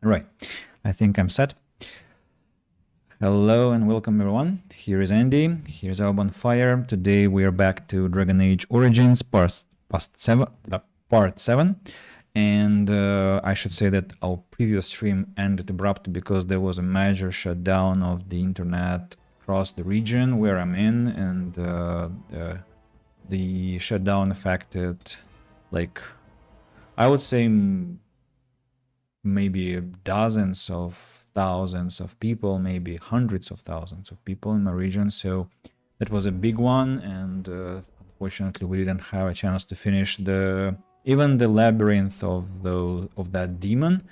Right, I think I'm set. Hello and welcome everyone. Here is Andy. Here's our bonfire. Today we are back to Dragon Age Origins part 7. And I should say that our previous stream ended abruptly because there was a major shutdown of the internet across the region where I'm in, and the shutdown affected, like, I would say maybe dozens of thousands of people, maybe hundreds of thousands of people in my region. So that was a big one, and unfortunately we didn't have a chance to finish even the labyrinth of that demon,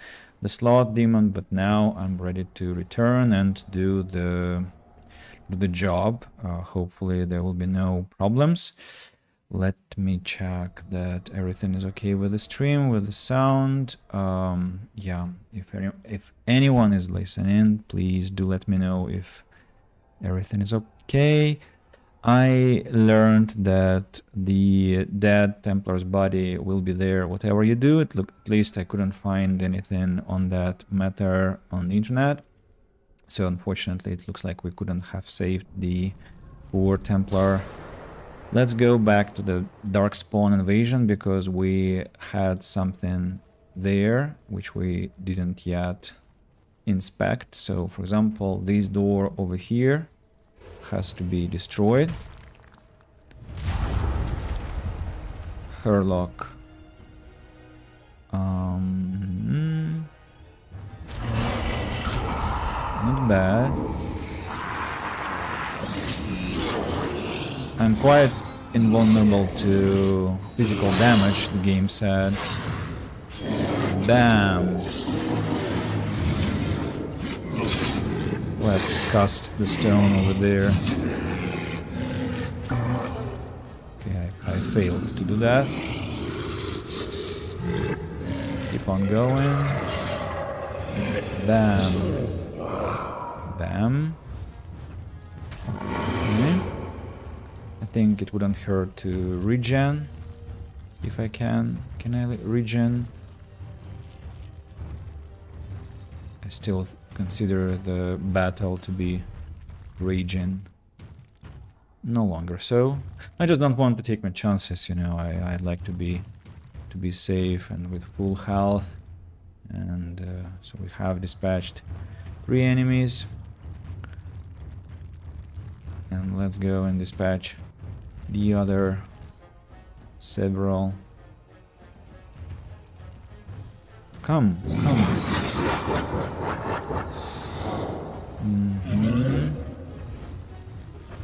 the sloth demon. But now I'm ready to return and do the job. Hopefully there will be no problems. Let me check that everything is okay with the stream, with the sound. Yeah, if anyone is listening, please do let me know if everything is okay. I learned that the dead Templar's body will be there whatever you do. At least I couldn't find anything on that matter on the internet. So unfortunately it looks like we couldn't have saved the poor Templar. Let's go back to the Darkspawn invasion, because we had something there which we didn't yet inspect. So for example, this door over here has to be destroyed. Herlock. Not bad. I'm quite invulnerable to physical damage, the game said. Bam! Let's cast the stone over there. Okay, I failed to do that. Keep on going. Bam. Bam. Okay. I think it wouldn't hurt to regen, if I can. Can I regen? I still consider the battle to be raging. No longer so. I just don't want to take my chances, you know. I'd like to be safe and with full health. And so we have dispatched 3 enemies. And let's go and dispatch the other several. Come.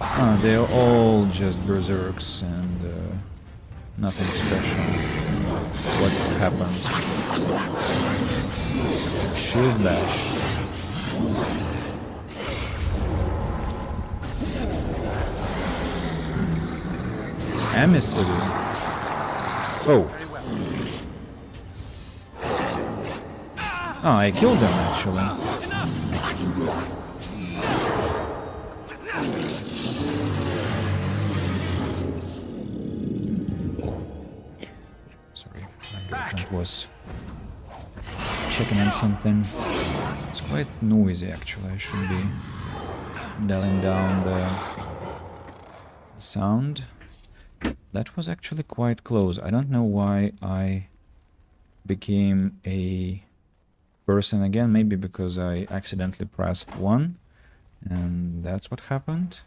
Ah, they're all just berserks and nothing special. What happened? Shield bash. Emissary. Oh. Oh, I killed them actually. Sorry, my girlfriend was checking on something. It's quite noisy actually. I should be dialing down the sound. That was actually quite close. I don't know why I became a person again. Maybe because I accidentally pressed 1 and that's what happened.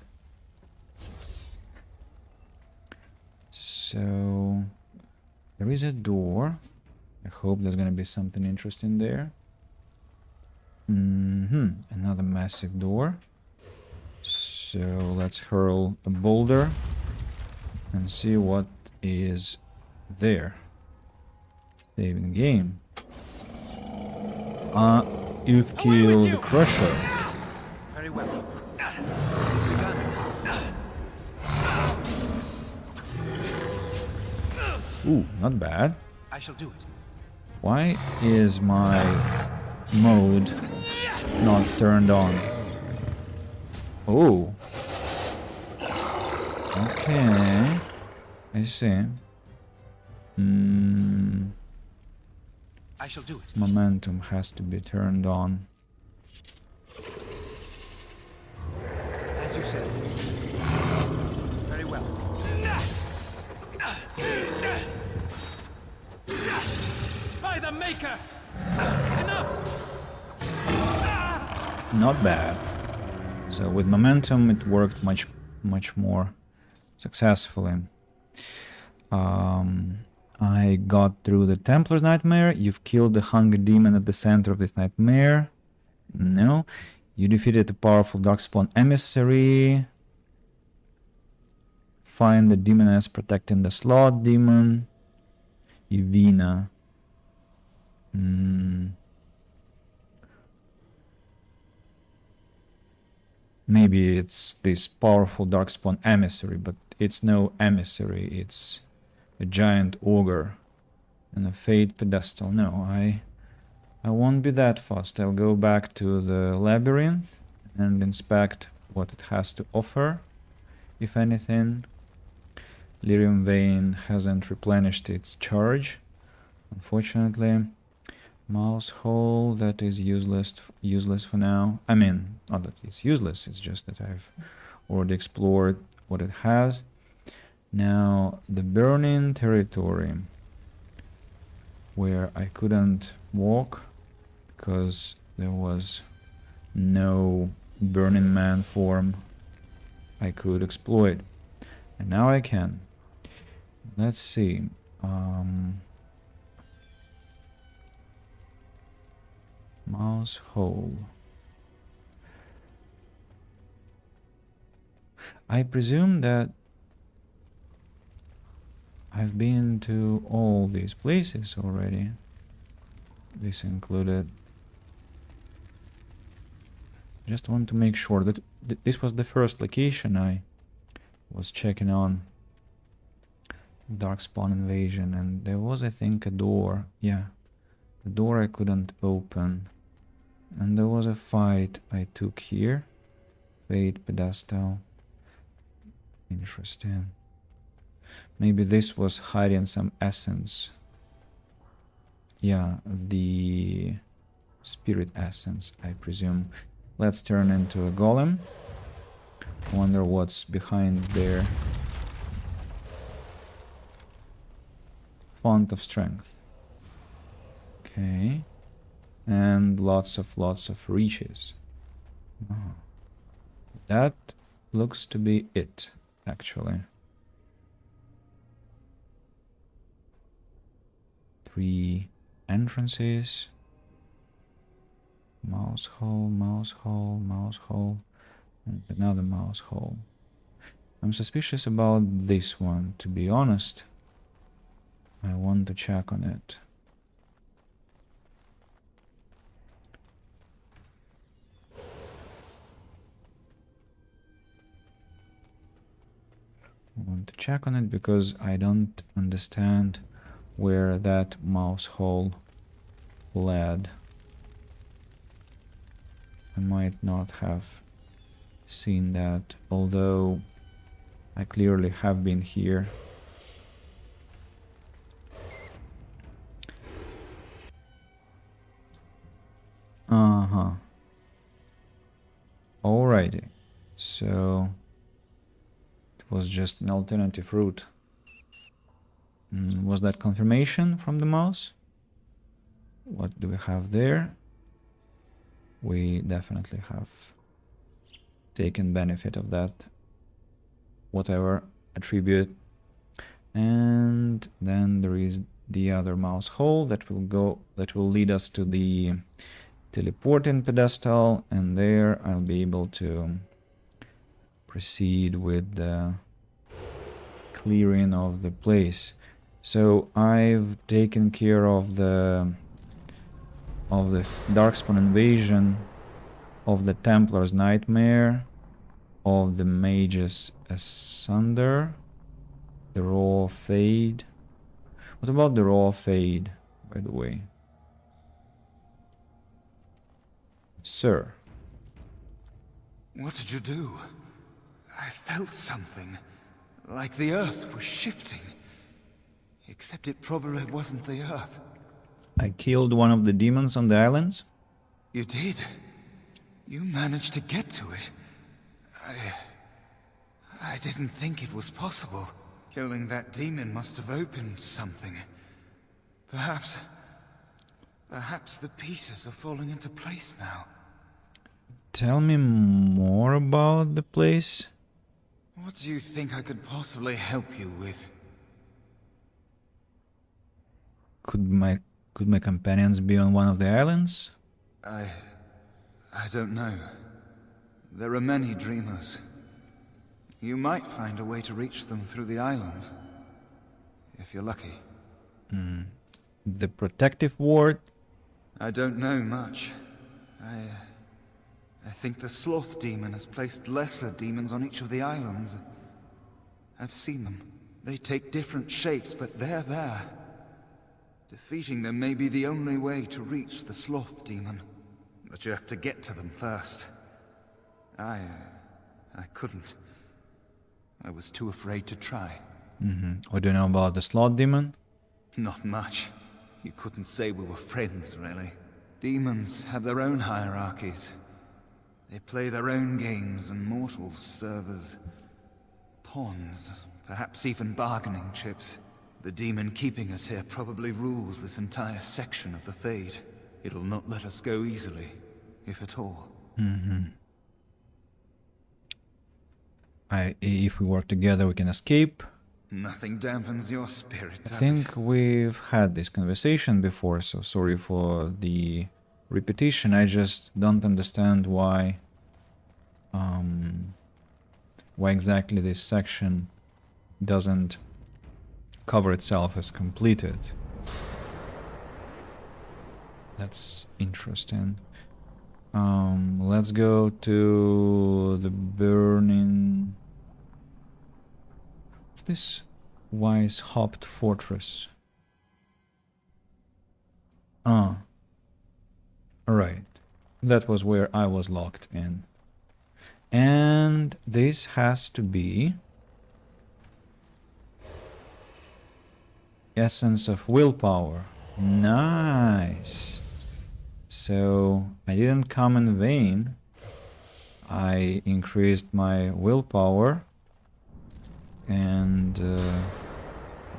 So there is a door. I hope there's gonna be something interesting there. Another massive door. So let's hurl a boulder and see what is there. Saving game. Youth kill the Crusher. Very well. Ooh, not bad. I shall do it. Why is my mode not turned on? Oh. Okay. I see. I shall do it. Momentum has to be turned on. As you said. Very well. By the Maker! Enough! Not bad. So with momentum it worked much more successfully. I got through the Templar's Nightmare. You've killed the Hunger Demon at the center of this nightmare. No. You defeated a powerful Darkspawn emissary. Find the demoness protecting the Slot Demon. Yvina. Maybe it's this powerful Darkspawn emissary, but it's no emissary, it's a giant ogre and a Fate pedestal. No, I won't be that fast. I'll go back to the labyrinth and inspect what it has to offer, if anything. Lyrium Vein hasn't replenished its charge, unfortunately. Mouse hole, that is useless for now. I mean, not that it's useless, it's just that I've already explored what it has. Now, the Burning Territory, where I couldn't walk because there was no Burning Man form I could exploit. And now I can. Let's see. Mouse hole. I presume that I've been to all these places already. This included. Just want to make sure that this was the first location I was checking on. Darkspawn Invasion, and there was, I think, a door. Yeah, the door I couldn't open. And there was a fight I took here. Fate pedestal. Interesting. Maybe this was hiding some essence. Yeah, the spirit essence, I presume. Let's turn into a golem. Wonder what's behind there. Font of Strength. Okay. And lots of reaches. Oh. That looks to be it, actually. 3 entrances. Mouse hole, mouse hole, mouse hole, and another mouse hole. I'm suspicious about this one, to be honest. I want to check on it. I want to check on it because I don't understand where that mouse hole led. I might not have seen that, although I clearly have been here. Alrighty, so it was just an alternative route. Was that confirmation from the mouse? What do we have there? We definitely have taken benefit of that, whatever attribute. And then there is the other mouse hole that will lead us to the teleporting pedestal, and there I'll be able to proceed with the clearing of the place. So I've taken care of the Darkspawn Invasion, of the Templar's Nightmare, of the Mage's Asunder, the Raw Fade. What about the Raw Fade, by the way? Sir. What did you do? I felt something. Like the earth was shifting. Except it probably wasn't the earth. I killed one of the demons on the islands. You did? You managed to get to it? I didn't think it was possible. Killing that demon must have opened something. Perhaps the pieces are falling into place now. Tell me more about the place. What do you think I could possibly help you with? Could my companions be on one of the islands? I don't know. There are many dreamers. You might find a way to reach them through the islands. If you're lucky. The protective ward? I don't know much. I think the Sloth Demon has placed lesser demons on each of the islands. I've seen them. They take different shapes, but they're there. Defeating them may be the only way to reach the Sloth Demon. But you have to get to them first. I couldn't. I was too afraid to try. What do you know about the Sloth Demon? Not much. You couldn't say we were friends, really. Demons have their own hierarchies. They play their own games, and mortals serve as pawns, perhaps even bargaining chips. The demon keeping us here probably rules this entire section of the Fade. It'll not let us go easily, if at all. If we work together, we can escape. Nothing dampens your spirit, I does think it? we've had this conversation before, so sorry for the repetition. I just don't understand why exactly this section doesn't cover itself as completed. That's interesting. Let's go to the burning... this Wise Hopped Fortress. Alright. That was where I was locked in. And this has to be Essence of Willpower. Nice. So I didn't come in vain. I increased my willpower. And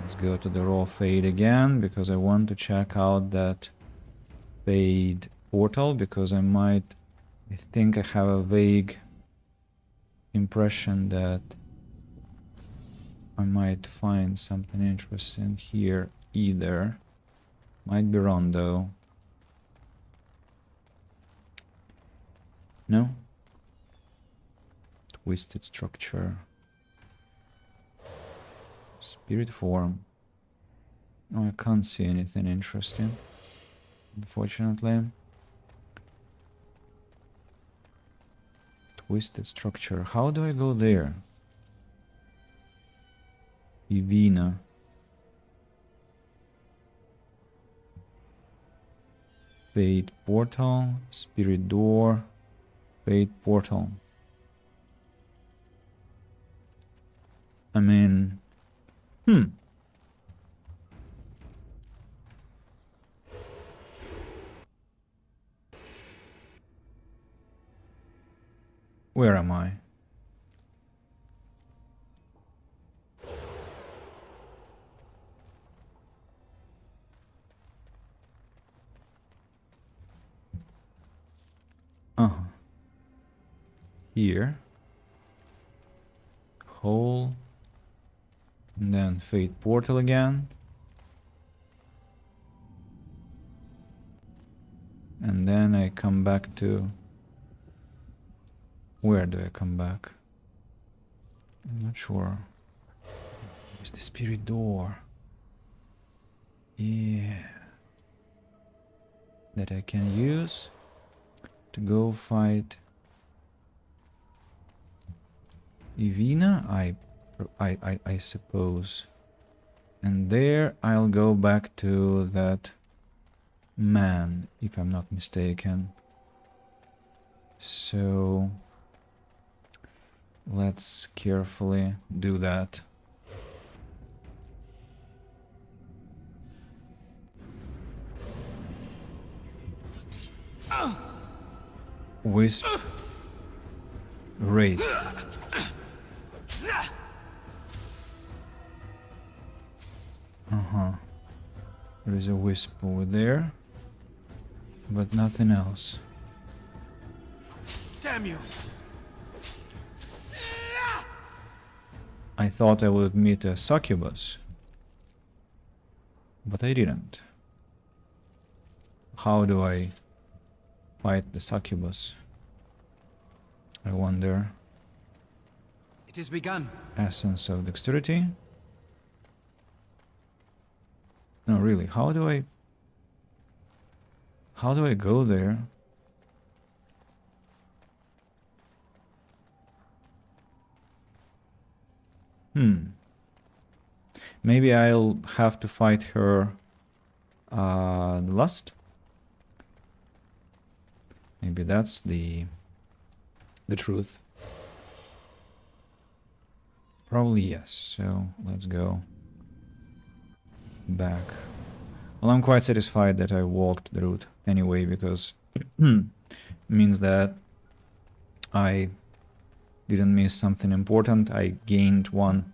let's go to the raw Fade again, because I want to check out that Fade portal, because I think I have a vague impression that I might find something interesting here either. Might be wrong though. No? Twisted structure. Spirit form. Oh, I can't see anything interesting, unfortunately. Twisted structure. How do I go there? Ivina. Fate portal. Spirit door. Fate portal. I mean... Where am I? Here. Hole. And then Fate portal again. And then I come back to... Where do I come back? I'm not sure. It's the spirit door. Yeah. That I can use to go fight Ivina, I suppose. And there I'll go back to that man, if I'm not mistaken. So let's carefully do that. Wisp. Wraith. There is a wisp over there, but nothing else. Damn you! I thought I would meet a succubus, but I didn't. How do I fight the succubus? I wonder. It has begun. Essence of dexterity? No, really, how do I go there? Maybe I'll have to fight her lust. Maybe that's the truth. Probably yes. So let's go back. Well, I'm quite satisfied that I walked the route anyway, because means that I didn't miss something important. I gained one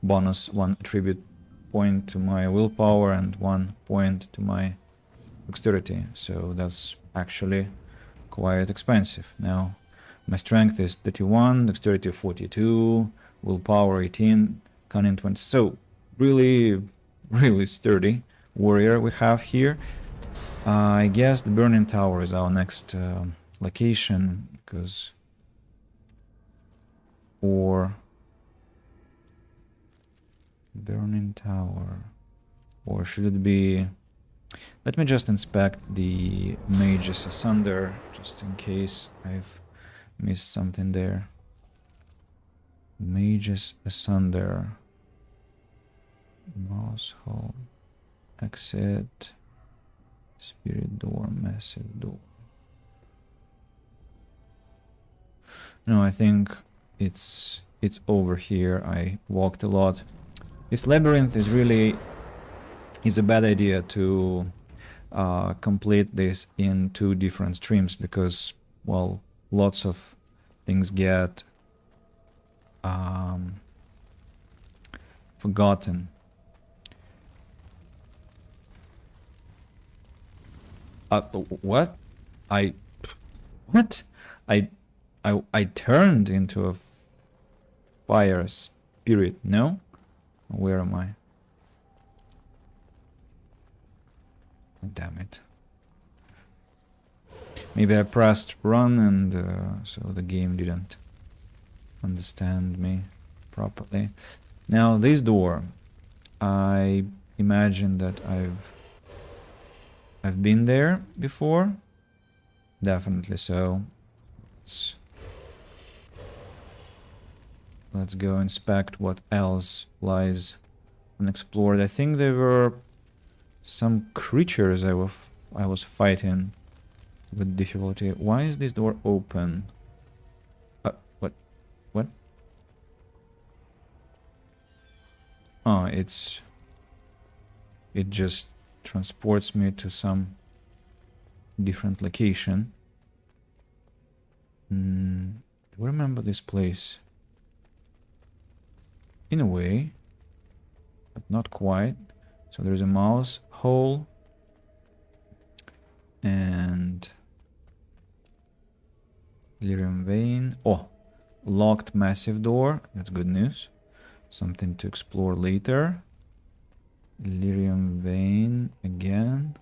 attribute point to my willpower and 1 point to my dexterity. So that's actually quite expensive. Now my strength is 31, dexterity 42, willpower 18, cunning 20. So really sturdy warrior we have here. I guess the Burning Tower is our next location, because or Burning Tower, or should it be? Let me just inspect the Mages Asunder, just in case I've missed something there. Mages Asunder, mouse hole, exit, spirit door, massive door. No, I think it's over here. I walked a lot. This labyrinth is a bad idea to complete this in 2 different streams, because, well, lots of things get forgotten. What? What? I turned into a fire spirit, no? Where am I? Damn it. Maybe I pressed run and so the game didn't understand me properly. Now this door, I imagine that I've been there before. Definitely so. Let's go inspect what else lies unexplored. I think there were some creatures I was fighting with difficulty. Why is this door open? What? What? Oh, it just transports me to some different location. Do I remember this place? In a way, but not quite. So there's a mouse hole and Lyrium vein. Oh, locked massive door. That's good news. Something to explore later. Lyrium vein again.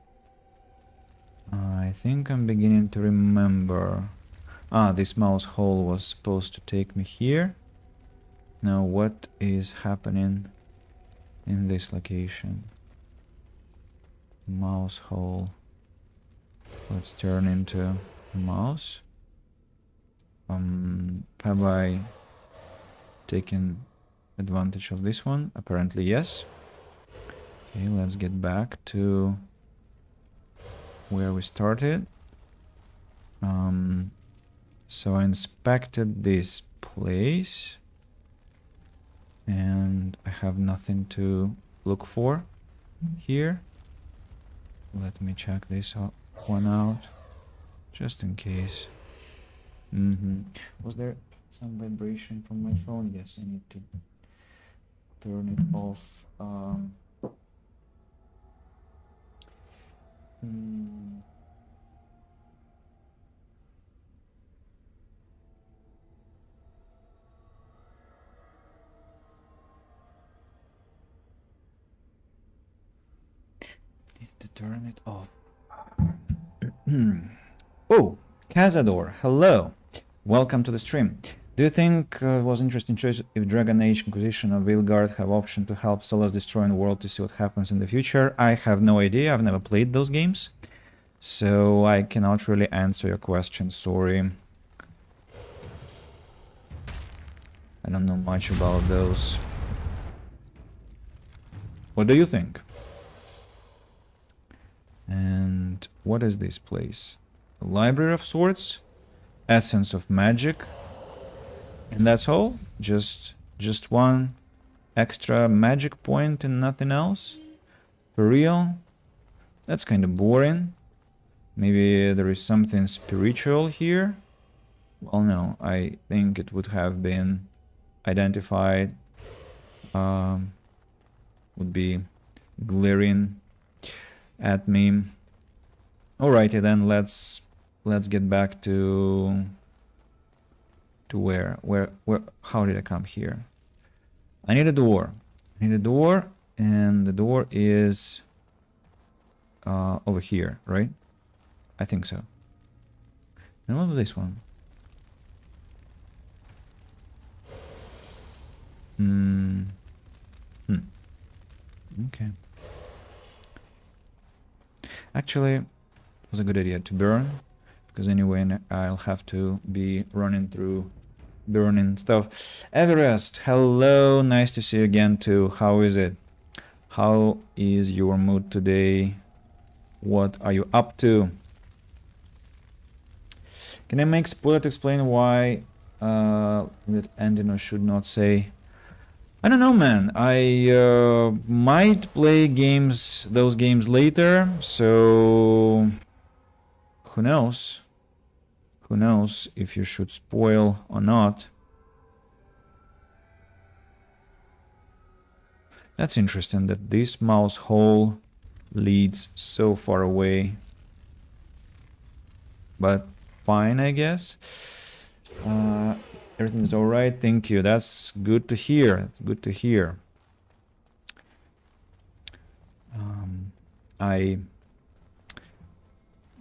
I think I'm beginning to remember. Ah, this mouse hole was supposed to take me here. Now what is happening in this location? Mouse hole. Let's turn into a mouse. Have I taken advantage of this one? Apparently yes. Okay, let's get back to where we started. So I inspected this place and I have nothing to look for here. Let me check this one out Just in case. Was there some vibration from my phone? Yes, I need to turn it off. Need to turn it off. Oh, Cazador, hello. Welcome to the stream. Do you think it was an interesting choice if Dragon Age Inquisition or Veilguard have option to help Solas destroy the world to see what happens in the future? I have no idea. I've never played those games. So I cannot really answer your question, sorry. I don't know much about those. What do you think? And what is this place? The Library of Swords? Essence of Magic? And that's all? Just one extra magic point and nothing else? For real? That's kind of boring. Maybe there is something spiritual here? Well, no, I think it would have been identified. Would be glaring at me. Alrighty then, let's get back to where how did I come here? I need a door. And the door is over here, right? I think so. And what was this one? Okay. Actually, it was a good idea to burn, because anyway I'll have to be running through burning stuff. Everest, hello, nice to see you again too. How is it? How is your mood today? What are you up to? Can I make spoiler to explain why that ending or should not say? I don't know, man. I might play those games later, so who knows? Who knows if you should spoil or not? That's interesting that this mouse hole leads so far away. But fine, I guess. Everything's alright, thank you. That's good to hear. That's good to hear.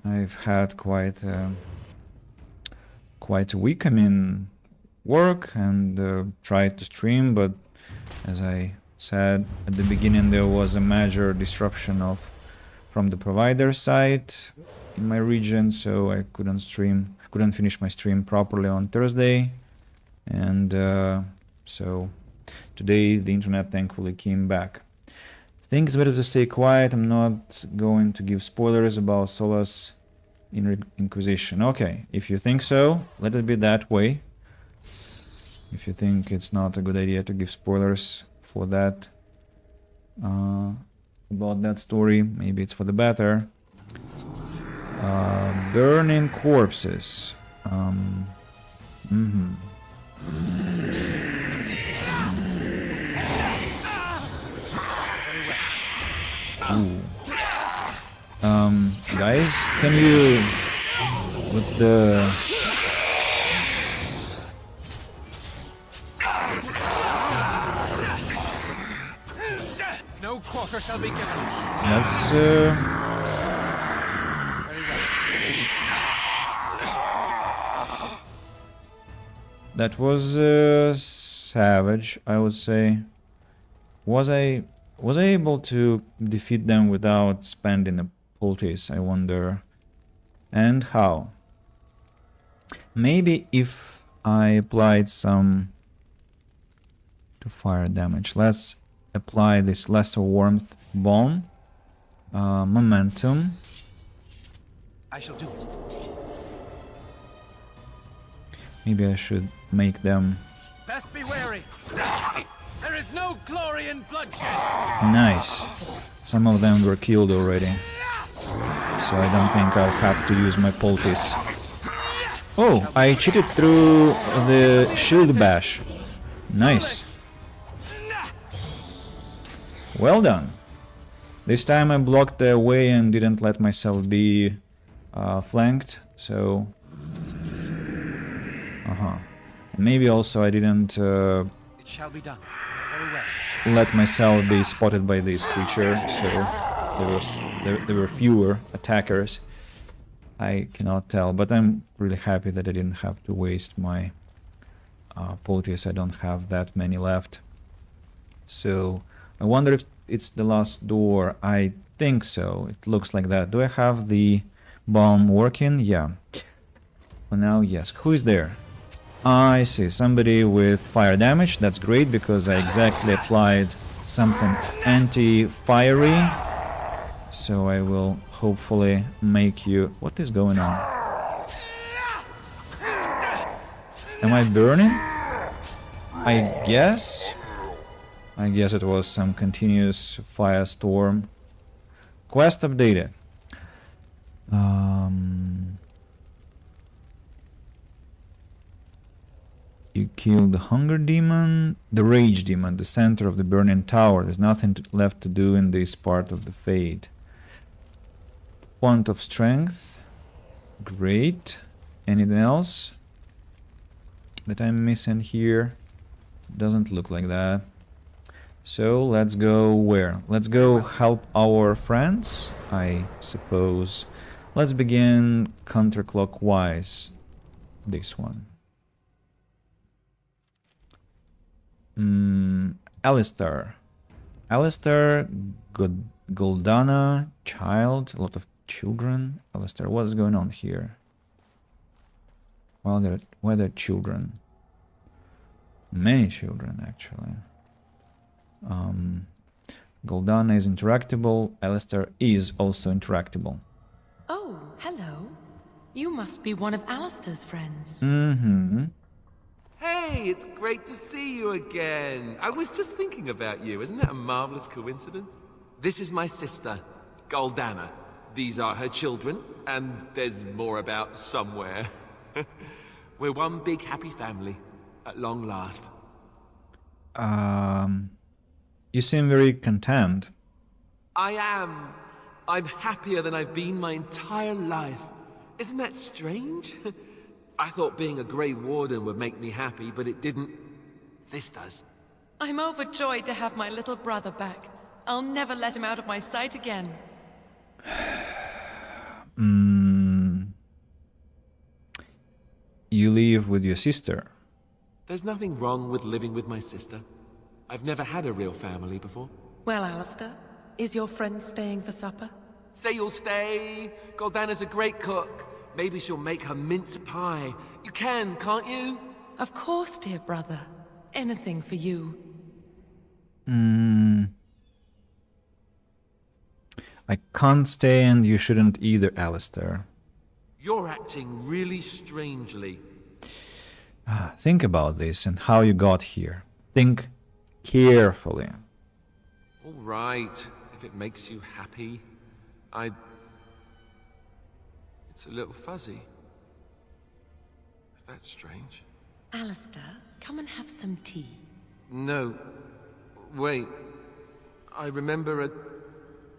I've had quite a week. I mean, work and tried to stream, but as I said at the beginning, there was a major disruption from the provider side in my region, so I couldn't finish my stream properly on Thursday. And so today the internet thankfully came back. I think it's better to stay quiet. I'm not going to give spoilers about Solas Inquisition. Okay, if you think so, let it be that way. If you think it's not a good idea to give spoilers for that about that story, maybe it's for the better. Burning corpses. Ooh. Guys, can you with the no quarter shall be given. That's that was savage, I would say. Was I able to defeat them without spending a poultice, I wonder? And how? Maybe if I applied some to fire damage. Let's apply this lesser warmth bomb. Momentum. I shall do it. Maybe I should make them... Best be wary. There is no glory in bloodshed. Nice. Some of them were killed already. So I don't think I'll have to use my poultice. Oh, I cheated through the shield bash. Nice. Well done. This time I blocked the way and didn't let myself be flanked, so... Maybe also I didn't It shall be done. Very well. let myself be spotted by this creature, so there were fewer attackers. I cannot tell, but I'm really happy that I didn't have to waste my polities. I don't have that many left. So I wonder if it's the last door. I think so. It looks like that. Do I have the bomb working? Yeah. For now, yes. Who is there? I see. Somebody with fire damage. That's great because I exactly applied something anti-fiery. So I will hopefully make you... What is going on? Am I burning? I guess it was some continuous firestorm. Quest updated. You killed the hunger demon, the rage demon, the center of the burning tower. There's nothing left to do in this part of the fade. Font of strength. Great. Anything else that I'm missing here? Doesn't look like that. So let's go where? Let's go help our friends, I suppose. Let's begin counterclockwise. This one. Alistair. Alistair, Goldana, child, a lot of children. Alistair, what is going on here? Well, where are there children? Many children, actually. Goldana is interactable. Alistair is also interactable. Oh, hello. You must be one of Alistair's friends. Mm-hmm. Hey, it's great to see you again. I was just thinking about you. Isn't that a marvelous coincidence? This is my sister, Goldana. These are her children, and there's more about somewhere. We're one big happy family, at long last. You seem very content. I am. I'm happier than I've been my entire life. Isn't that strange? I thought being a Grey Warden would make me happy, but it didn't. This does. I'm overjoyed to have my little brother back. I'll never let him out of my sight again. You live with your sister. There's nothing wrong with living with my sister. I've never had a real family before. Well, Alistair, is your friend staying for supper? Say you'll stay. Goldana's a great cook. Maybe she'll make her mince pie. You can, can't you? Of course, dear brother. Anything for you. I can't stay and you shouldn't either, Alistair. You're acting really strangely. Think about this and how you got here. Think carefully. All right, if it makes you happy. It's a little fuzzy. That's strange. Alistair, come and have some tea. No. Wait. I remember a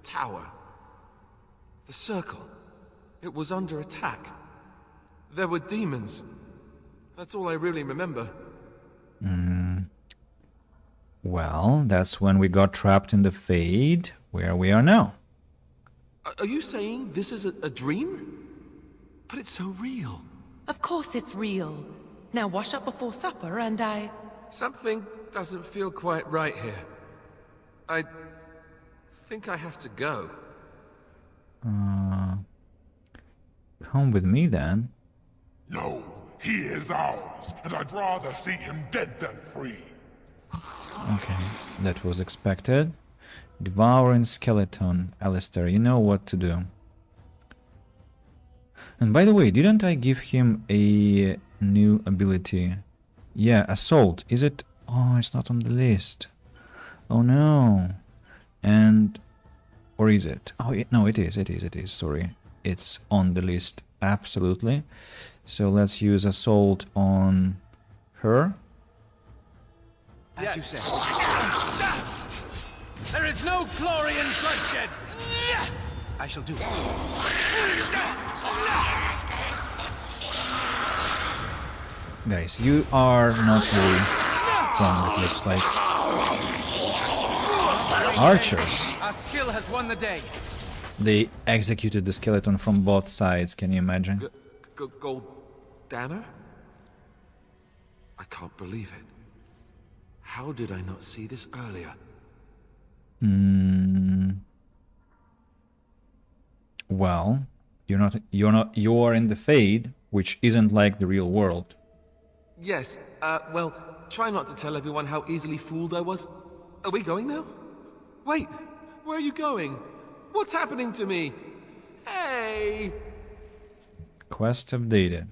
tower. The circle. It was under attack. There were demons. That's all I really remember. Well, that's when we got trapped in the Fade, where we are now. Are you saying this is a dream? But it's so real. Of course it's real. Now wash up before supper and Something doesn't feel quite right here. I think I have to go. Come with me then. No, he is ours, and I'd rather see him dead than free. Okay, that was expected. Devouring skeleton. Alistair, you know what to do. And by the way, didn't I give him a new ability? Yeah, assault. Is it? Oh, it's not on the list. Oh no. And... or is it? Oh, no, it is, sorry. It's on the list. Absolutely. So let's use assault on her. As you say. There is no glory in bloodshed. I shall do it. Guys, you are not very strong, it looks like. Archers. Our skill has won the day. They executed the skeleton from both sides, can you imagine? Goldana? I can't believe it. How did I not see this earlier? Well, you are in the Fade, which isn't like the real world. Yes, well, try not to tell everyone how easily fooled I was. Are we going now? Wait, where are you going? What's happening to me? Hey! Quest updated.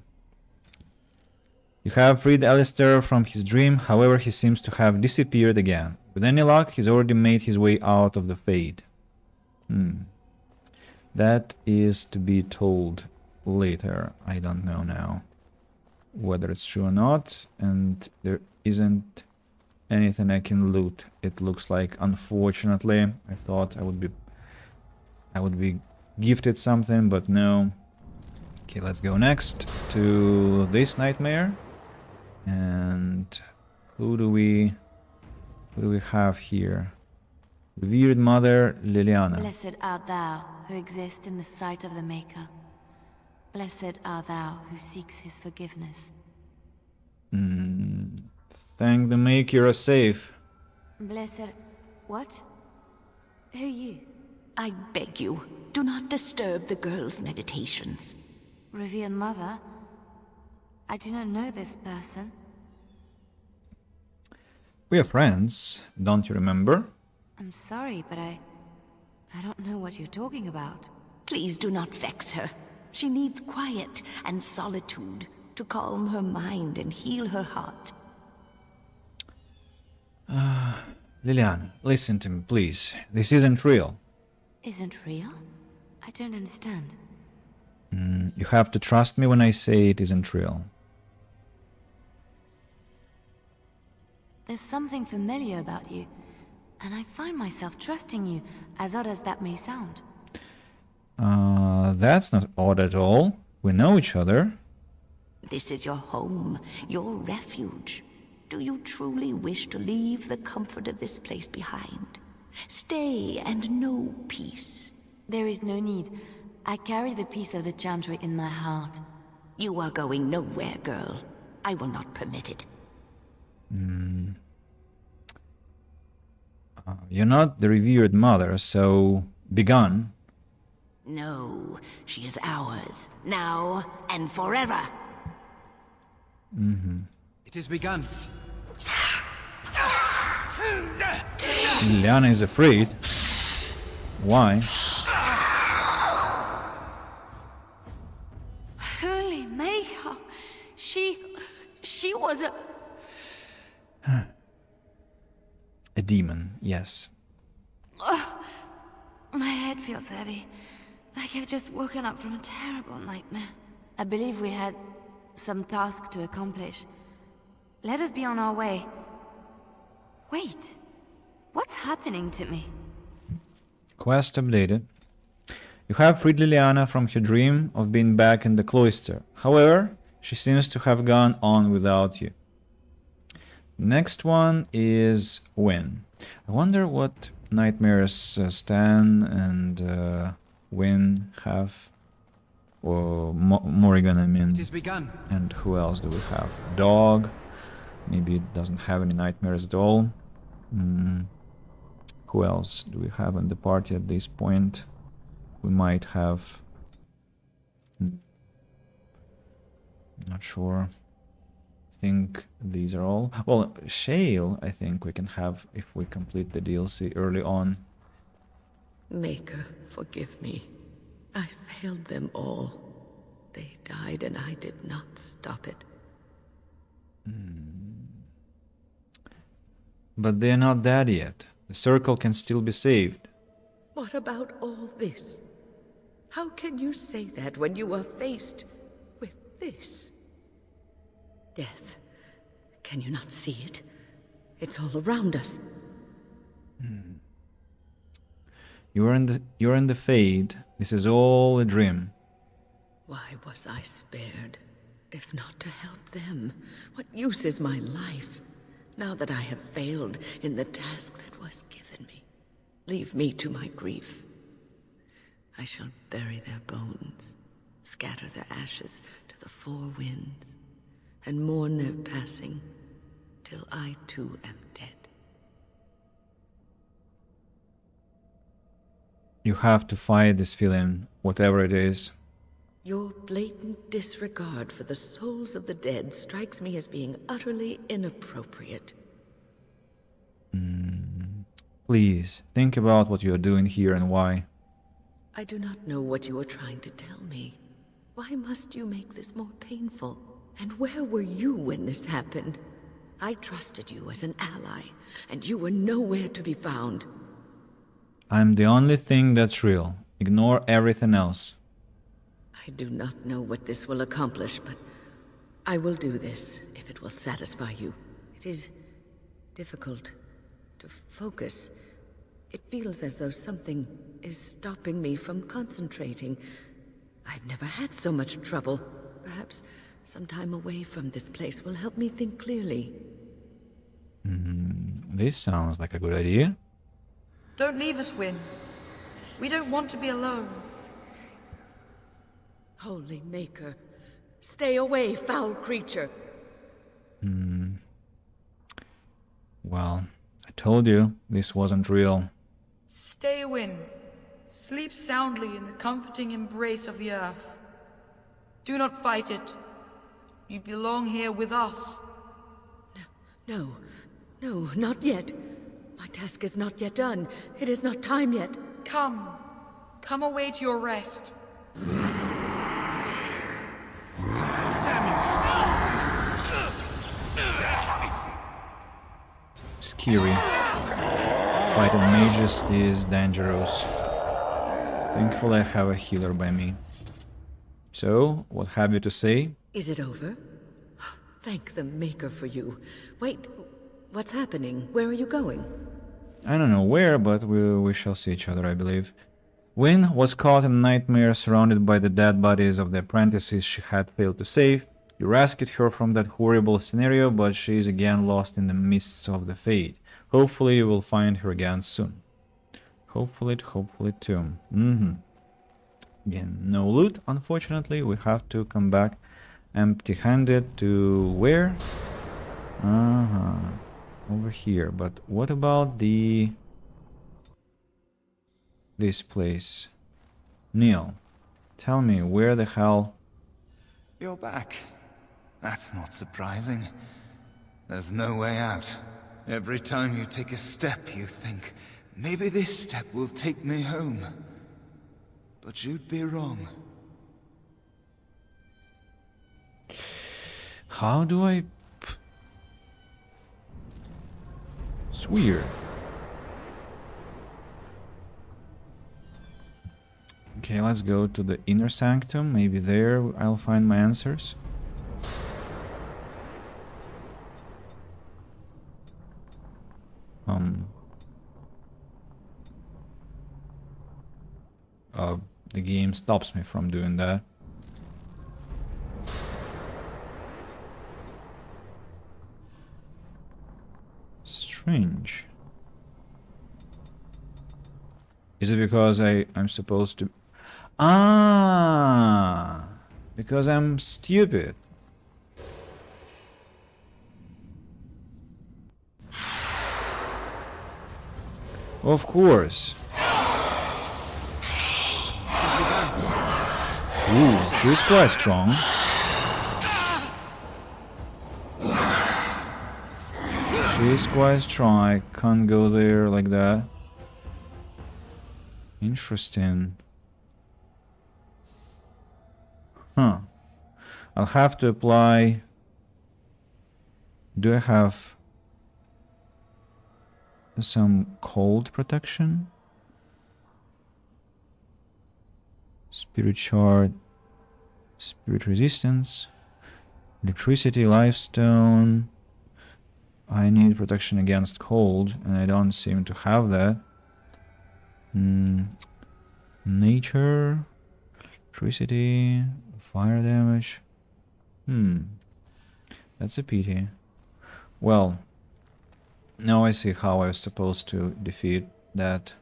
You have freed Alistair from his dream, however he seems to have disappeared again. With any luck, he's already made his way out of the Fade. That is to be told later. I don't know now whether it's true or not, and there isn't anything I can loot, it looks like, unfortunately. I thought I would be gifted something, but no. Okay, let's go next to this nightmare. And who do we have here? Revered Mother Liliana. Blessed art thou who exists in the sight of the Maker. Blessed art thou who seeks his forgiveness. Thank the Maker you're safe. Blessed... what? Who you? I beg you, do not disturb the girl's meditations. Revered Mother? I do not know this person. We are friends, don't you remember? I'm sorry, but I don't know what you're talking about. Please do not vex her. She needs quiet and solitude to calm her mind and heal her heart. Liliana, listen to me, please. This isn't real. Isn't real? I don't understand. You have to trust me when I say it isn't real. There's something familiar about you, and I find myself trusting you, as odd as that may sound. That's not odd at all. We know each other. This is your home, your refuge. Do you truly wish to leave the comfort of this place behind? Stay and know peace. There is no need. I carry the peace of the Chantry in my heart. You are going nowhere, girl. I will not permit it. You're not the revered mother, so begone. No, she is ours, now and forever. It is begun. Liliana is afraid. Why? Holy Maker! She was a... A demon, yes. My head feels heavy. Like I've just woken up from a terrible nightmare. I believe we had some task to accomplish. Let us be on our way. Wait. What's happening to me? Quest updated. You have freed Liliana from her dream of being back in the cloister. However, she seems to have gone on without you. Next one is Wynne. I wonder what nightmares Stan and Wynne have. Or Morrigan, I mean. It is begun. And who else do we have? Dog. Maybe it doesn't have any nightmares at all. Who else do we have in the party at this point? We might have... Not sure. I think these are all. Well, Shale, I think we can have if we complete the DLC early on. Maker, forgive me. I failed them all. They died and I did not stop it. But they're not dead yet. The circle can still be saved. What about all this? How can you say that when you are faced with this? Death. Can you not see it? It's all around us. You're in the Fade. This is all a dream. Why was I spared? If not to help them, what use is my life? Now that I have failed in the task that was given me, leave me to my grief. I shall bury their bones, scatter their ashes to the four winds, and mourn their passing till I too am dead. You have to fight this feeling, whatever it is. Your blatant disregard for the souls of the dead strikes me as being utterly inappropriate. Please, think about what you're doing here and why. I do not know what you are trying to tell me. Why must you make this more painful? And where were you when this happened? I trusted you as an ally, and you were nowhere to be found. I'm the only thing that's real. Ignore everything else. I do not know what this will accomplish, but I will do this if it will satisfy you. It is difficult to focus. It feels as though something is stopping me from concentrating. I've never had so much trouble. Perhaps some time away from this place will help me think clearly. This sounds like a good idea. Don't leave us, Wynne. We don't want to be alone. Holy Maker, stay away, foul creature. Well, I told you this wasn't real. Stay, Wynne. Sleep soundly in the comforting embrace of the earth. Do not fight it. You belong here with us. No, not yet. My task is not yet done. It is not time yet. Come await your rest. Scary. Fighting mages is dangerous. Thankfully I have a healer by me. So, what have you to say? Is it over? Thank the Maker for you. Wait, what's happening? Where are you going? I don't know where, but we shall see each other, I believe. Wynne was caught in a nightmare surrounded by the dead bodies of the apprentices she had failed to save. You rescued her from that horrible scenario, but she is again lost in the mists of the Fade. Hopefully you will find her again soon. Hopefully too. Again, no loot, unfortunately. We have to come back empty-handed to where? Over here. But what about this place? Neil, tell me, where the hell? You're back. That's not surprising. There's no way out. Every time you take a step, you think, maybe this step will take me home. But you'd be wrong. How do I... It's weird. Okay, let's go to the inner sanctum. Maybe there I'll find my answers. The game stops me from doing that. Strange. Is it because I'm supposed to... Because I'm stupid. Of course. Ooh, she's quite strong. She's quite strong. I can't go there like that. Interesting. Huh. I'll have to apply... Do I have some cold protection? Spirit shard. Spirit resistance. Electricity, lifestone. I need protection against cold, and I don't seem to have that. Nature, electricity, fire damage. That's a pity. Well, now I see how I was supposed to defeat that.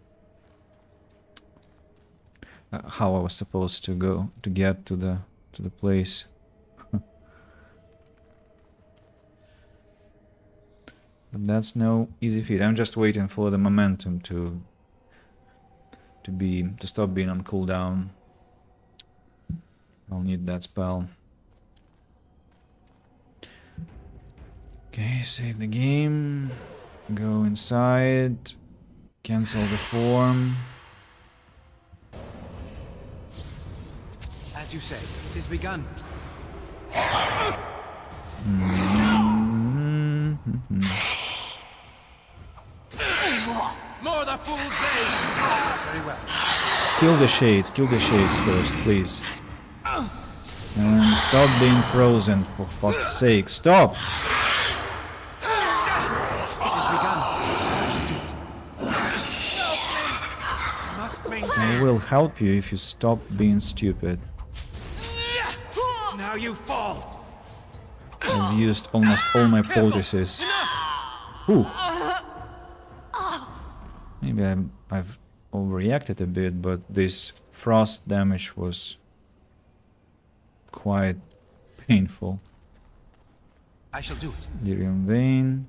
How I was supposed to go to get to the place. But that's no easy feat. I'm just waiting for the momentum to stop being on cooldown. I'll need that spell. Okay, save the game. Go inside. Cancel the form. As you say, it is begun. More the fool's day! Very well. Kill the shades first, please. And stop being frozen, for fuck's sake. Stop! I will help you if you stop being stupid. Now you fall. I've used almost all my poultices. Ooh. Maybe I've overreacted a bit, but this frost damage was quite painful. I shall do it. Lyrium vein.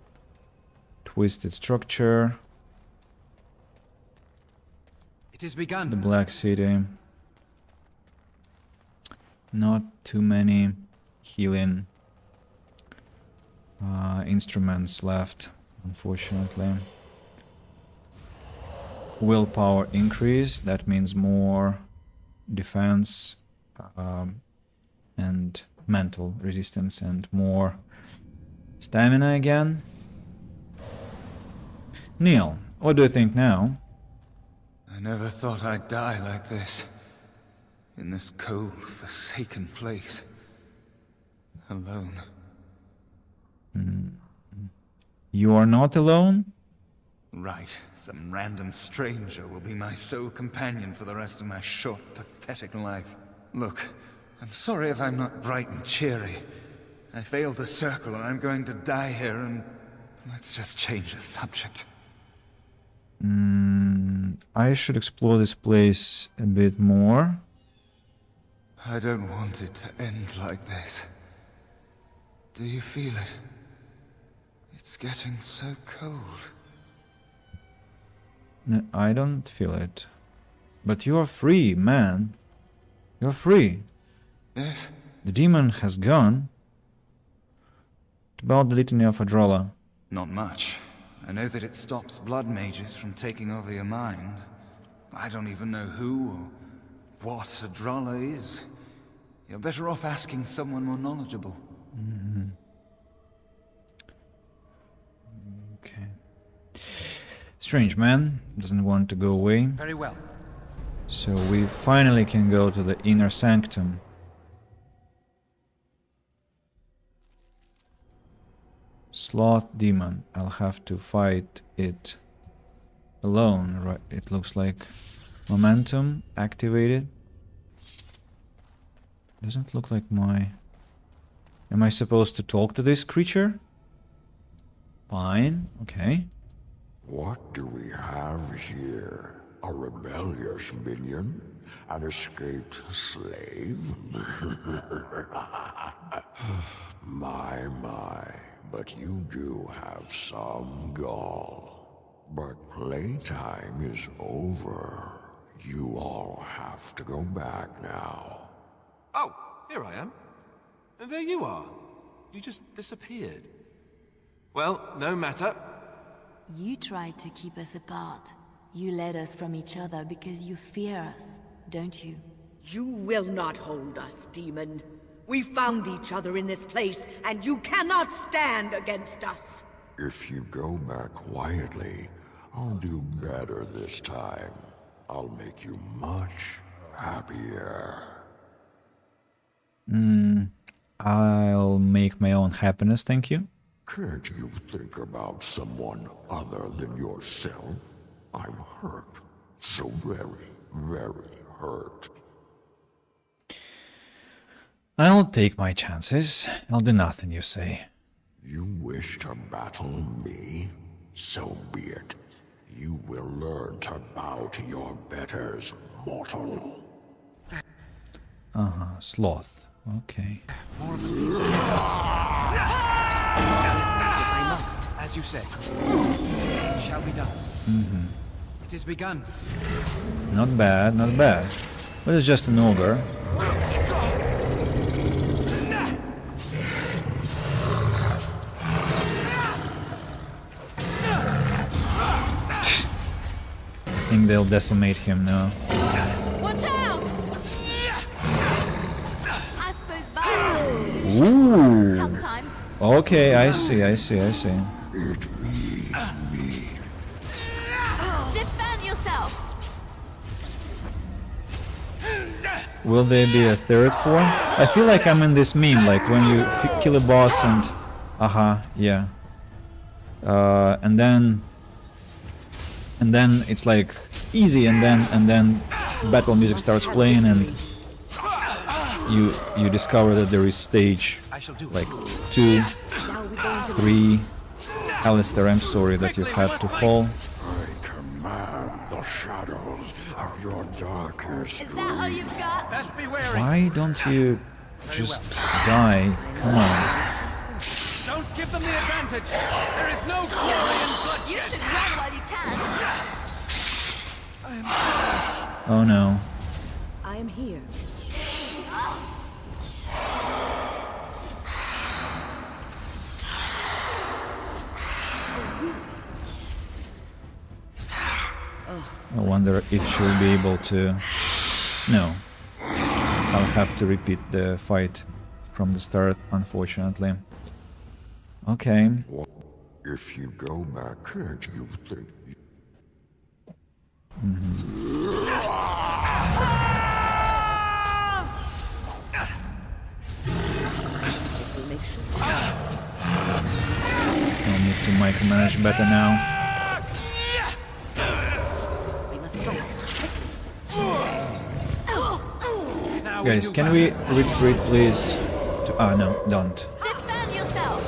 Twisted structure. It is begun. The Black City. Not too many healing instruments left, unfortunately. Willpower increase, that means more defense and mental resistance and more stamina again. Neil, what do you think now? I never thought I'd die like this. In this cold, forsaken place. Alone. You are not alone? Right. Some random stranger will be my sole companion for the rest of my short, pathetic life. Look, I'm sorry if I'm not bright and cheery. I failed the circle and I'm going to die here, and let's just change the subject. I should explore this place a bit more. I don't want it to end like this. Do you feel it? It's getting so cold. No, I don't feel it. But you are free, man. You're free. Yes? The demon has gone. What about the Litany of Adrola? Not much. I know that it stops blood mages from taking over your mind. I don't even know who or what Adrola is. You're better off asking someone more knowledgeable. Okay. Strange man doesn't want to go away. Very well. So we finally can go to the inner sanctum. Sloth demon. I'll have to fight it alone, right? It looks like momentum activated. Doesn't look like my... Am I supposed to talk to this creature? Fine, okay. What do we have here? A rebellious minion? An escaped slave? My, but you do have some gall. But playtime is over. You all have to go back now. Oh, here I am. And there you are. You just disappeared. Well, no matter. You tried to keep us apart. You led us from each other because you fear us, don't you? You will not hold us, demon. We found each other in this place, and you cannot stand against us. If you go back quietly, I'll do better this time. I'll make you much, happier. I'll make my own happiness, thank you. Can't you think about someone other than yourself? I'm hurt. So very, very hurt. I'll take my chances. I'll do nothing, you say. You wish to battle me? So be it. You will learn to bow to your betters, mortal. Sloth. Okay. More of the things. If I must, as you say. It shall be done. It is begun. Not bad, not bad. But it's just an ogre. I think they'll decimate him now. Watch out! I suppose violence Ooh. sometimes. Okay, I see. Defend yourself. Will there be a third form? I feel like I'm in this meme, like when you kill a boss and... yeah. And then it's like easy, and then battle music starts playing, and you discover that there is stage like 2, 3. Alistair, I'm sorry that you had to fall. I command the shadows of your darkest Is that all you've got? Best be wary. Why don't you just die? Come on. Don't give them the advantage. There is no glory in You bloodshed. should run while you can. Oh no. I am here. I wonder if she'll be able to... No. I'll have to repeat the fight from the start, unfortunately. Okay. If you go back, can't you think... I'll need to micromanage better now. Guys, can we retreat, please? No, don't. Defend yourself.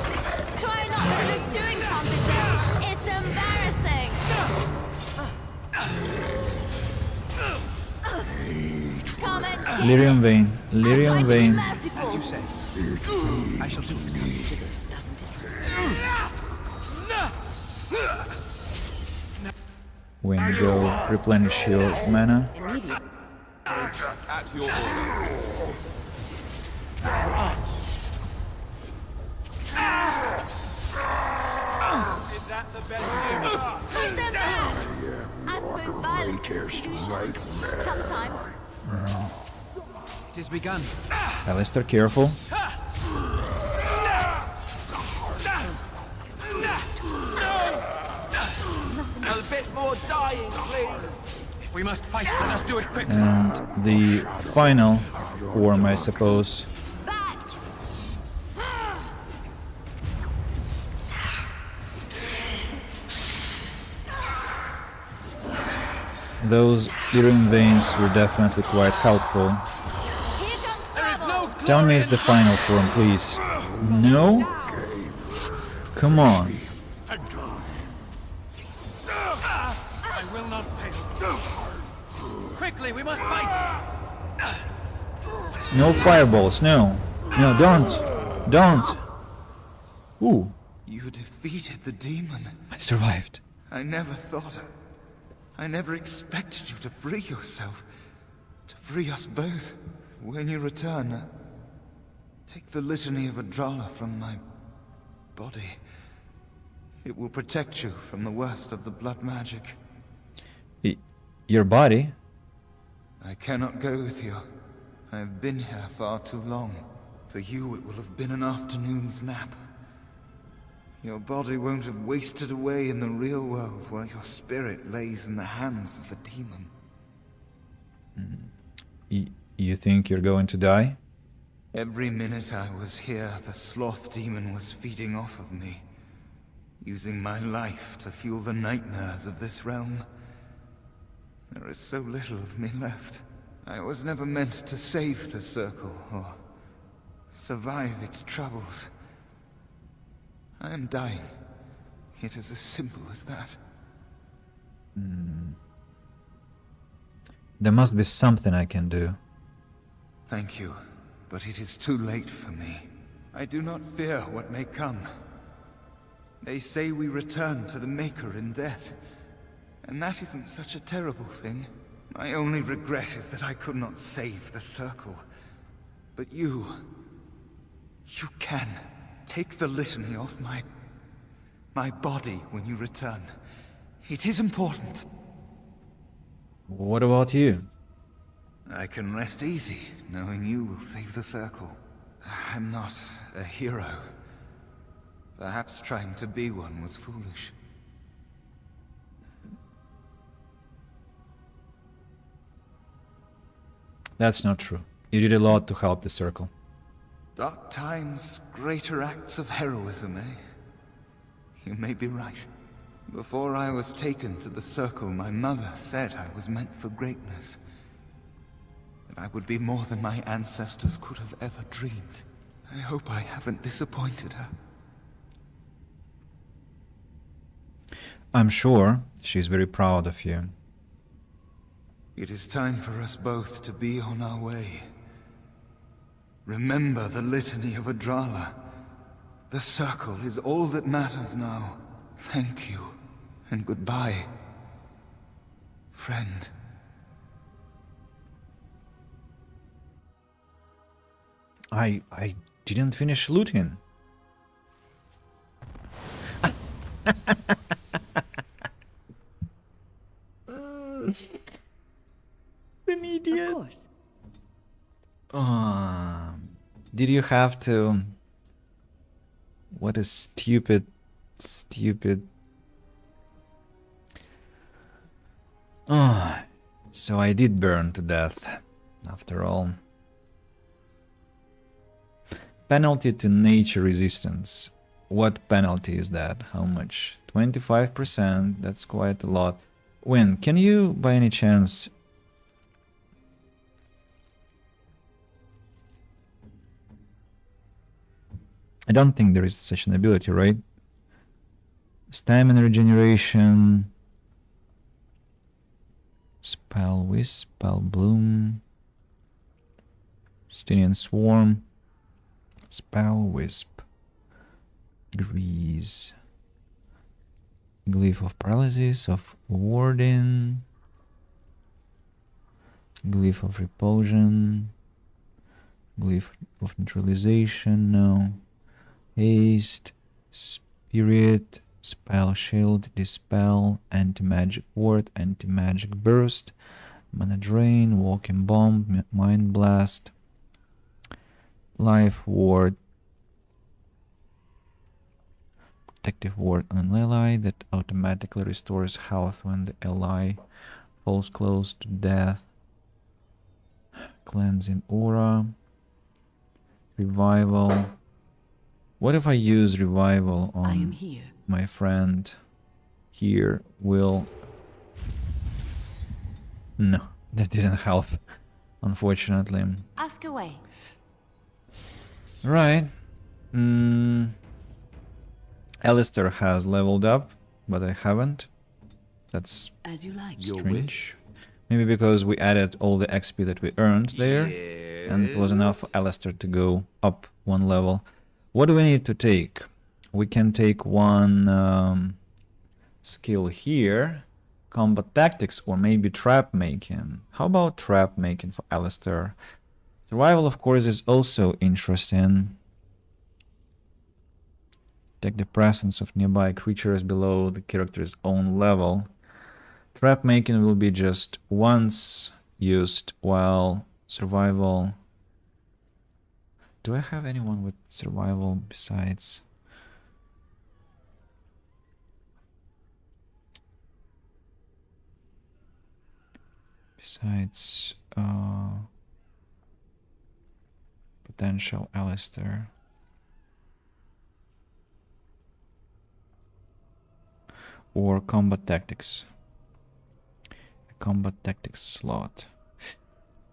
Try not to do chewing competition. It's embarrassing. Carmen, Lyrium Vein. Lyrium try to be Vein. merciful. As you say. I shall do it. When you go replenish your mana. At your order. Is that the best you got? Put them back. I suppose violence is greatest the solution. nightmare. Sometimes. It is begun. Alistair, careful. A bit more dying, please. If we must fight, let us do it quickly. And the final form, I suppose. Back. Those Lyrium Veins were definitely quite helpful. Here comes There is trouble. no Tell me it's the final form, please. No? Come on. I will not fail. Quickly, we must fight. No fireballs, no. No, don't. Don't. Ooh, You defeated the demon. I survived. I never thought I never expected you to free yourself. To free us both. When you return, take the litany of Adralla from my body. It will protect you from the worst of the blood magic. Your body? I cannot go with you. I have been here far too long. For you, it will have been an afternoon's nap. Your body won't have wasted away in the real world while your spirit lays in the hands of the demon. You think you're going to die? Every minute I was here, the sloth demon was feeding off of me, using my life to fuel the nightmares of this realm. There is so little of me left. I was never meant to save the Circle, or survive its troubles. I am dying. It is as simple as that. There must be something I can do. Thank you, but it is too late for me. I do not fear what may come. They say we return to the Maker in death, and that isn't such a terrible thing. My only regret is that I could not save the Circle. But you can. Take the litany off my body when you return. It is important. What about you? I can rest easy, knowing you will save the Circle. I'm not a hero. Perhaps trying to be one was foolish. That's not true. You did a lot to help the Circle. Dark times, greater acts of heroism, eh? You may be right. Before I was taken to the Circle, my mother said I was meant for greatness. That I would be more than my ancestors could have ever dreamed. I hope I haven't disappointed her. I'm sure she's very proud of you. It is time for us both to be on our way. Remember the litany of Adrala. The Circle is all that matters now. Thank you, and goodbye, friend. I didn't finish looting. An idiot. Of course. Did you have to... What a stupid... So I did burn to death, after all. Penalty to nature resistance. What penalty is that? How much? 25%, that's quite a lot. Win, can you, by any chance... I don't think there is such an ability, right? Stamina regeneration... Spell Wisp, Spell Bloom... Styrian Swarm... Spell Wisp... Grease... Glyph of Paralysis, of Warding... Glyph of Repulsion... Glyph of Neutralization, no... Haste... Spirit... Spell Shield, Dispel, Anti-Magic Ward, Anti-Magic Burst... Mana Drain, Walking Bomb, Mind Blast... Life Ward... Protective Ward on an ally that automatically restores health when the ally falls close to death. Cleansing Aura... Revival... What if I use Revival on... I am here. My friend here will... No, that didn't help, unfortunately. Ask away. Right. Alistair has leveled up, but I haven't. That's As you like. strange. Maybe because we added all the XP that we earned there, and it was enough for Alistair to go up one level. What do we need to take? We can take one skill here, combat tactics, or maybe trap making. How about trap making for Alistair? Survival, of course, is also interesting. Detect the presence of nearby creatures below the character's own level. Trap making will be just once used, while survival... Do I have anyone with survival besides... potential Alistair. Or combat tactics. A combat tactics slot.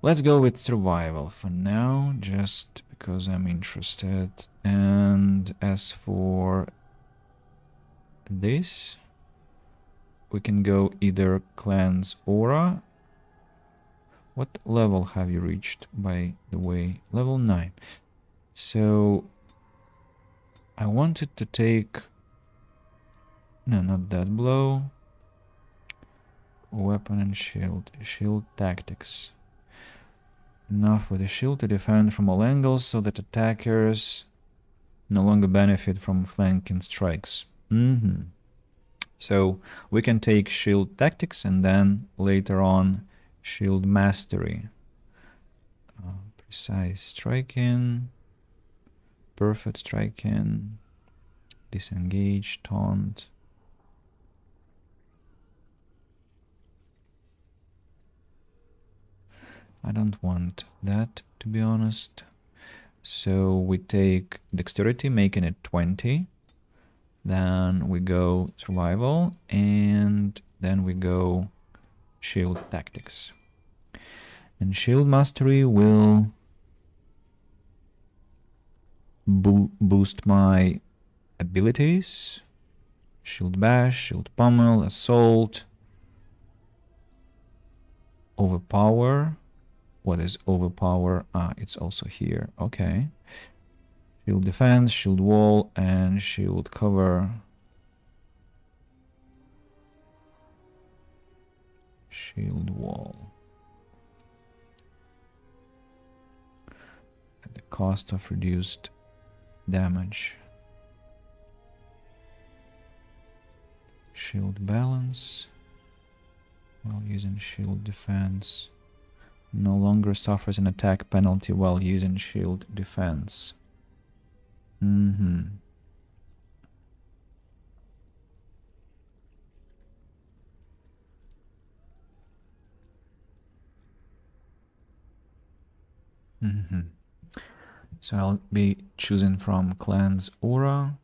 Let's go with survival for now, just because I'm interested. And as for this, we can go either Cleanse Aura. What level have you reached, by the way? Level 9. So I wanted to take... No, not that blow. Weapon and shield. Shield tactics. Enough with the shield to defend from all angles so that attackers no longer benefit from flanking strikes. So we can take shield tactics and then later on shield mastery. Precise striking. Perfect striking. Disengage, taunt. I don't want that, to be honest. So we take dexterity, making it 20. Then we go survival, and then we go shield tactics. And shield mastery will boost my abilities. Shield bash, shield pummel, assault, overpower. What is overpower? It's also here. Okay. Shield defense, shield wall, and shield cover. Shield wall. At the cost of reduced damage. Shield balance. While using shield defense. No longer suffers an attack penalty while using shield defense. So I'll be choosing from Cleanse Aura.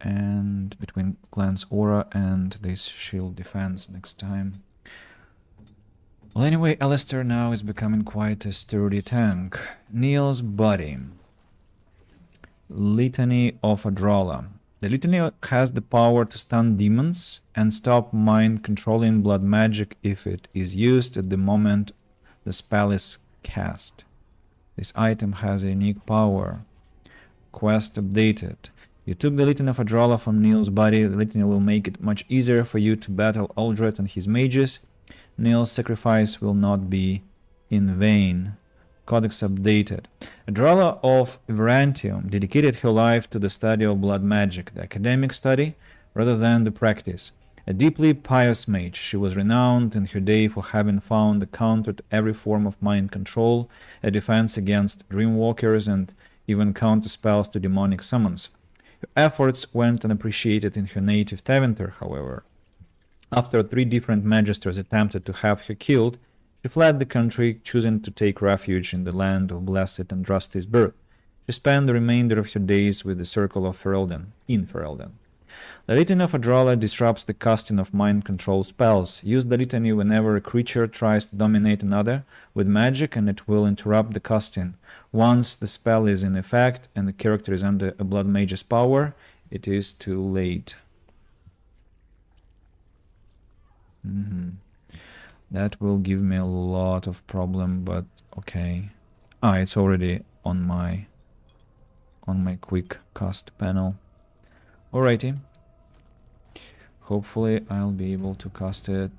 And between Cleanse Aura and this shield defense next time. Well, anyway, Alistair now is becoming quite a sturdy tank. Neil's Body. Litany of Adralla. The Litany has the power to stun demons and stop mind-controlling blood magic if it is used at the moment the spell is cast. This item has a unique power. Quest updated. You took the Litany of Adralla from Neil's Body. The Litany will make it much easier for you to battle Uldred and his mages. Neil's sacrifice will not be in vain. Codex updated. Adralla of Everantium dedicated her life to the study of blood magic, the academic study, rather than the practice. A deeply pious mage, she was renowned in her day for having found a counter to every form of mind control, a defense against dreamwalkers, and even counter spells to demonic summons. Her efforts went unappreciated in her native Tevinter, however. After 3 different magisters attempted to have her killed, she fled the country, choosing to take refuge in the land of Blessed Andraste's birth. She spent the remainder of her days with the Circle of Ferelden, in Ferelden. The Litany of Adralla disrupts the casting of mind control spells. Use the Litany whenever a creature tries to dominate another with magic, and it will interrupt the casting. Once the spell is in effect and the character is under a blood mage's power, it is too late. That will give me a lot of problem, but okay. It's already on my quick cast panel. Alrighty. Hopefully I'll be able to cast it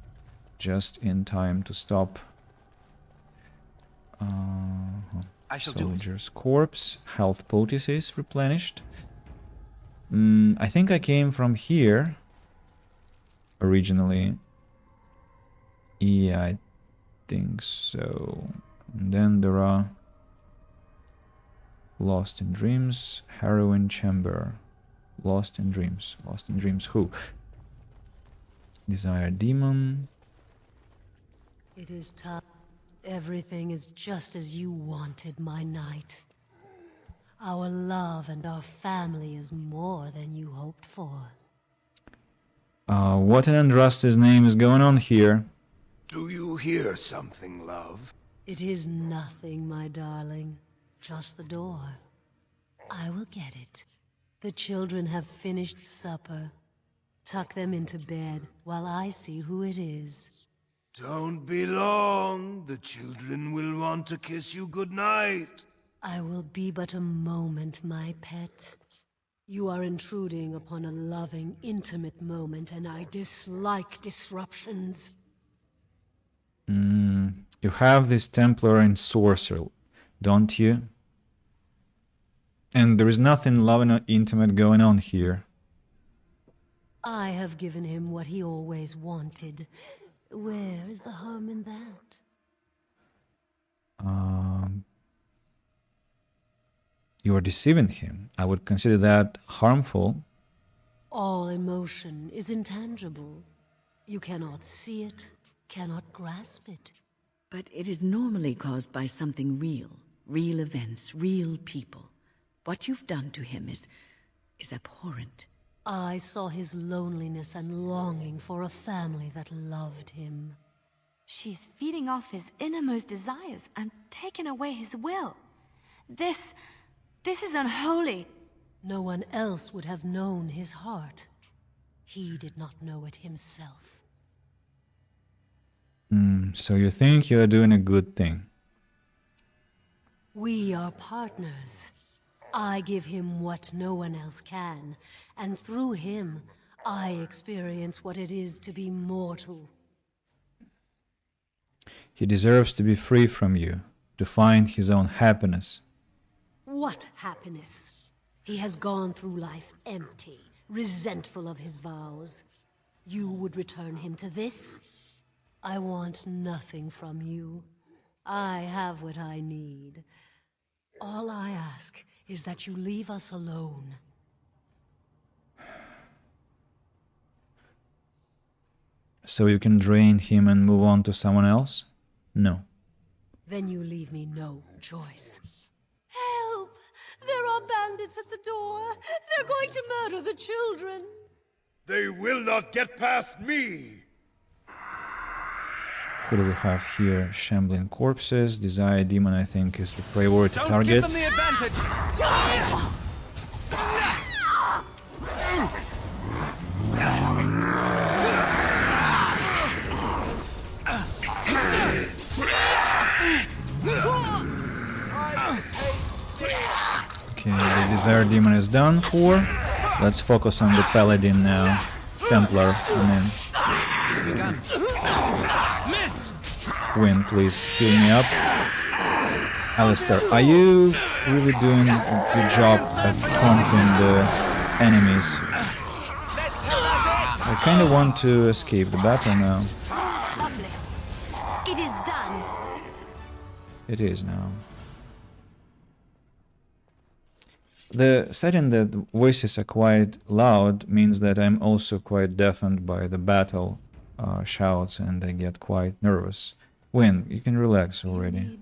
just in time to stop Soldier's Corpse. Health poultices replenished. I think I came from here originally. Yeah, I think so. And then there are Lost in Dreams, Heroin Chamber. Lost in Dreams. Lost in Dreams who? Desire Demon. It is time. Everything is just as you wanted, my knight. Our love and our family is more than you hoped for. What in Andraste's name is going on here? Do you hear something, love? It is nothing, my darling. Just the door. I will get it. The children have finished supper. Tuck them into bed while I see who it is. Don't be long. The children will want to kiss you goodnight. I will be but a moment, my pet. You are intruding upon a loving, intimate moment, and I dislike disruptions. You have this Templar and Sorcerer, don't you? And there is nothing loving or intimate going on here. I have given him what he always wanted. Where is the harm in that? You are deceiving him. I would consider that harmful. All emotion is intangible. You cannot see it, cannot grasp it. But it is normally caused by something real. Real events, real people. What you've done to him is abhorrent. I saw his loneliness and longing for a family that loved him. She's feeding off his innermost desires and taking away his will. This is unholy. No one else would have known his heart. He did not know it himself. So you think you're doing a good thing? We are partners. I give him what no one else can, and through him, I experience what it is to be mortal. He deserves to be free from you, to find his own happiness. What happiness? He has gone through life empty, resentful of his vows. You would return him to this? I want nothing from you. I have what I need. All I ask is that you leave us alone. So you can drain him and move on to someone else? No. Then you leave me no choice. Help! There are bandits at the door. They're going to murder the children. They will not get past me! Who do we have here? Shambling corpses. Desire Demon, I think, is the priority target. Don't give them the advantage! Okay, the Desire Demon is done for. Let's focus on the Paladin now. Templar, I mean. Win, please heal me up. Alistair, are you really doing a good job at taunting the enemies? I kind of want to escape the battle now. Lovely. It is done. It is now. The setting that voices are quite loud means that I'm also quite deafened by the battle shouts, and I get quite nervous. Win, you can relax already.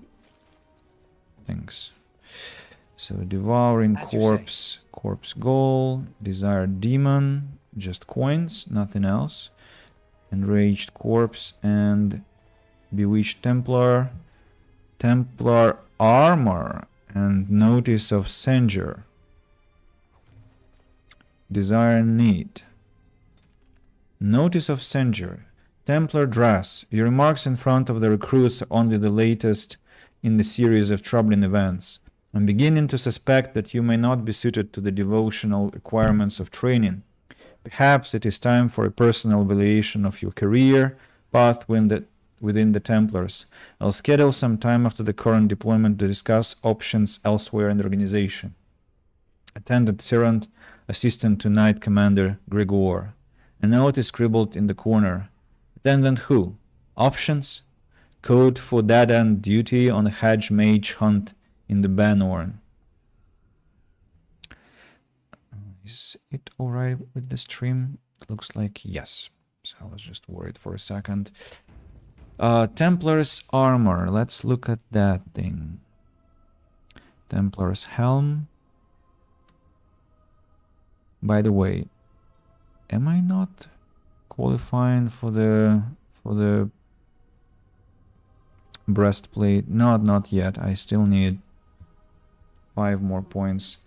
Thanks. So Devouring Corpse, Corpse Goal, Desired Demon, just coins, nothing else. Enraged Corpse and Bewitched Templar, Templar Armor, and Notice of Senger. Desire Need. Notice of Senger. Templar Dress. Your remarks in front of the recruits are only the latest in the series of troubling events. I'm beginning to suspect that you may not be suited to the devotional requirements of training. Perhaps it is time for a personal evaluation of your career path within the Templars. I'll schedule some time after the current deployment to discuss options elsewhere in the organization. Attendant Serant, Assistant to Knight Commander Gregor. A note is scribbled in the corner. Attendant who? Options? Code for dead-end duty on a hedge mage hunt in the Banorn. Is it alright with the stream? It looks like yes. So I was just worried for a second. Templar's armor. Let's look at that thing. Templar's helm. By the way, am I not qualifying for the breastplate? Not yet. I still need 5 more points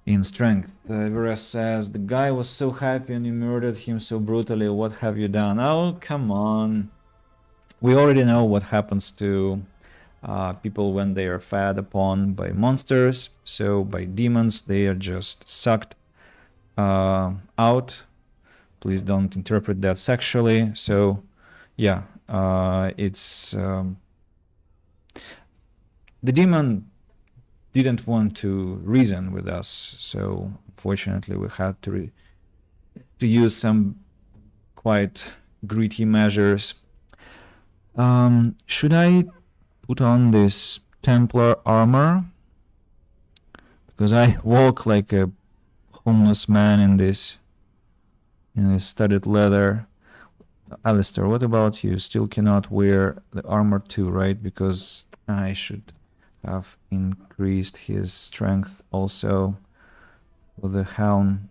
in strength. Everest says, the guy was so happy and you murdered him so brutally. What have you done? Oh, come on. We already know what happens to people when they are fed upon by monsters. So by demons, they are just sucked out. Please don't interpret that sexually. So yeah, it's the demon didn't want to reason with us, so unfortunately we had to use some quite gritty measures. Should I put on this Templar armor? Because I walk like a homeless man in this studded leather. Alistair, what about you? Still cannot wear the armor too, right? Because I should have increased his strength also for the helm.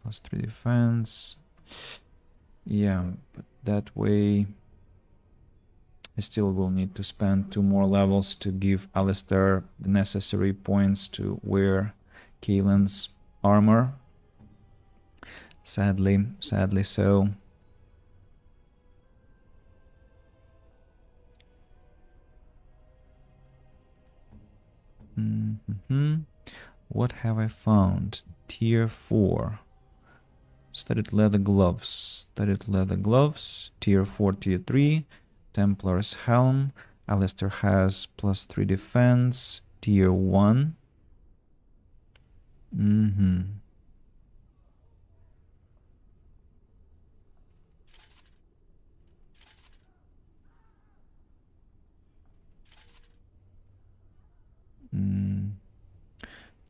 +3 defense. Yeah, but that way I still will need to spend 2 more levels to give Alistair the necessary points to wear Kaelin's armor. Sadly so. What have I found? Tier 4. Studded leather gloves. Studded leather gloves. Tier 4, Tier 3. Templar's helm. Alistair has +3 defense. Tier 1.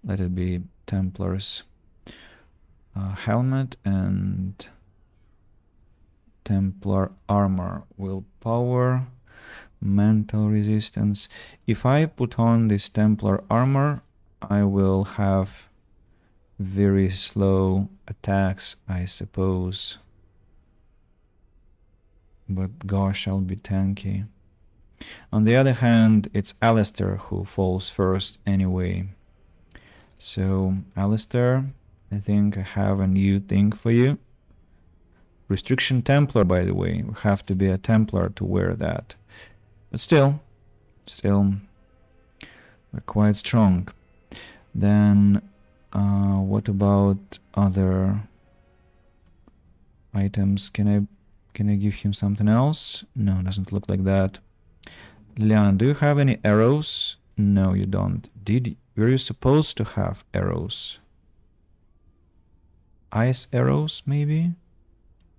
Let it be Templar's helmet and Templar armor. Willpower, mental resistance. If I put on this Templar armor, I will have very slow attacks, I suppose. But gosh, I'll be tanky. On the other hand, it's Alistair who falls first anyway. So, Alistair, I think I have a new thing for you. Restriction Templar, by the way. We have to be a Templar to wear that. But still, we're quite strong. Then, what about other items? Can I give him something else? No, doesn't look like that. Liliana, do you have any arrows? No, you don't. Were you supposed to have arrows? Ice arrows, maybe?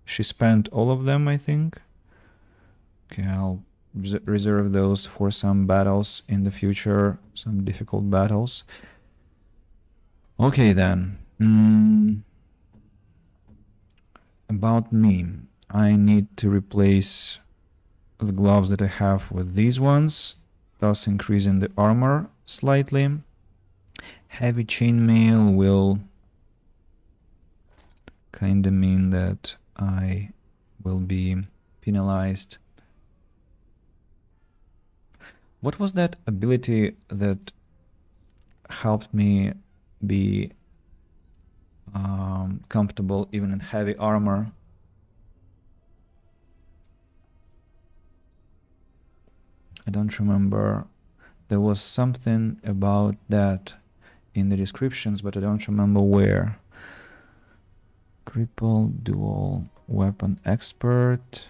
She spent all of them, I think. Okay, I'll reserve those for some battles in the future, some difficult battles. Okay, then. About me. I need to replace the gloves that I have with these ones, thus increasing the armor slightly. Heavy chainmail will kinda mean that I will be penalized. What was that ability that helped me be comfortable even in heavy armor? I don't remember. There was something about that in the descriptions, but I don't remember where. Cripple, dual weapon expert.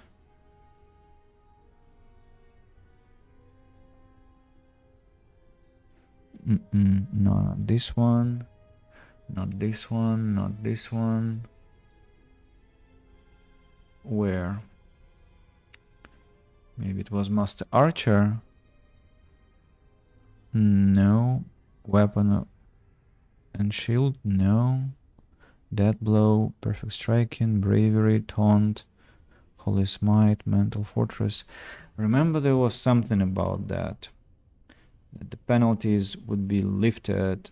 No, not this one. Not this one, not this one. Where? Maybe it was Master Archer. No. Weapon and shield? No. Death Blow, Perfect Striking, Bravery, Taunt, Holy Smite, Mental Fortress. Remember there was something about that. That the penalties would be lifted,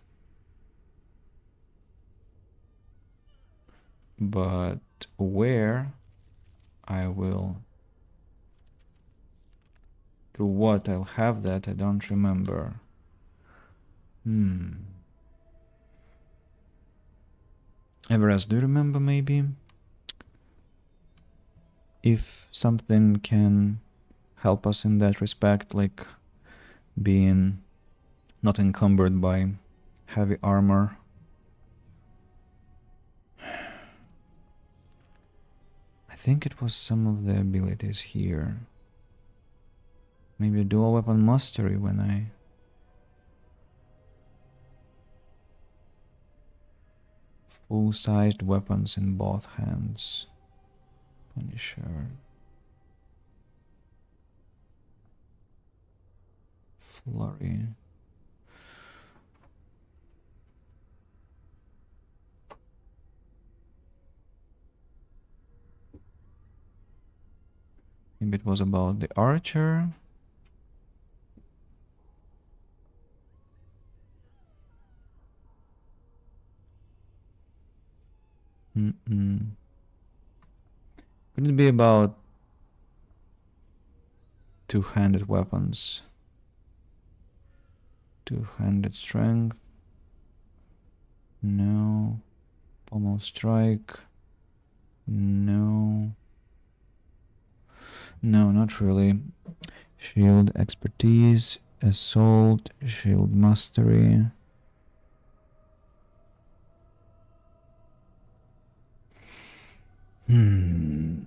but where I will, through what I'll have that, I don't remember. Everest, do you remember maybe? If something can help us in that respect, like being not encumbered by heavy armor. I think it was some of the abilities here. Maybe a dual weapon mastery when I... Full-sized weapons in both hands. Punisher. Flurry. Maybe it was about the archer. Could it be about two-handed weapons? Two-handed strength? No. Pommel strike? No. No, not really. Shield expertise, assault, shield mastery. Damn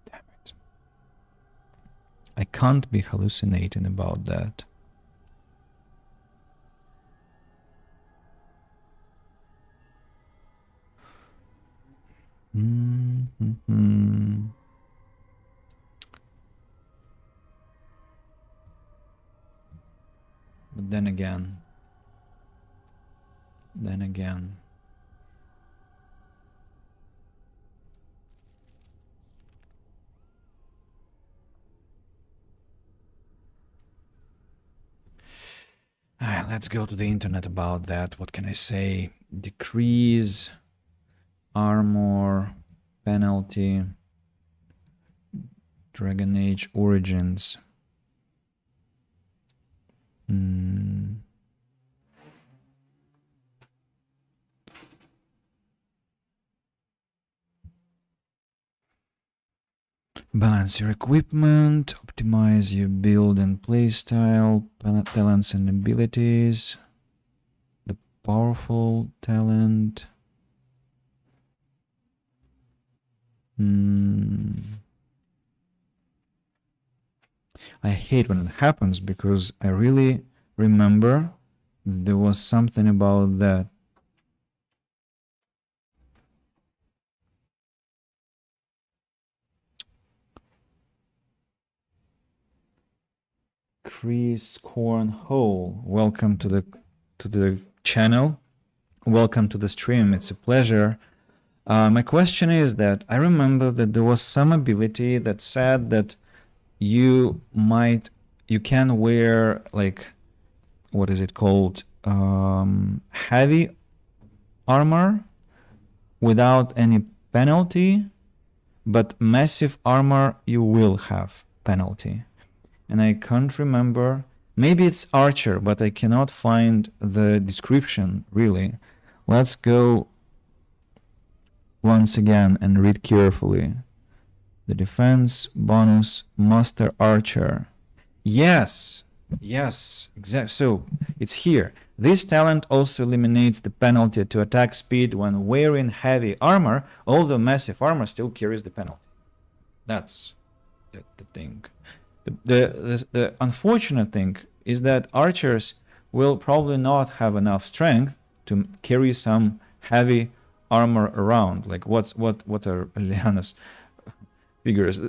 it. I can't be hallucinating about that. But then again, let's go to the internet about that. What can I say? Decrease armor penalty. Dragon Age Origins. Balance your equipment, optimize your build and playstyle, talents and abilities, the powerful talent. I hate when it happens because I really remember there was something about that. Chris Cornhole, welcome to the channel. Welcome to the stream. It's a pleasure. My question is that I remember that there was some ability that said that you can wear, like, what is it called, heavy armor without any penalty, but massive armor you will have penalty. And I can't remember, maybe it's archer, but I cannot find the description really. Let's go once again and read carefully. The defense bonus master archer. Yes, exactly. So it's here. This talent also eliminates the penalty to attack speed when wearing heavy armor, although massive armor still carries the penalty. That's the thing. The unfortunate thing is that archers will probably not have enough strength to carry some heavy armor around. Like what are Leliana's figures?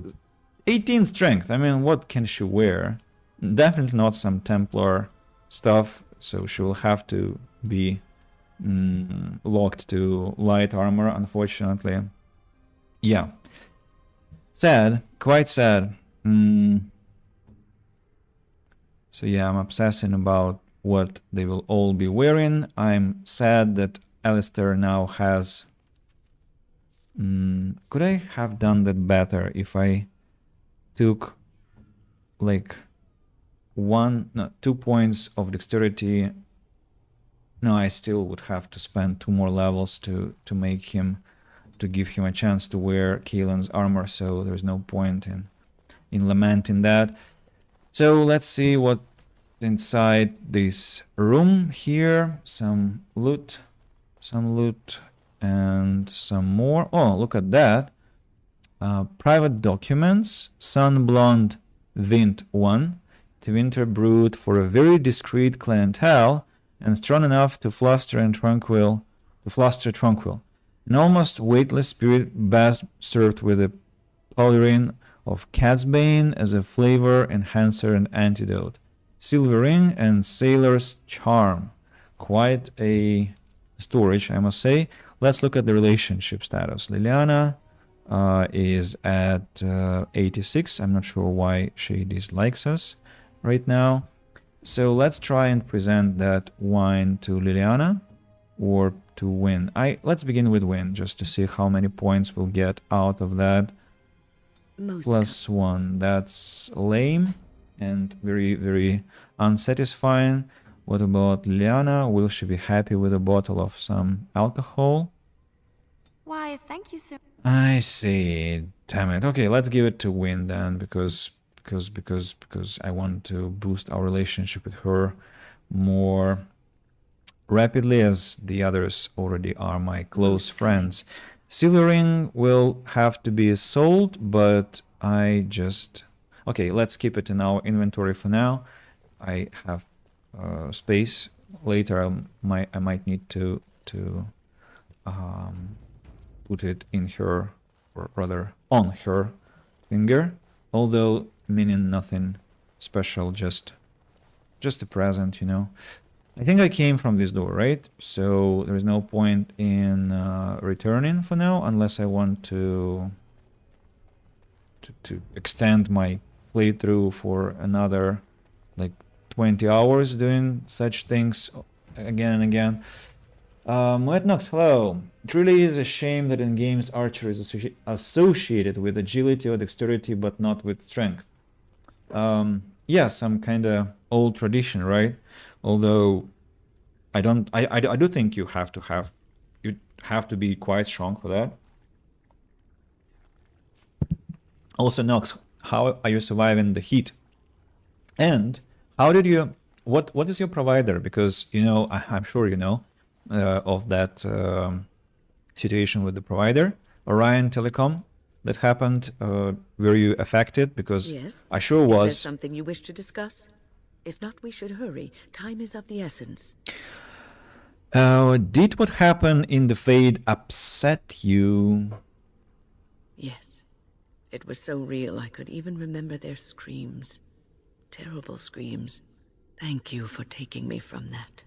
18 strength. I mean, what can she wear? Definitely not some Templar stuff. So she will have to be locked to light armor, unfortunately. Yeah. Sad. Quite sad. So yeah, I'm obsessing about what they will all be wearing. I'm sad that Alistair now has... could I have done that better if I took like 2 points of dexterity? No, I still would have to spend 2 more levels to make him, to give him a chance to wear Kaelin's armor, so there's no point in lamenting that. So let's see what inside this room here. Some loot, and some more. Oh, look at that. Private documents. Sunblonde Vint 1. Winter brewed for a very discreet clientele and strong enough to fluster Tranquil. An almost weightless spirit best served with a powdering of cat's bane as a flavor enhancer and antidote. Silver ring and sailor's charm. Quite a storage, I must say. Let's look at the relationship status. Leliana is at 86. I'm not sure why she dislikes us right now. So let's try and present that wine to Leliana, or to Win. Let's begin with Win, just to see how many points we'll get out of that. +1. That's lame and very, very unsatisfying. What about Leliana? Will she be happy with a bottle of some alcohol? Why, thank you so... I see. Damn it. Okay, let's give it to Win then, because I want to boost our relationship with her more rapidly, as the others already are my close friends. Silver ring will have to be sold, but I just... Okay, let's keep it in our inventory for now. I have space. Later I might need to put it in her, or rather on her finger, although meaning nothing special, just a present, you know. I think I came from this door, right? So there is no point in returning for now, unless I want to extend my playthrough for another like 20 hours doing such things again and again. White Nox, hello. It really is a shame that in games archery is associated with agility or dexterity, but not with strength. Yeah, some kind of old tradition, right? Although I do think you have to be quite strong for that. Also, Nox, how are you surviving the heat? And how did you... What is your provider? Because, you know, I'm sure you know of that situation with the provider, Orion Telecom, that happened. Were you affected? Because yes. I sure was. Is there something you wish to discuss? If not, we should hurry. Time is of the essence. Did what happened in the Fade upset you? Yes. It was so real I could even remember their screams. Terrible screams. Thank you for taking me from that.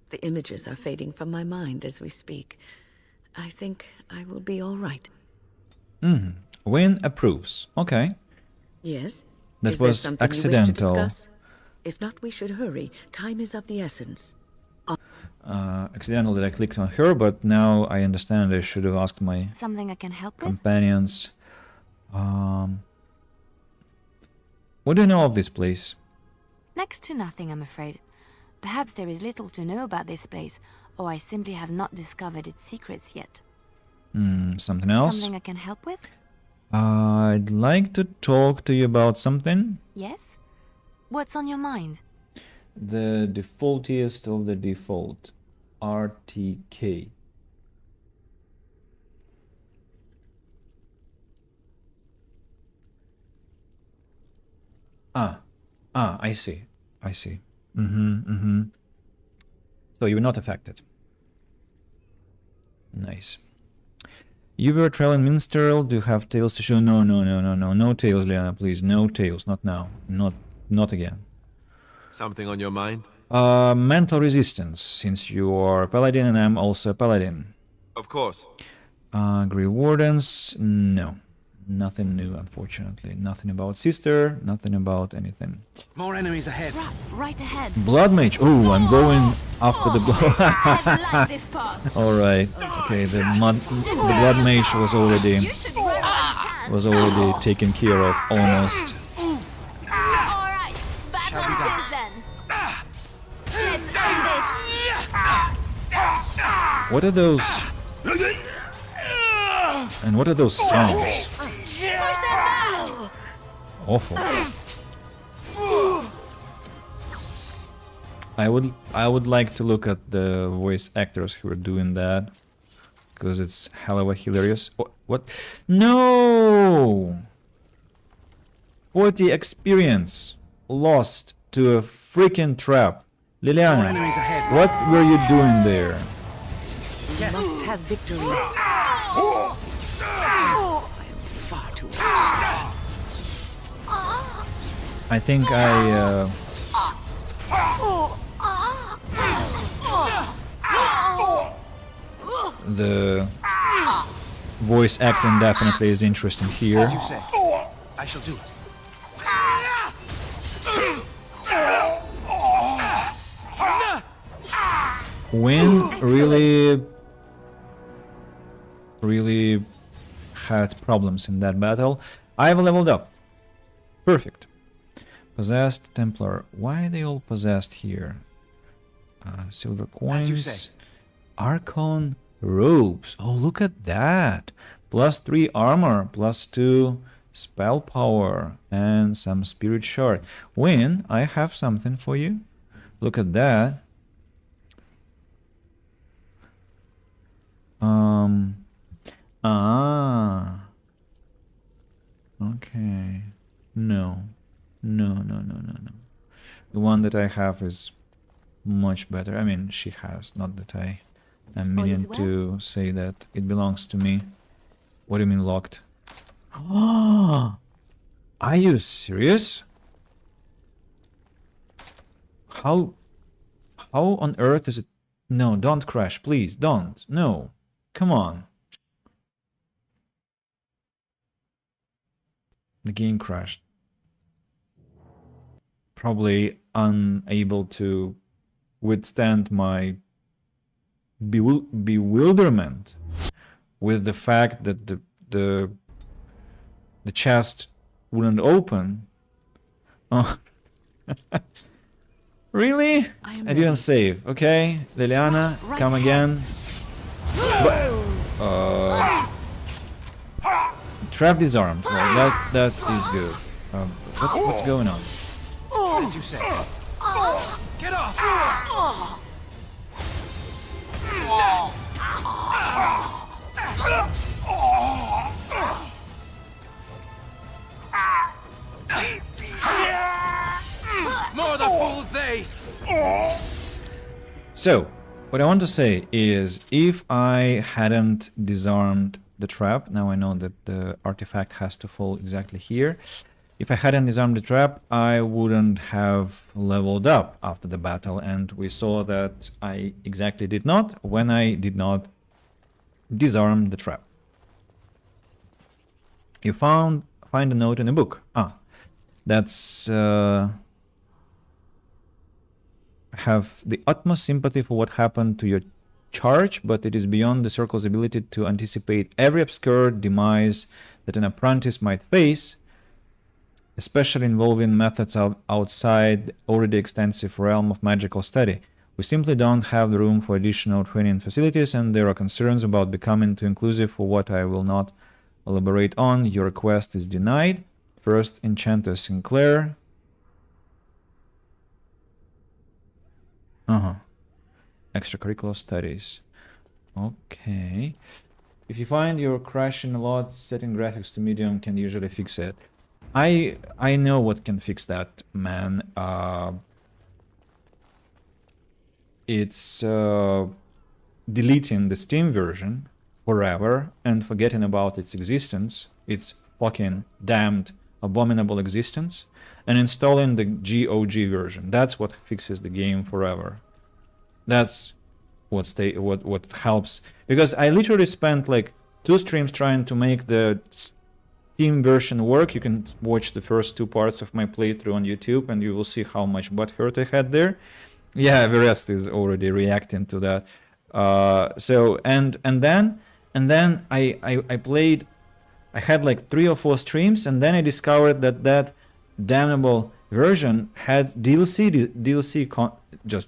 The images are fading from my mind as we speak. I think I will be all right. Win approves. Okay. Yes? That was accidental. If not, we should hurry. Time is of the essence. Accidental that I clicked on her, but now I understand I should have asked my Something I can help companions. What do you know of this place? Next to nothing, I'm afraid. Perhaps there is little to know about this place, or I simply have not discovered its secrets yet. Something else? Something I can help with? I'd like to talk to you about something. Yes? What's on your mind? The defaultiest of the default. RTK. I see. So you were not affected. Nice. You were trailing minstrel. Do you have tails to show? No. No tails, Liana, please. No tails. Not now. Not again. Something on your mind? Mental resistance, since you are a paladin and I'm also a paladin. Of course. Grey Wardens, no. Nothing new, unfortunately. Nothing about sister, nothing about anything. More enemies ahead. Right ahead. Blood Mage. Oh, I'm going after the blood. Like this part. Alright. Okay, the Blood Mage was already taken care of, almost. Alright, battle begins then. Let's end this. What are those? And what are those sounds? Awful. I would like to look at the voice actors who are doing that, because it's hell of a hilarious. What? No! 40 experience lost to a freaking trap. Liliana, what were you doing there? We must have victory. I am far too old. I think the voice acting definitely is interesting here. As you say, I shall do it. Wynn really had problems in that battle. I've leveled up. Perfect. Possessed Templar. Why are they all possessed here? Silver coins. Archon robes. Oh, look at that. +3 armor, +2 spell power, and some spirit shard. Wynn, I have something for you. Look at that. Okay. No. The one that I have is much better. I mean, she has, not that I am meaning to say that it belongs to me. What do you mean locked? Are you serious? How on earth is it? No, don't crash, please, don't. No, come on. The game crashed. Probably unable to withstand my bewilderment with the fact that the chest wouldn't open. Oh. Really? I didn't save. Okay, Liliana, come again. Trap disarmed. Well, that is good. What's going on? As you say. Get off! More the fools they! So, what I want to say is, if I hadn't disarmed the trap, now I know that the artifact has to fall exactly here. If I hadn't disarmed the trap, I wouldn't have leveled up after the battle, and we saw that I exactly did not when I did not disarm the trap. You find a note in a book. That's have the utmost sympathy for what happened to your charge, but it is beyond the circle's ability to anticipate every obscure demise that an apprentice might face, especially involving methods outside the already extensive realm of magical study. We simply don't have the room for additional training facilities, and there are concerns about becoming too inclusive for what I will not elaborate on. Your request is denied. First, Enchanter Sinclair. Extracurricular studies. Okay. If you find you're crashing a lot, setting graphics to medium can usually fix it. I know what can fix that, man. It's deleting the Steam version forever and forgetting about its existence. It's fucking damned Abominable Existence, and installing the GOG version. That's what fixes the game forever. That's what helps, because I literally spent like 2 streams trying to make the Steam version work. You can watch the first 2 parts of my playthrough on YouTube, and you will see how much butthurt I had there. Yeah, the rest is already reacting to that. So and then I played. I had like 3 or 4 streams, and then I discovered that damnable version had just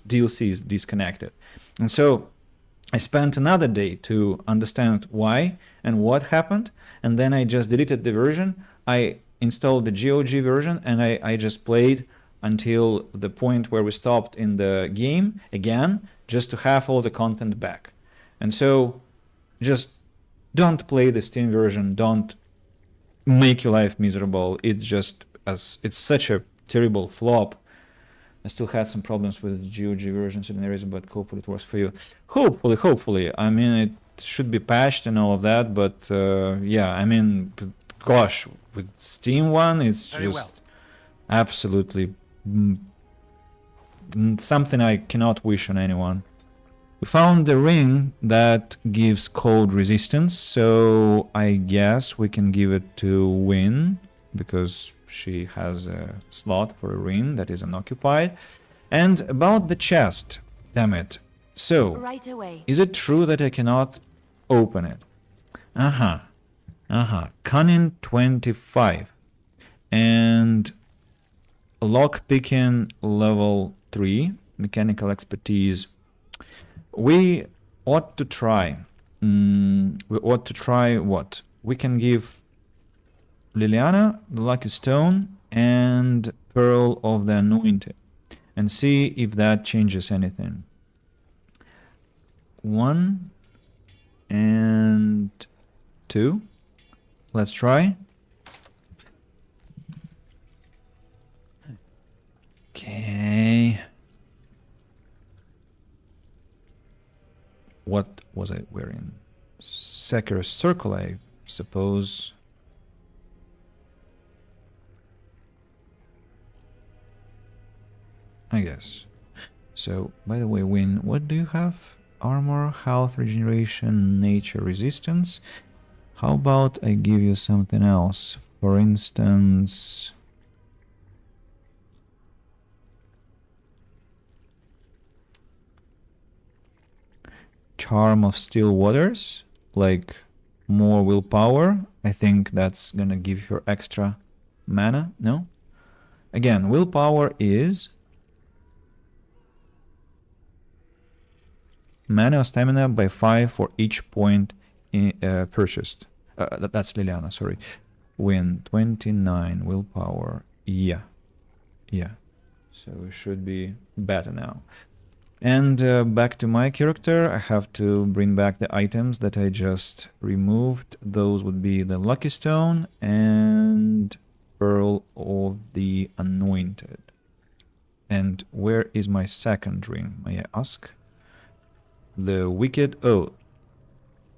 DLCs disconnected, and so I spent another day to understand why and what happened, and then I just deleted the version. I installed the GOG version, and I just played until the point where we stopped in the game again, just to have all the content back. And so just don't play the Steam version, don't make your life miserable. It's such a terrible flop. I still had some problems with the GOG version in areas, but hopefully it works for you. Hopefully. I mean, it should be patched and all of that, but yeah, I mean, gosh, with Steam one, it's Very just absolutely something I cannot wish on anyone. We found a ring that gives cold resistance, so I guess we can give it to Wynne, because she has a slot for a ring that is unoccupied. And about the chest, damn it. So, Right away. is it true that I cannot open it? Cunning 25. And lockpicking level 3, mechanical expertise. We ought to try. What? We can give Liliana the Lucky Stone and Pearl of the Anointed, and see if that changes anything. 1 and 2. Let's try. Okay. What was I wearing? Sekir's Circle, I suppose. I guess. So, by the way, Wynne, what do you have? Armor, health, regeneration, nature, resistance. How about I give you something else? For instance, Charm of Still Waters, like more willpower. I think that's gonna give her extra mana, no? Again, willpower is mana or stamina by 5 for each point purchased. That's Liliana, sorry. Wynne, 29 willpower. Yeah. So it should be better now. And back to my character, I have to bring back the items that I just removed. Those would be the Lucky Stone and Pearl of the Anointed. And where is my second ring, may I ask? The Wicked Oath.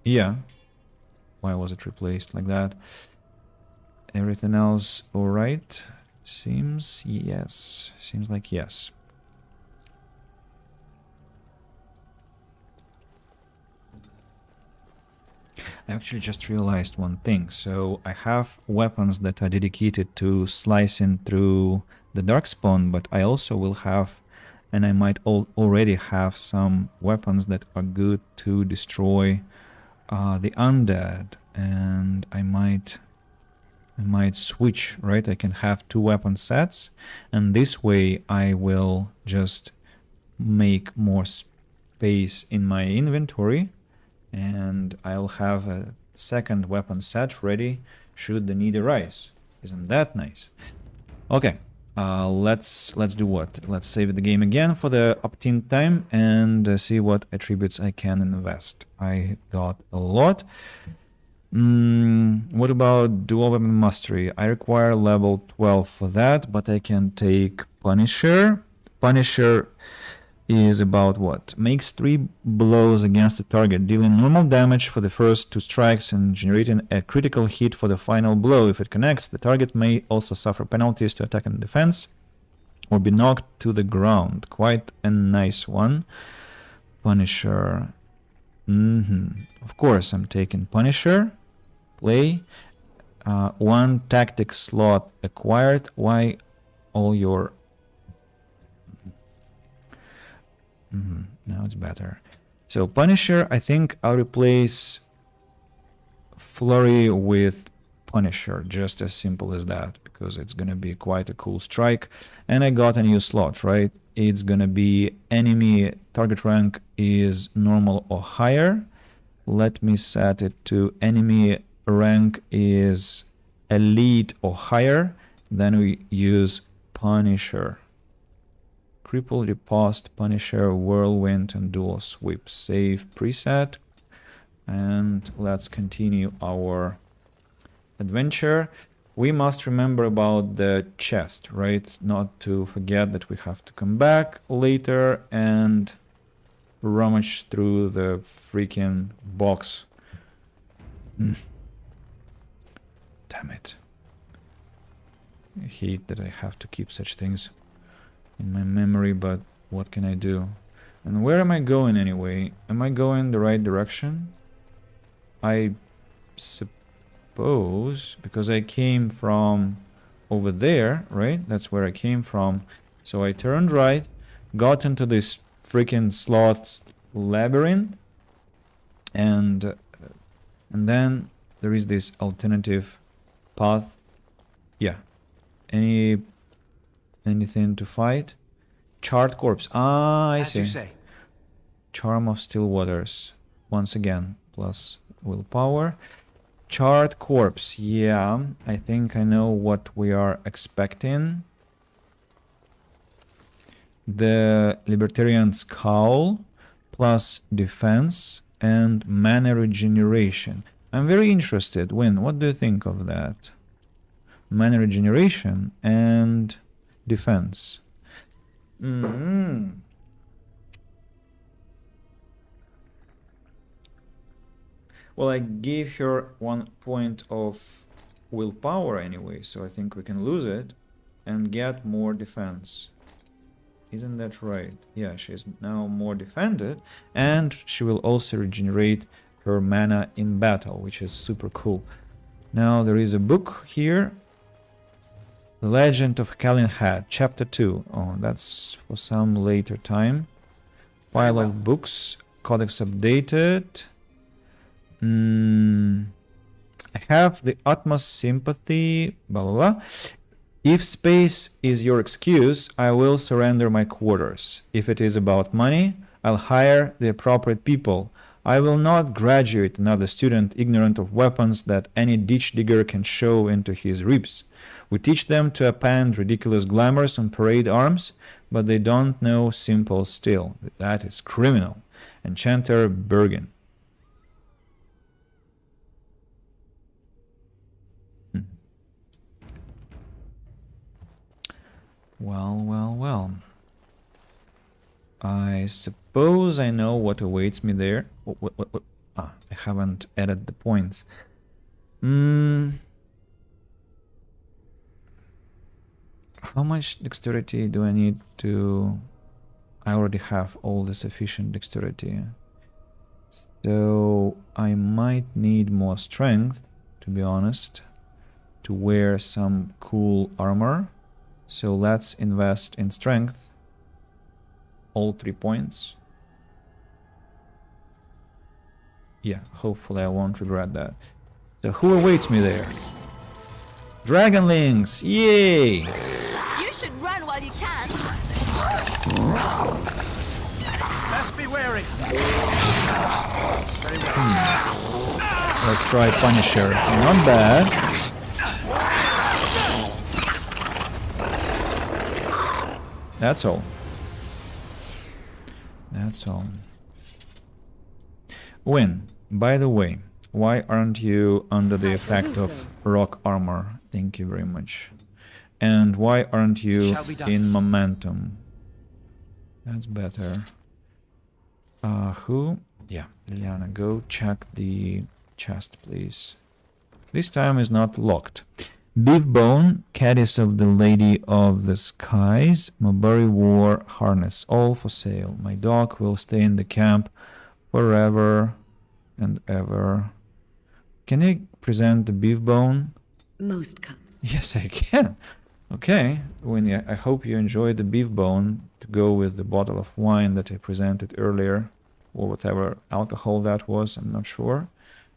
Yeah. Why was it replaced like that? Everything else alright? Seems yes. Seems like yes. I actually just realized one thing. So I have weapons that are dedicated to slicing through the Darkspawn, but I also will have, and I might already have some weapons that are good to destroy the undead, and I might switch, right? I can have 2 weapon sets, and this way I will just make more space in my inventory, and I'll have a second weapon set ready should the need arise. Isn't that nice? Okay, let's do what? Let's save the game again for the umpteenth time and see what attributes I can invest. I got a lot. What about dual weapon mastery? I require level 12 for that, but I can take Punisher. Punisher is about what? Makes 3 blows against the target, dealing normal damage for the first 2 strikes and generating a critical hit for the final blow. If it connects, the target may also suffer penalties to attack and defense or be knocked to the ground. Quite a nice one. Punisher. Of course, I'm taking Punisher. Play. 1 tactic slot acquired. Why all your... Now it's better. So Punisher, I think I'll replace Flurry with Punisher, just as simple as that, because it's gonna be quite a cool strike. And I got a new slot, right? It's gonna be enemy target rank is normal or higher. Let me set it to enemy rank is elite or higher. Then we use Punisher. Cripple, Riposte, Punisher, Whirlwind, and Dual Sweep. Save preset. And let's continue our adventure. We must remember about the chest, right? Not to forget that we have to come back later and rummage through the freaking box. Damn it. I hate that I have to keep such things in my memory, but what can I do? And where am I going anyway? Am I going the right direction? I suppose, because I came from over there, right? That's where I came from. So I turned right, got into this freaking sloth's labyrinth, and then there is this alternative path. Yeah. Anything to fight? Charred corpse. Ah, I see. As you say. Charm of Still Waters. Once again, plus willpower. Charred corpse. Yeah, I think I know what we are expecting. The Libertarian's Cowl plus defense and mana regeneration. I'm very interested. Win, what do you think of that? Mana regeneration and defense. Well, I gave her 1 point of willpower anyway, so I think we can lose it and get more defense. Isn't that right? Yeah, she's now more defended, and she will also regenerate her mana in battle, which is super cool. Now there is a book here. The Legend of Calenhad, Chapter 2. Oh, that's for some later time. Pile of books. Codex updated. I have the utmost sympathy. Blah, blah, blah. If space is your excuse, I will surrender my quarters. If it is about money, I'll hire the appropriate people. I will not graduate another student ignorant of weapons that any ditch digger can show into his ribs. We teach them to append ridiculous glamours on parade arms, but they don't know simple steel. That is criminal. Enchanter Bergen. Well. I suppose I know what awaits me there. What? Ah, I haven't added the points. How much dexterity do I need to... I already have all the sufficient dexterity. So I might need more strength, to be honest, to wear some cool armor. So let's invest in strength. All 3 points. Yeah, hopefully I won't regret that. So who awaits me there? Dragonlings! Yay! You should run while you can. Best be wary. Let's try Punisher. Not bad. That's all. That's all. Win. By the way, why aren't you under the effect of rock armor? Thank you very much. And why aren't you in momentum? That's better. Who? Yeah, Liliana, go check the chest, please. This time is not locked. Beef bone, caddies of the Lady of the Skies, Mulberry war harness, all for sale. My dog will stay in the camp forever and ever. Can I present the beef bone? Most come. Yes, I can. Okay, Winnie, I hope you enjoyed the beef bone to go with the bottle of wine that I presented earlier, or whatever alcohol that was, I'm not sure.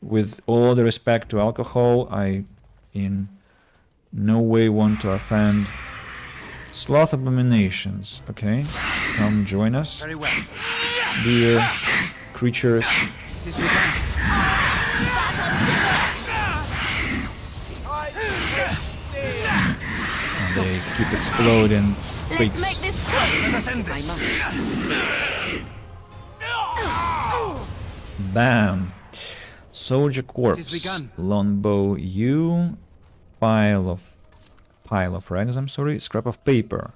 With all the respect to alcohol, I in no way want to offend sloth abominations, okay? Come join us. Very well. Dear creatures. It is begun. And they keep exploding. Freaks. Let's make this quick. Let us end this. Bam. Soldier It is corpse. begun. Longbow U. Pile of rags, I'm sorry. Scrap of paper.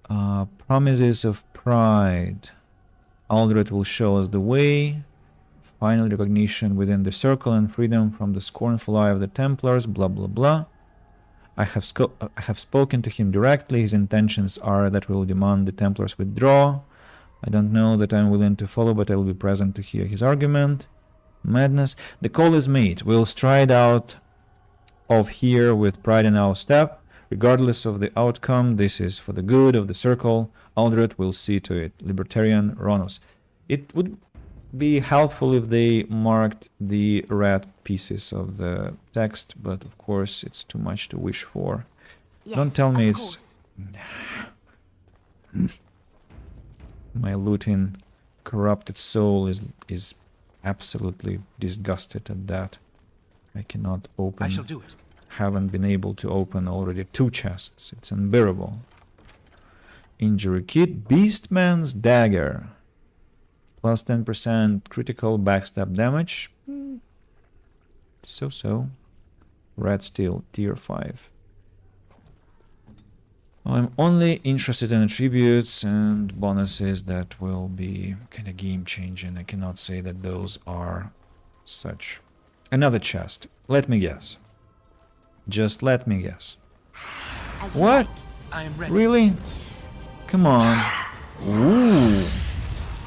Promises of pride. Aldred will show us the way. Final recognition within the circle and freedom from the scornful eye of the Templars. Blah blah blah. I have spoken to him directly. His intentions are that we will demand the Templars withdraw. I don't know that I'm willing to follow, but I will be present to hear his argument. Madness. The call is made. We'll stride out of here with pride in our step. Regardless of the outcome, this is for the good of the circle. Aldred will see to it. Libertarian Ronos. It would be helpful if they marked the red pieces of the text, but of course it's too much to wish for. Yes, Don't tell me of it's... course. My looting corrupted soul is absolutely disgusted at that. I cannot open... I shall do it. Haven't been able to open already 2 chests. It's unbearable. Injury kit. Beastman's dagger. Plus 10% critical backstab damage. So. Red steel tier 5. I'm only interested in attributes and bonuses that will be kind of game changing. I cannot say that those are such. Another chest. Let me guess. Just let me guess. What? I am ready. Really? Come on. Ooh.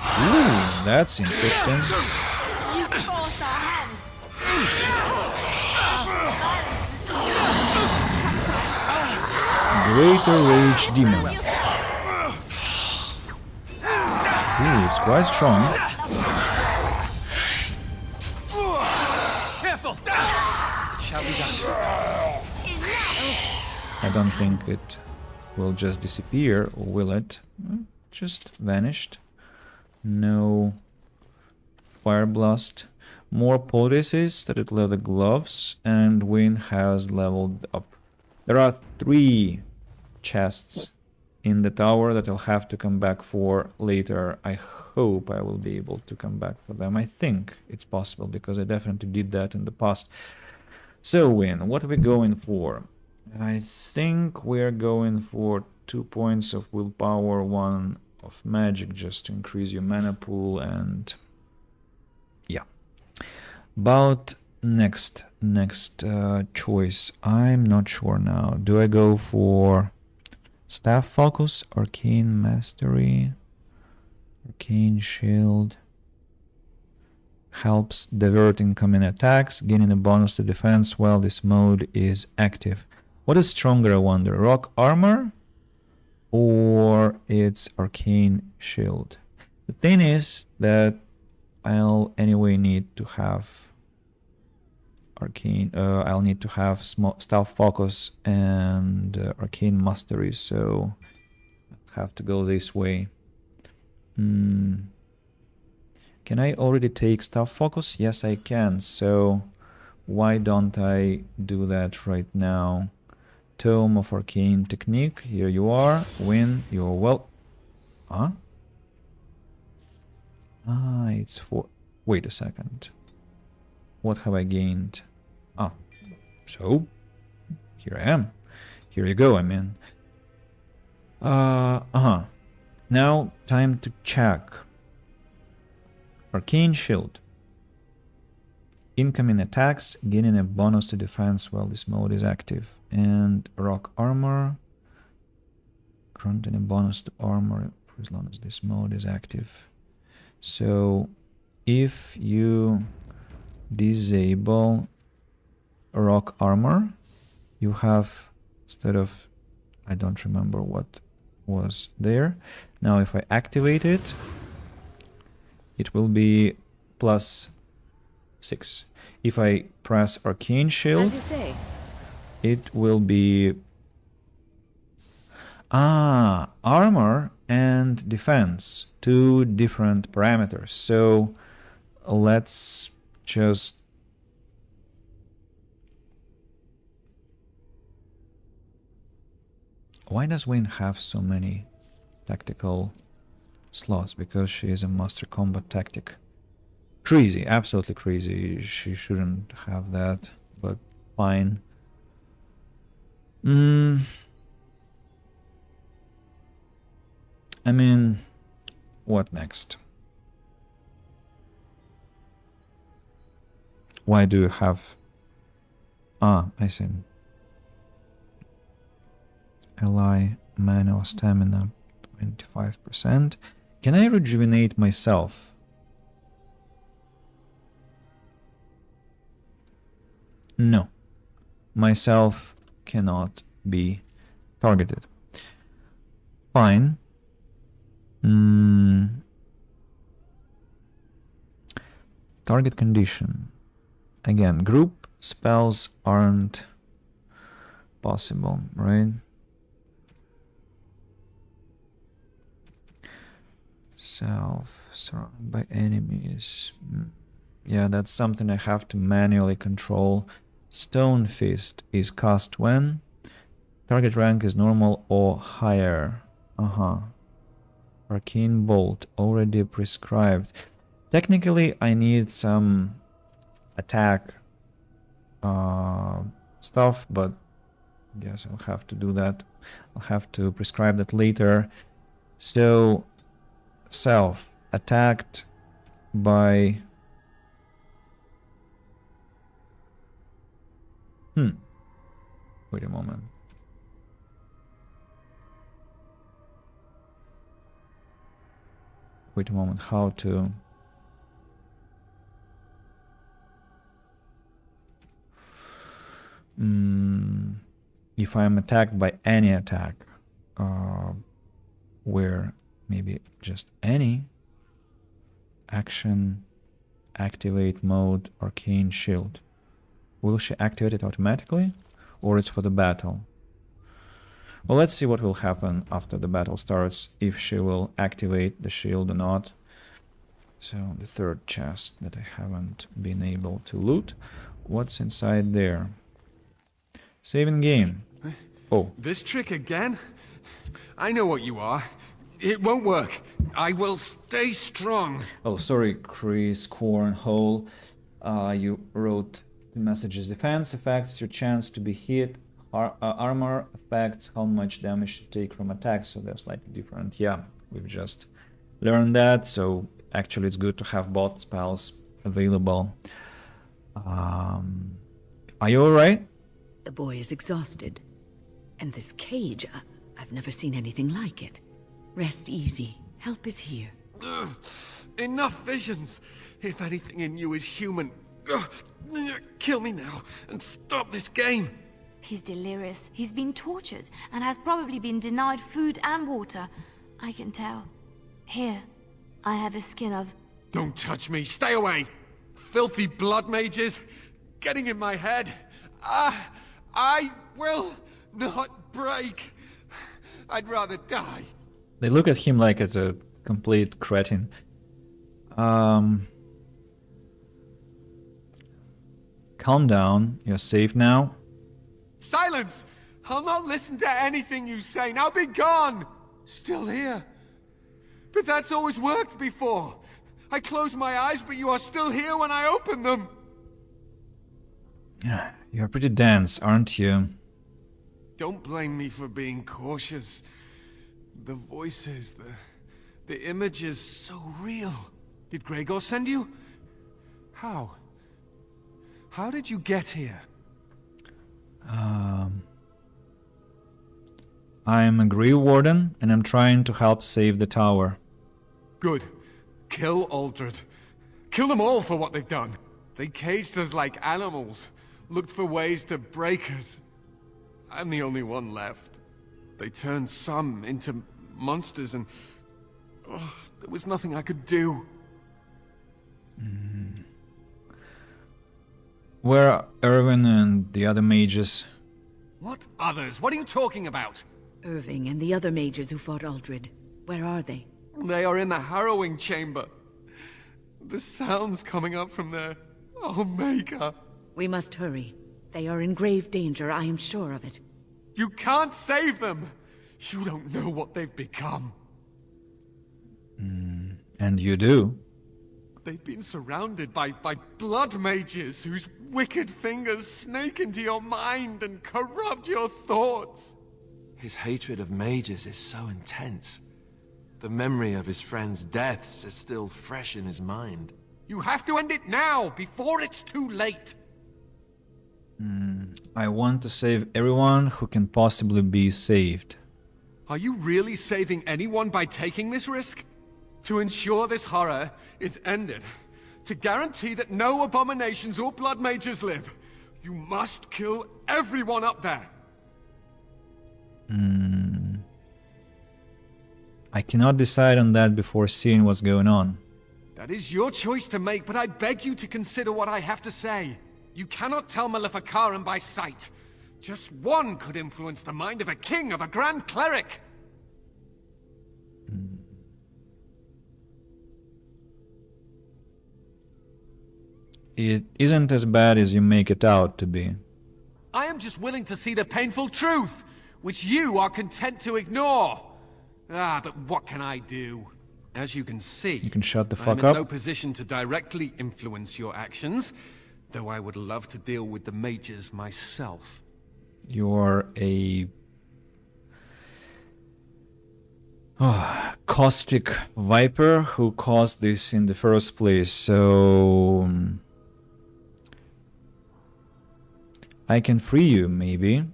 Ooh, that's interesting. You force our hand. Greater Rage Demon. Ooh, it's quite strong. Careful. It shall be done. I don't think it will just disappear, or will it? Just vanished. No fire blast. More poultices, studded leather gloves, and Wynn has leveled up. There are 3 chests in the tower that I'll have to come back for later. I hope I will be able to come back for them. I think it's possible because I definitely did that in the past. So Wynn, what are we going for? I think we're going for 2 points of willpower, 1 of magic, just to increase your mana pool, and yeah. About next choice, I'm not sure now. Do I go for staff focus, arcane mastery, arcane shield? Helps divert incoming attacks, gaining a bonus to defense while this mode is active. What is stronger, I wonder? Rock armor or its arcane shield? The thing is that I'll anyway need to have arcane. I'll need to have staff focus and arcane mastery, so I'll have to go this way. Can I already take staff focus? Yes, I can. So why don't I do that right now? Tome of Arcane Technique. Here you are. Win. You're well. Huh? Ah, it's for. Wait a second. What have I gained? Ah, so here I am. Here you go. I mean, Now, time to check. Arcane Shield. Incoming attacks, gaining a bonus to defense while this mode is active. And Rock Armor, granting a bonus to armor for as long as this mode is active. So, if you disable Rock Armor, you have, instead of, I don't remember what was there. Now if I activate it, it will be +6. If I press Arcane Shield, As you say. it will be armor and defense, 2 different parameters. So let's just why does Wayne have so many tactical slots? Because she is a master combat tactic. Crazy, absolutely crazy. She shouldn't have that, but fine. I mean, what next? Why do you have... I see. Ally, mana, stamina, 25%. Can I rejuvenate myself? No. Myself cannot be targeted. Fine. Target condition. Again, group spells aren't possible, right? Self, surrounded by enemies. Yeah, that's something I have to manually control. Stone Fist is cast when target rank is normal or higher. Arcane Bolt, already prescribed. Technically, I need some attack stuff, but I guess I'll have to do that. I'll have to prescribe that later. So, self attacked by wait a moment. Wait a moment, how to... if I'm attacked by any attack, where maybe just any action, activate mode, Arcane Shield. Will she activate it automatically, or it's for the battle? Well, let's see what will happen after the battle starts, if she will activate the shield or not. So, the third chest that I haven't been able to loot. What's inside there? Saving game. Oh. This trick again? I know what you are. It won't work. I will stay strong. Oh, sorry, Chris Cornhole. You wrote the messages. Defense affects your chance to be hit. Armor affects how much damage you take from attacks, so they're slightly different. Yeah, we've just learned that, so actually it's good to have both spells available. Are you alright? The boy is exhausted. And this cage, I've never seen anything like it. Rest easy. Help is here. Enough visions. If anything in you is human, kill me now and stop this game. He's delirious. He's been tortured and has probably been denied food and water. I can tell. Here, I have a skin of... Don't touch me. Stay away. Filthy blood mages getting in my head. I will not break. I'd rather die. They look at him like it's a complete cretin. Calm down. You're safe now. Silence! I'll not listen to anything you say. Now be gone! Still here. But that's always worked before. I close my eyes, but you are still here when I open them. You're pretty dense, aren't you? Don't blame me for being cautious. The voices, The image is so real. Did Gregor send you? How? How did you get here? I'm a Grave Warden, and I'm trying to help save the tower. Good. Kill Aldred. Kill them all for what they've done. They caged us like animals, looked for ways to break us. I'm the only one left. They turned some into monsters, and there was nothing I could do. Where are Irvin and the other mages? What others? What are you talking about? Irving and the other mages who fought Aldred. Where are they? They are in the harrowing chamber. The sounds coming up from there. Oh, Maker. We must hurry. They are in grave danger, I am sure of it. You can't save them! You don't know what they've become. And you do. They've been surrounded by blood mages whose wicked fingers snake into your mind and corrupt your thoughts. His hatred of mages is so intense. The memory of his friends' deaths is still fresh in his mind. You have to end it now, before it's too late! I want to save everyone who can possibly be saved. Are you really saving anyone by taking this risk? To ensure this horror is ended, to guarantee that no abominations or blood mages live, you must kill everyone up there! I cannot decide on that before seeing what's going on. That is your choice to make, but I beg you to consider what I have to say. You cannot tell Maleficarum by sight. Just one could influence the mind of a king, of a grand cleric! It isn't as bad as you make it out to be. I am just willing to see the painful truth, which you are content to ignore. But what can I do? As you can see, You can shut the I'm fuck in up. no position to directly influence your actions, though I would love to deal with the mages myself. You're a caustic viper who caused this in the first place, so I can free you, maybe.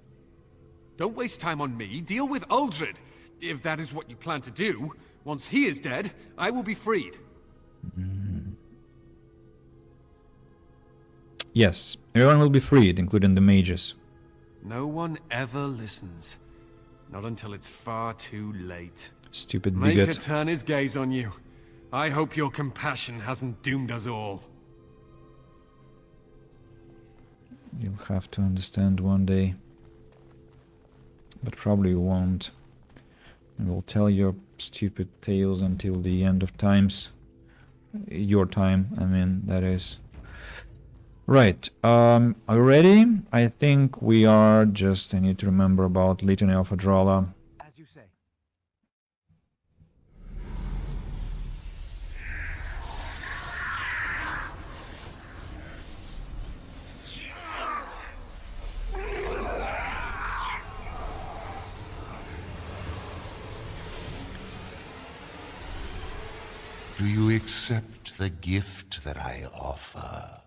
Don't waste time on me. Deal with Uldred. If that is what you plan to do, once he is dead, I will be freed. Yes, everyone will be freed, including the mages. No one ever listens. Not until it's far too late. Stupid Maker bigot. turn his gaze on you. I hope your compassion hasn't doomed us all. You'll have to understand one day. But probably you won't. You will tell your stupid tales until the end of times. Your time, I mean, that is. Right, are you ready? I think we are. Just, I need to remember about Litany of Adralla. As you say. Do you accept the gift that I offer?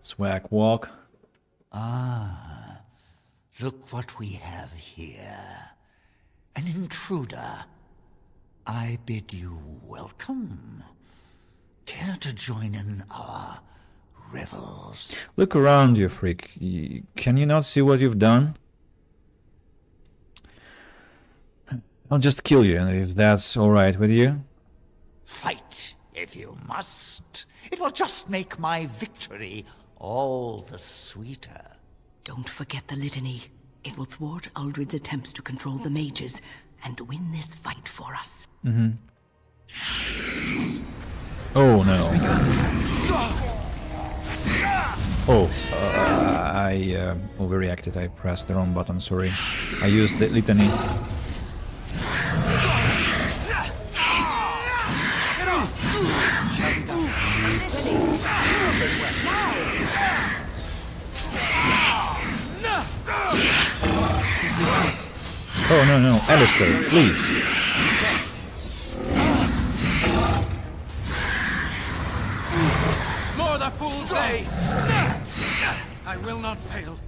Swag walk. Ah, look what we have here. An intruder. I bid you welcome. Care to join in our revels? Look around you, freak. Can you not see what you've done? I'll just kill you, if that's alright with you. Fight if you must. It will just make my victory all the sweeter. Don't forget the litany. It will thwart Uldred's attempts to control the mages and win this fight for us. Mm-hmm. Oh no. Oh, I overreacted. I pressed the wrong button, sorry. I used the litany. Oh no, no, Alistair, please. More the fool's day! I will not fail.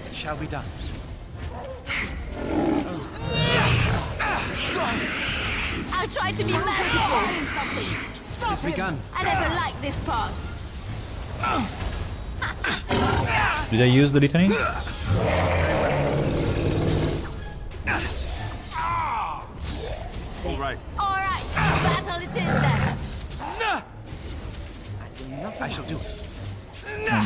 It shall be done. I'll try to be merciful. Something. Stop It's begun. I never liked this part. Did I use the litany? All right. All right. Battle it is then. I shall do it. I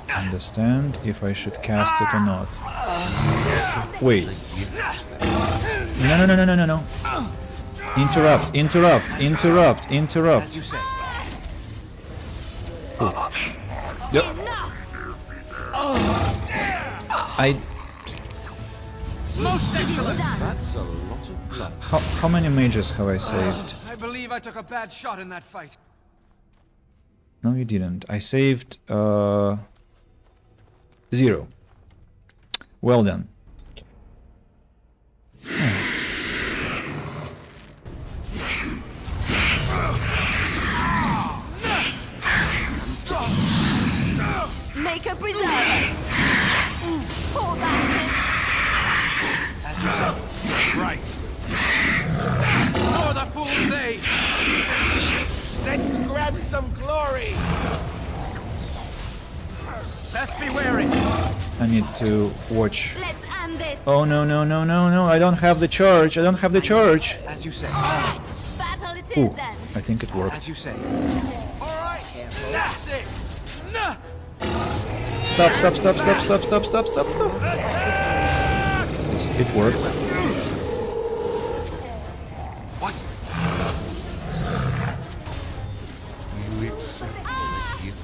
don't understand if I should cast it or not. Wait. No, no, no, no, no, no, no. Interrupt, interrupt, interrupt, interrupt. As you say. Oh. Yep. I... Most excellent. That's a lot of blood. How many mages have I saved? I believe I took a bad shot in that fight. No, you didn't. I saved 0. Well done. Make a preserve. Poor bastard. As you said. Right. More the fool's day! Let's grab some glory! Best be wary! I need to watch. Let's end this. Oh no, no, no, no, no, I don't have the charge. I don't have the charge. As you say. Battle it is Ooh, then. I think it worked. As you say. Alright, that's it! Stop, stop, stop, stop, stop, stop, stop, stop, stop. It worked. What? You accept the gift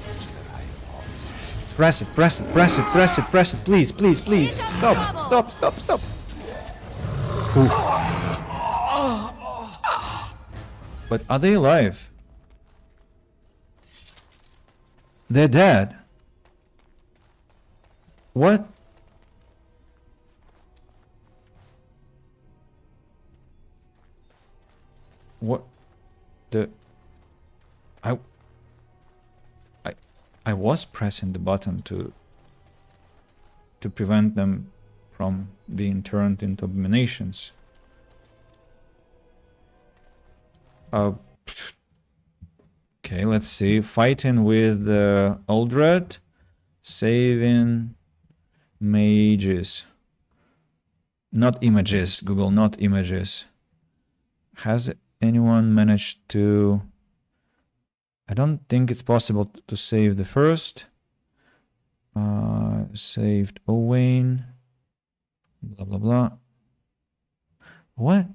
I offer. Press it, press it, press it, press it, press it, please, please, please. Stop, stop, stop, stop. Ooh. But are they alive? They're dead. What? What? The... I was pressing the button to prevent them from being turned into abominations. Okay, let's see. Fighting with Uldred, saving mages. Not images, Google, not images. Has anyone managed to... I don't think it's possible to save the first. Saved Owain. Blah, blah, blah. What?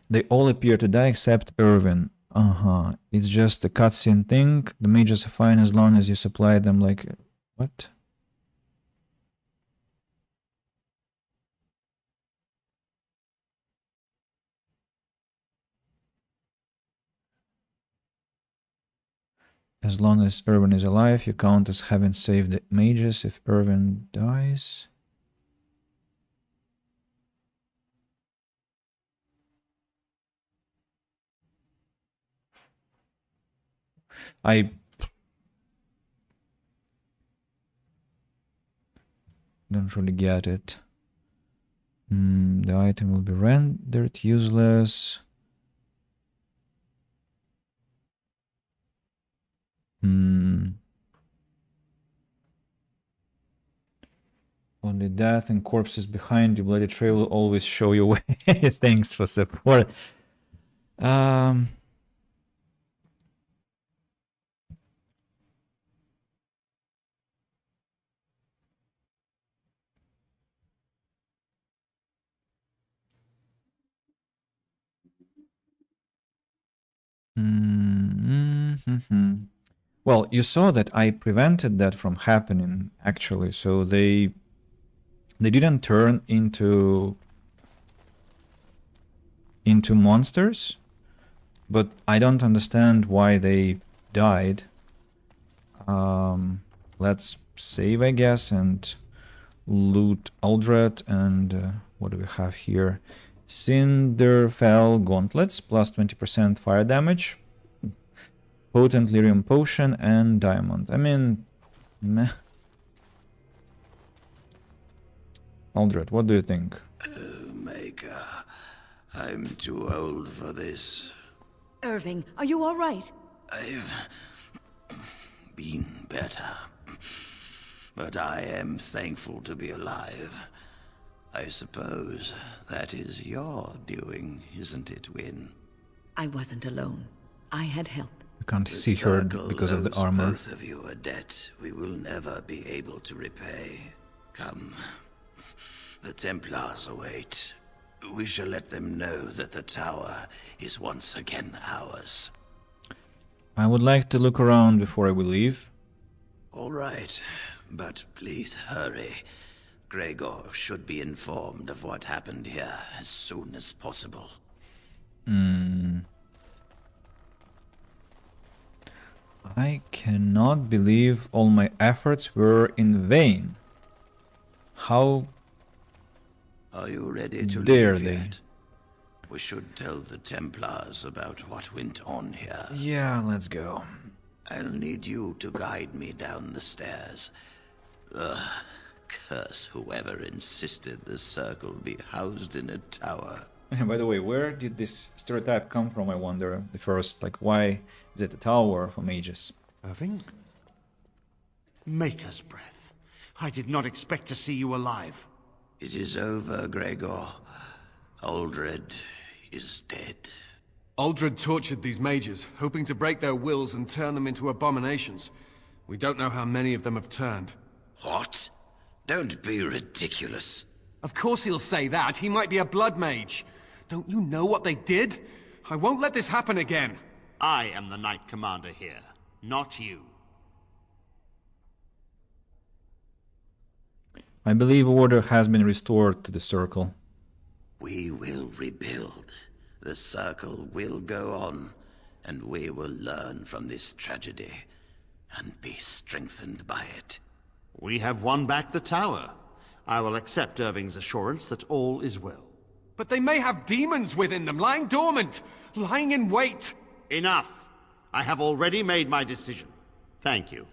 They all appear to die except Irvin. It's just a cutscene thing. The mages are fine as long as you supply them like... What? As long as Irvin is alive, you count as having saved the mages. If Irvin dies... I don't really get it. The item will be rendered useless. Only death and corpses behind you. Bloody trail will always show you way. Thanks for support. Well, you saw that I prevented that from happening, actually. So they didn't turn into monsters, but I don't understand why they died. Let's save, I guess, and loot Aldred. And what do we have here? Cinderfell gauntlets, plus 20% fire damage, potent lyrium potion, and diamond. I mean, meh. Aldred, what do you think? Oh, Maker, I'm too old for this. Irving, are you all right? I've been better, but I am thankful to be alive. I suppose that is your doing, isn't it, Wynne? I wasn't alone. I had help. You can't see her because of the armor. Both of you a debt we will never be able to repay. Come, the Templars await. We shall let them know that the tower is once again ours. I would like to look around before I will leave. All right, but please hurry. Gregor should be informed of what happened here as soon as possible. I cannot believe all my efforts were in vain. How Are you ready to dare leave they? yet? We should tell the Templars about what went on here. Yeah, let's go. I'll need you to guide me down the stairs. Curse whoever insisted the circle be housed in a tower. By the way, where did this stereotype come from, I wonder? The first, like, why is it a tower for mages? Irving? Maker's breath. I did not expect to see you alive. It is over, Gregor. Aldred is dead. Aldred tortured these mages, hoping to break their wills and turn them into abominations. We don't know how many of them have turned. What? Don't be ridiculous. Of course he'll say that. He might be a blood mage. Don't you know what they did? I won't let this happen again. I am the Knight Commander here, not you. I believe order has been restored to the circle. We will rebuild. The circle will go on, and we will learn from this tragedy and be strengthened by it. We have won back the tower. I will accept Irving's assurance that all is well. But they may have demons within them, lying dormant, lying in wait. Enough! I have already made my decision. Thank you.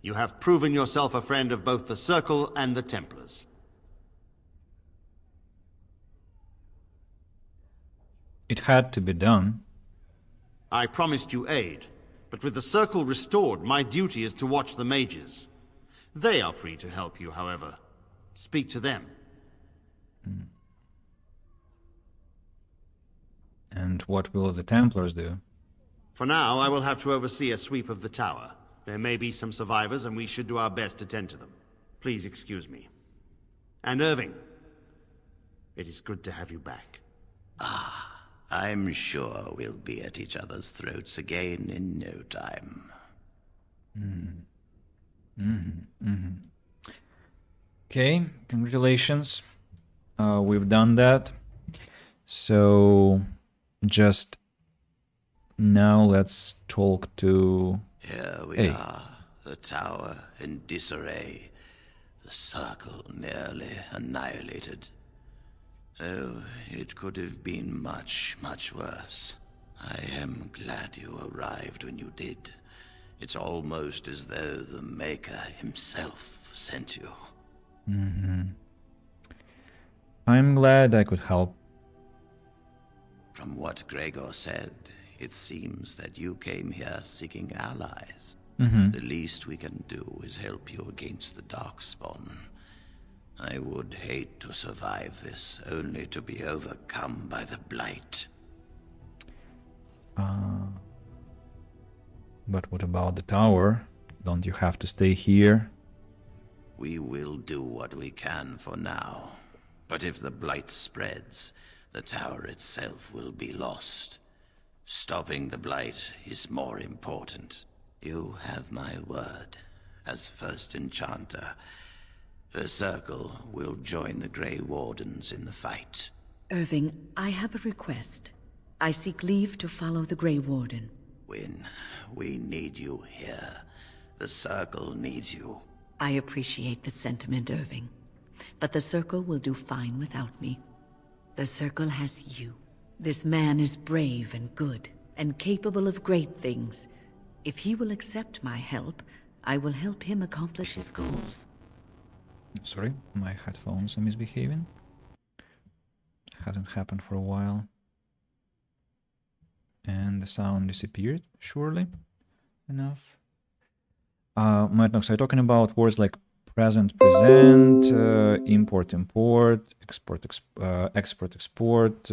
You have proven yourself a friend of both the Circle and the Templars. It had to be done. I promised you aid, but with the Circle restored, my duty is to watch the mages. They are free to help you, however. Speak to them. And what will the Templars do? For now, I will have to oversee a sweep of the tower. There may be some survivors, and we should do our best to tend to them. Please excuse me. And Irving, it is good to have you back. I'm sure we'll be at each other's throats again in no time. Okay, congratulations. We've done that. So just now let's talk to... Here we are, the tower in disarray, the circle nearly annihilated. Oh, it could have been much, much worse. I am glad you arrived when you did. It's almost as though the Maker himself sent you. I'm glad I could help. From what Gregor said, it seems that you came here seeking allies. The least we can do is help you against the Darkspawn. I would hate to survive this, only to be overcome by the blight. But what about the tower? Don't you have to stay here? We will do what we can for now. But if the blight spreads, the tower itself will be lost. Stopping the blight is more important. You have my word. As first enchanter, the Circle will join the Grey Wardens in the fight. Irving, I have a request. I seek leave to follow the Grey Warden. Wynne, we need you here. The Circle needs you. I appreciate the sentiment, Irving. But the Circle will do fine without me. The Circle has you. This man is brave and good, and capable of great things. If he will accept my help, I will help him accomplish his goals. Sorry, my headphones are misbehaving. Hasn't happened for a while. And the sound disappeared, surely enough. Matnox, so you're talking about words like present, present, import, import, export, export, export,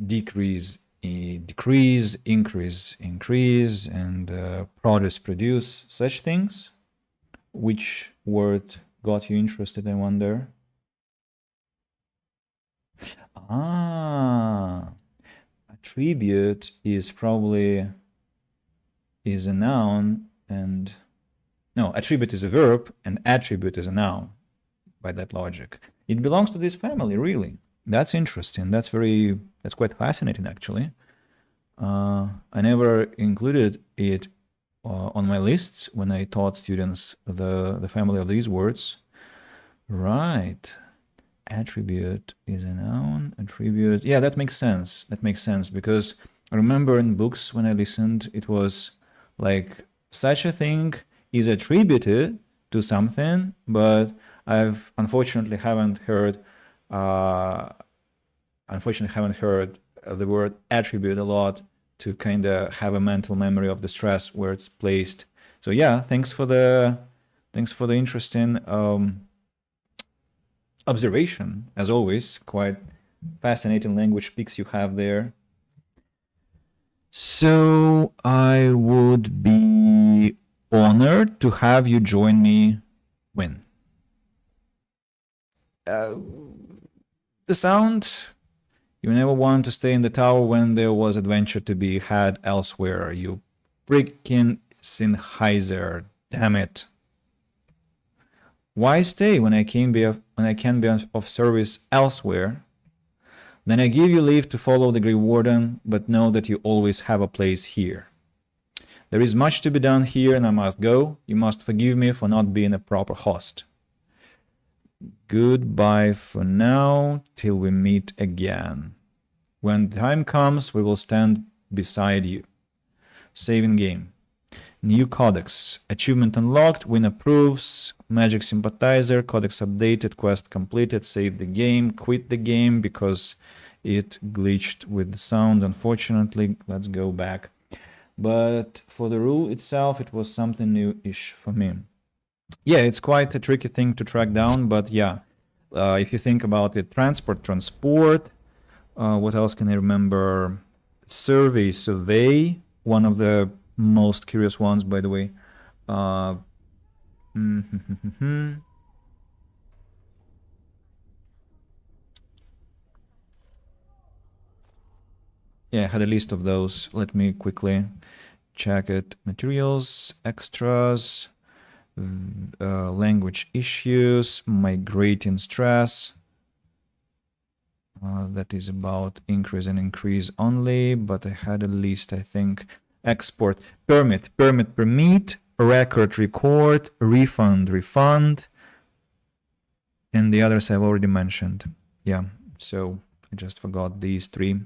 decrease, decrease, increase, increase, and produce, produce, such things. Which word got you interested, I wonder? Attribute is probably is a noun, and no, attribute is a verb and attribute is a noun by that logic. It belongs to this family, really. That's interesting. That's quite fascinating, actually. I never included it on my lists when I taught students the family of these words. Right. Attribute is a noun. Attribute. Yeah, that makes sense. That makes sense because I remember in books when I listened, it was like such a thing is attributed to something, but I've unfortunately haven't heard the word attribute a lot to kind of have a mental memory of the stress where it's placed. So yeah, thanks for the interesting observation. As always, quite fascinating language picks you have there. So I would be honored to have you join me, Wynne. The sound, you never want to stay in the tower when there was adventure to be had elsewhere. You freaking Sennheiser, damn it. Why stay when I can be of service elsewhere? Then I give you leave to follow the Grey Warden, but know that you always have a place here. There is much to be done here and I must go. You must forgive me for not being a proper host. Goodbye for now, till we meet again. When the time comes, we will stand beside you. Saving game. New codex. Achievement unlocked. Wynne approves. Magic sympathizer. Codex updated. Quest completed. Save the game. Quit the game because it glitched with the sound. Unfortunately, let's go back. But for the rule itself, it was something new-ish for me. Yeah, it's quite a tricky thing to track down, but yeah, if you think about it, transport, what else can I remember? Survey, one of the most curious ones, by the way. Yeah, I had a list of those. Let me quickly check it. Materials, extras, language issues, migrating stress. That is about increase and increase only, but I had a list, I think. Export, permit, record, record, refund, and the others I've already mentioned. Yeah, so I just forgot these three.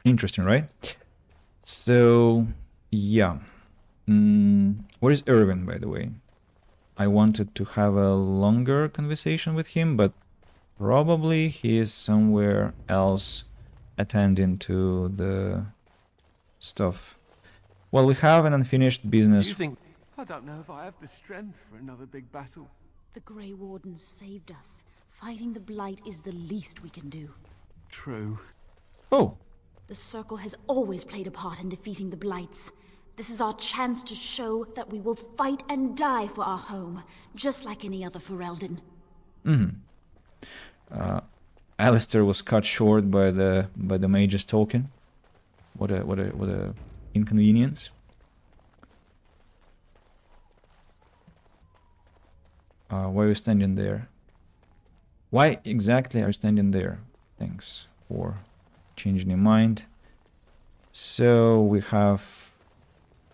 Interesting, right? So, yeah. Where is Irving, by the way? I wanted to have a longer conversation with him, but probably he is somewhere else attending to the stuff. Well, we have an unfinished business. You think... I don't know if I have the strength for another big battle. The Grey Wardens saved us. Fighting the Blight is the least we can do. True. Oh. The Circle has always played a part in defeating the Blights. This is our chance to show that we will fight and die for our home, just like any other Ferelden. Alistair was cut short by the mage's token. What a inconvenience. Why are you standing there? Why exactly are you standing there? Thanks for changing your mind. So we have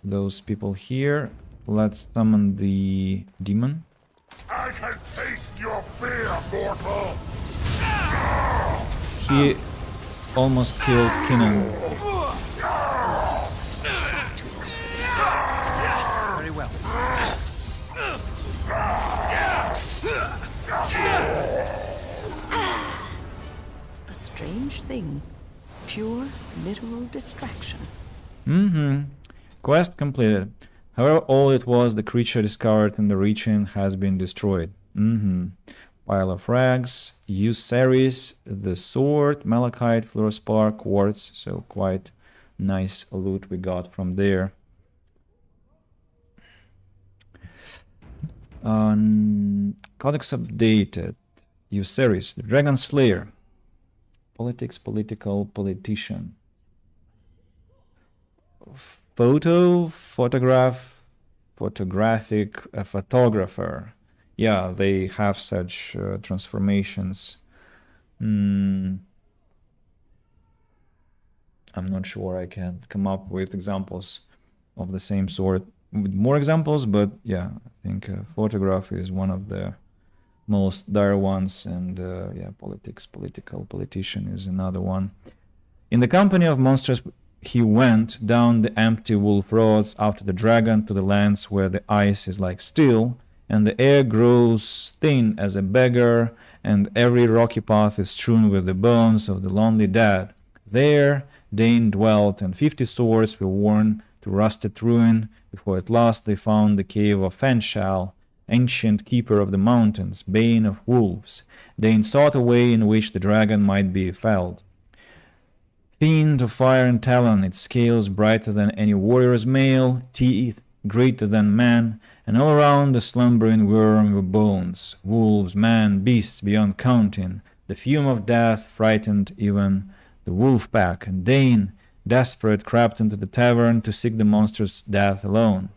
those people here. Let's summon the demon. I can taste your fear, mortal! He almost killed Kinnan. Very well. A strange thing. Pure, literal distraction. Quest completed. However old it was, the creature discovered in the region has been destroyed. Pile of rags, Euceris, the sword, malachite, fluorspar, quartz. So quite nice loot we got from there. Codex updated. Euceris, the Dragon Slayer. Politics, political, politician. Photographic, a photographer. Yeah, they have such transformations. I'm not sure I can come up with examples of the same sort with more examples, but yeah, I think photograph is one of the most dire ones, and yeah, politics, political, politician is another one. In the company of monsters, he went down the empty wolf roads after the dragon to the lands where the ice is like steel, and the air grows thin as a beggar, and every rocky path is strewn with the bones of the lonely dead. There Dane dwelt, and 50 swords were worn to rusted ruin, before at last they found the cave of Fenshal, ancient keeper of the mountains, bane of wolves. Dane sought a way in which the dragon might be felled. Fiend of fire and talon, its scales brighter than any warrior's mail, teeth greater than man, and all around the slumbering worm were bones, wolves, man, beasts beyond counting. The fume of death frightened even the wolf pack, and Dane, desperate, crept into the tavern to seek the monster's death alone.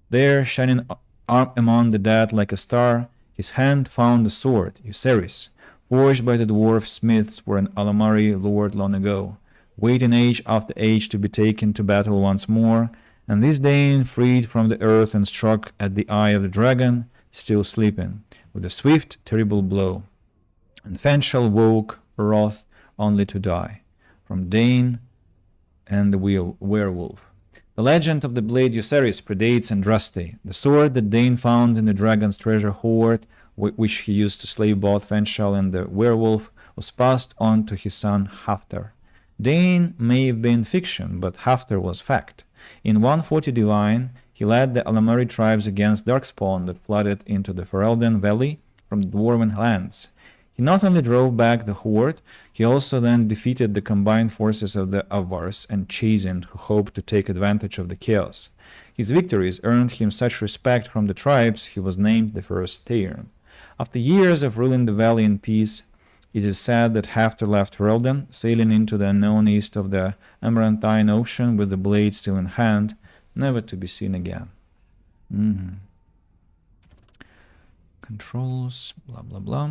There, shining among the dead like a star, his hand found the sword, Euceris, forged by the dwarf smiths for an Alamari lord long ago, waiting age after age to be taken to battle once more, and this Dane freed from the earth and struck at the eye of the dragon, still sleeping, with a swift, terrible blow. And Fenshal woke, wroth, only to die, from Dane and the werewolf. The legend of the blade Euceris predates Andraste, the sword that Dane found in the dragon's treasure hoard, which he used to slay both Fenshal and the werewolf, was passed on to his son Haftar. Dane may have been fiction, but Haftar was fact. In 140 Divine, he led the Alamari tribes against Darkspawn that flooded into the Ferelden Valley from the Dwarven lands. He not only drove back the horde, he also then defeated the combined forces of the Avars and Chazin, who hoped to take advantage of the chaos. His victories earned him such respect from the tribes, he was named the first Teiran. After years of ruling the valley in peace, it is said that Haftar left Ferelden, sailing into the unknown east of the Amarantine Ocean with the blade still in hand, never to be seen again. Controls, blah blah blah.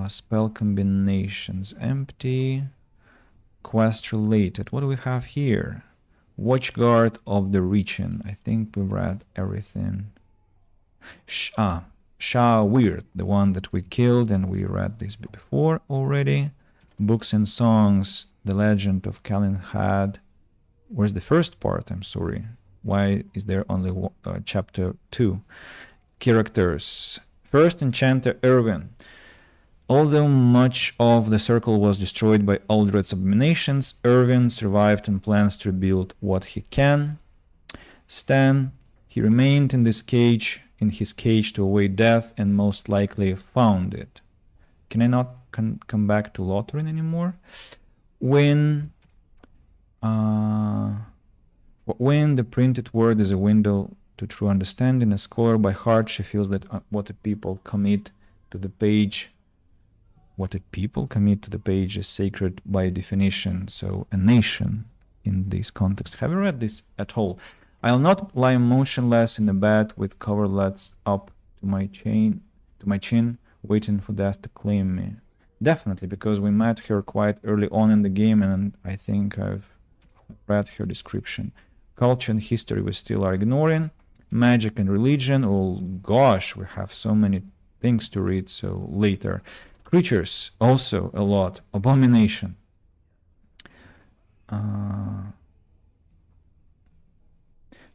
Spell combinations empty. Quest related. What do we have here? Watchguard of the Region. I think we've read everything. Shah Weird, the one that we killed, and we read this before already. Books and songs. The Legend of Calenhad. Where's the first part? I'm sorry. Why is there only chapter 2? Characters. First Enchanter Irwin. Although much of the circle was destroyed by Aldred's abominations, Irwin survived and plans to rebuild what he can. Stan, He remained in his cage to await death, and most likely found it. Can I not come back to Lothringen anymore? When the printed word is a window to true understanding, a scholar by heart, she feels that what a people commit to the page is sacred by definition. So a nation in this context. Have you read this at all? I'll not lie motionless in the bed with coverlets up to my chin, waiting for death to claim me. Definitely, because we met her quite early on in the game, and I think I've read her description. Culture and history we still are ignoring. Magic and religion, oh gosh, we have so many things to read, so later. Creatures, also a lot. Abomination.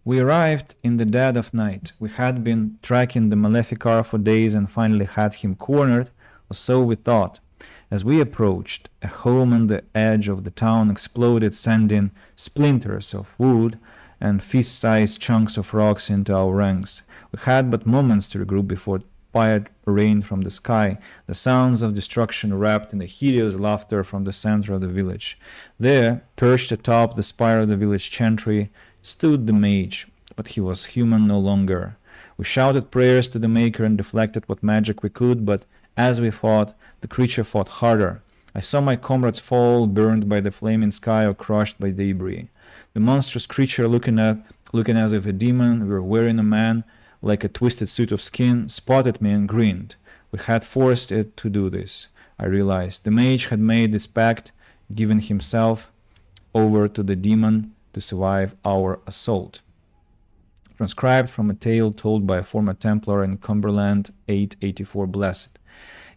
We arrived in the dead of night. We had been tracking the Maleficar for days and finally had him cornered, or so we thought. As we approached, a home on the edge of the town exploded, sending splinters of wood and fist-sized chunks of rocks into our ranks. We had but moments to regroup before fire rained from the sky, the sounds of destruction wrapped in a hideous laughter from the center of the village. There, perched atop the spire of the village chantry, stood the mage, but he was human no longer. We shouted prayers to the Maker and deflected what magic we could, but as we fought, the creature fought harder. I saw my comrades fall, burned by the flaming sky or crushed by debris. The monstrous creature, looking as if a demon were wearing a man like a twisted suit of skin, spotted me and grinned. We had forced it to do this. I realized the mage had made this pact, giving himself over to the demon to survive our assault. Transcribed from a tale told by a former Templar in Cumberland 884 Blessed.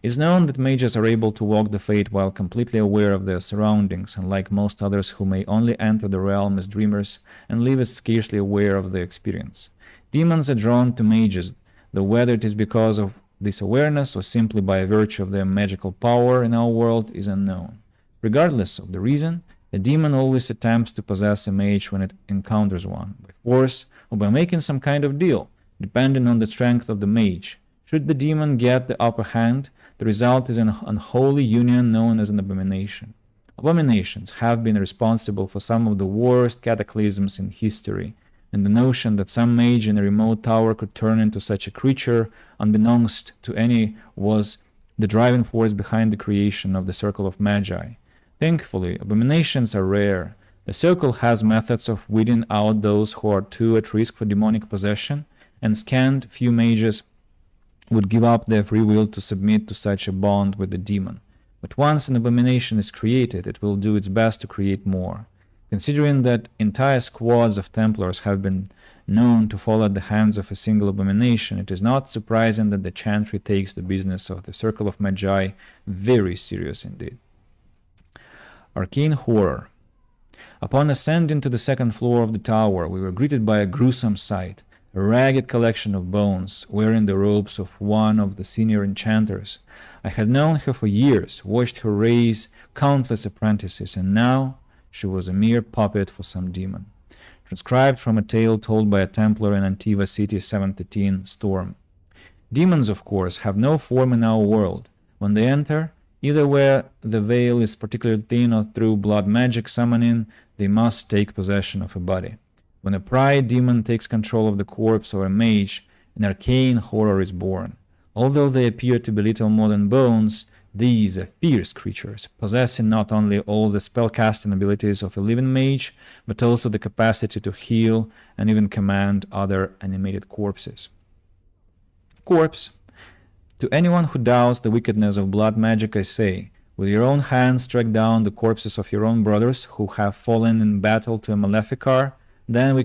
It's known that mages are able to walk the fate while completely aware of their surroundings, unlike most others who may only enter the realm as dreamers and leave it scarcely aware of their experience. Demons are drawn to mages, though whether it is because of this awareness or simply by virtue of their magical power in our world is unknown. Regardless of the reason, a demon always attempts to possess a mage when it encounters one, by force or by making some kind of deal, depending on the strength of the mage. Should the demon get the upper hand, the result is an unholy union known as an abomination. Abominations have been responsible for some of the worst cataclysms in history, and the notion that some mage in a remote tower could turn into such a creature, unbeknownst to any, was the driving force behind the creation of the Circle of Magi. Thankfully, abominations are rare. The Circle has methods of weeding out those who are too at risk for demonic possession, and scant few mages would give up their free will to submit to such a bond with the demon. But once an abomination is created, it will do its best to create more. Considering that entire squads of Templars have been known to fall at the hands of a single abomination, it is not surprising that the Chantry takes the business of the Circle of Magi very serious indeed. Arcane Horror. Upon ascending to the second floor of the tower, we were greeted by a gruesome sight. A ragged collection of bones, wearing the robes of one of the senior enchanters. I had known her for years, watched her raise countless apprentices, and now she was a mere puppet for some demon. Transcribed from a tale told by a Templar in Antiva City 713 Storm. Demons, of course, have no form in our world. When they enter, either where the veil is particularly thin or through blood magic summoning, they must take possession of a body. When a pride demon takes control of the corpse or a mage, an arcane horror is born. Although they appear to be little more than bones, these are fierce creatures, possessing not only all the spellcasting abilities of a living mage, but also the capacity to heal and even command other animated corpses. Corpse. To anyone who doubts the wickedness of blood magic, I say, with your own hands track down the corpses of your own brothers who have fallen in battle to a Maleficar, then we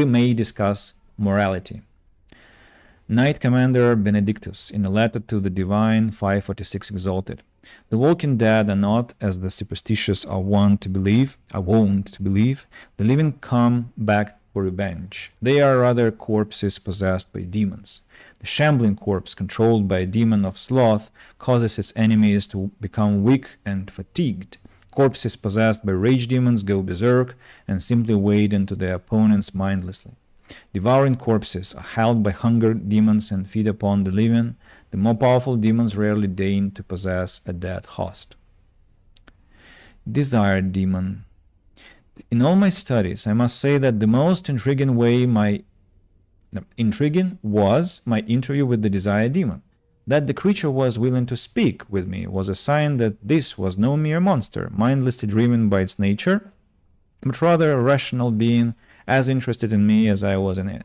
may discuss morality. Knight Commander Benedictus, in a letter to the Divine 546 exalted, the walking dead are not, as the superstitious are wont to believe, the living come back for revenge. They are rather corpses possessed by demons. The shambling corpse, controlled by a demon of sloth, causes its enemies to become weak and fatigued. Corpses possessed by rage demons go berserk and simply wade into their opponents mindlessly. devouring corpses, are held by hunger demons and feed upon the living. The more powerful demons rarely deign to possess a dead host. Desire demon. In all my studies, I must say that the most intriguing was my interview with the Desire demon. That the creature was willing to speak with me was a sign that this was no mere monster, mindlessly driven by its nature, but rather a rational being as interested in me as I was in it.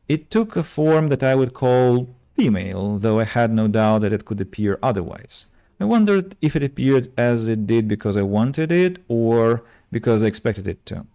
It took a form that I would call female, though I had no doubt that it could appear otherwise. I wondered if it appeared as it did because I wanted it, or because I expected it to.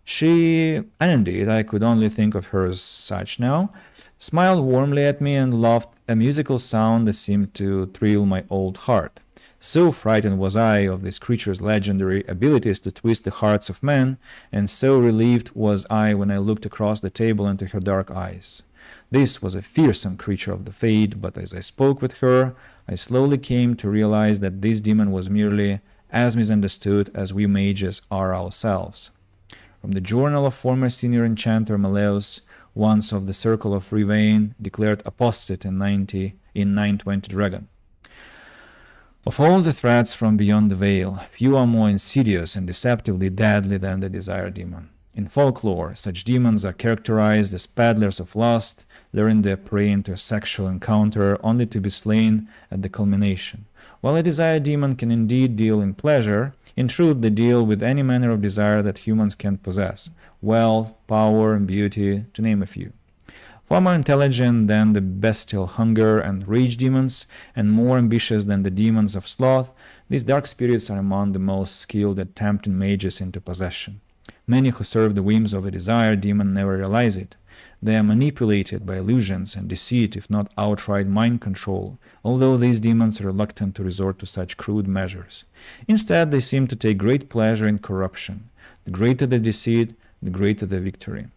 She, and indeed I could only think of her as such now, smiled warmly at me and laughed a musical sound that seemed to thrill my old heart. So frightened was I of this creature's legendary abilities to twist the hearts of men, and so relieved was I when I looked across the table into her dark eyes. This was a fearsome creature of the Fade, but as I spoke with her, I slowly came to realize that this demon was merely as misunderstood as we mages are ourselves. From the journal of former senior enchanter Meleus, once of the Circle of Rivain, declared apostate in 920 Dragon. Of all the threats from beyond the veil, few are more insidious and deceptively deadly than the Desire demon. In folklore, such demons are characterized as peddlers of lust, luring their prey into a sexual encounter only to be slain at the culmination. While a Desire demon can indeed deal in pleasure, in truth they deal with any manner of desire that humans can possess, wealth, power, and beauty, to name a few. Far more intelligent than the bestial hunger and rage demons, and more ambitious than the demons of sloth, these dark spirits are among the most skilled at tempting mages into possession. Many who serve the whims of a Desire demon never realize it. They are manipulated by illusions and deceit, if not outright mind control, although these demons are reluctant to resort to such crude measures. Instead, they seem to take great pleasure in corruption. The greater the deceit, the greater the victory.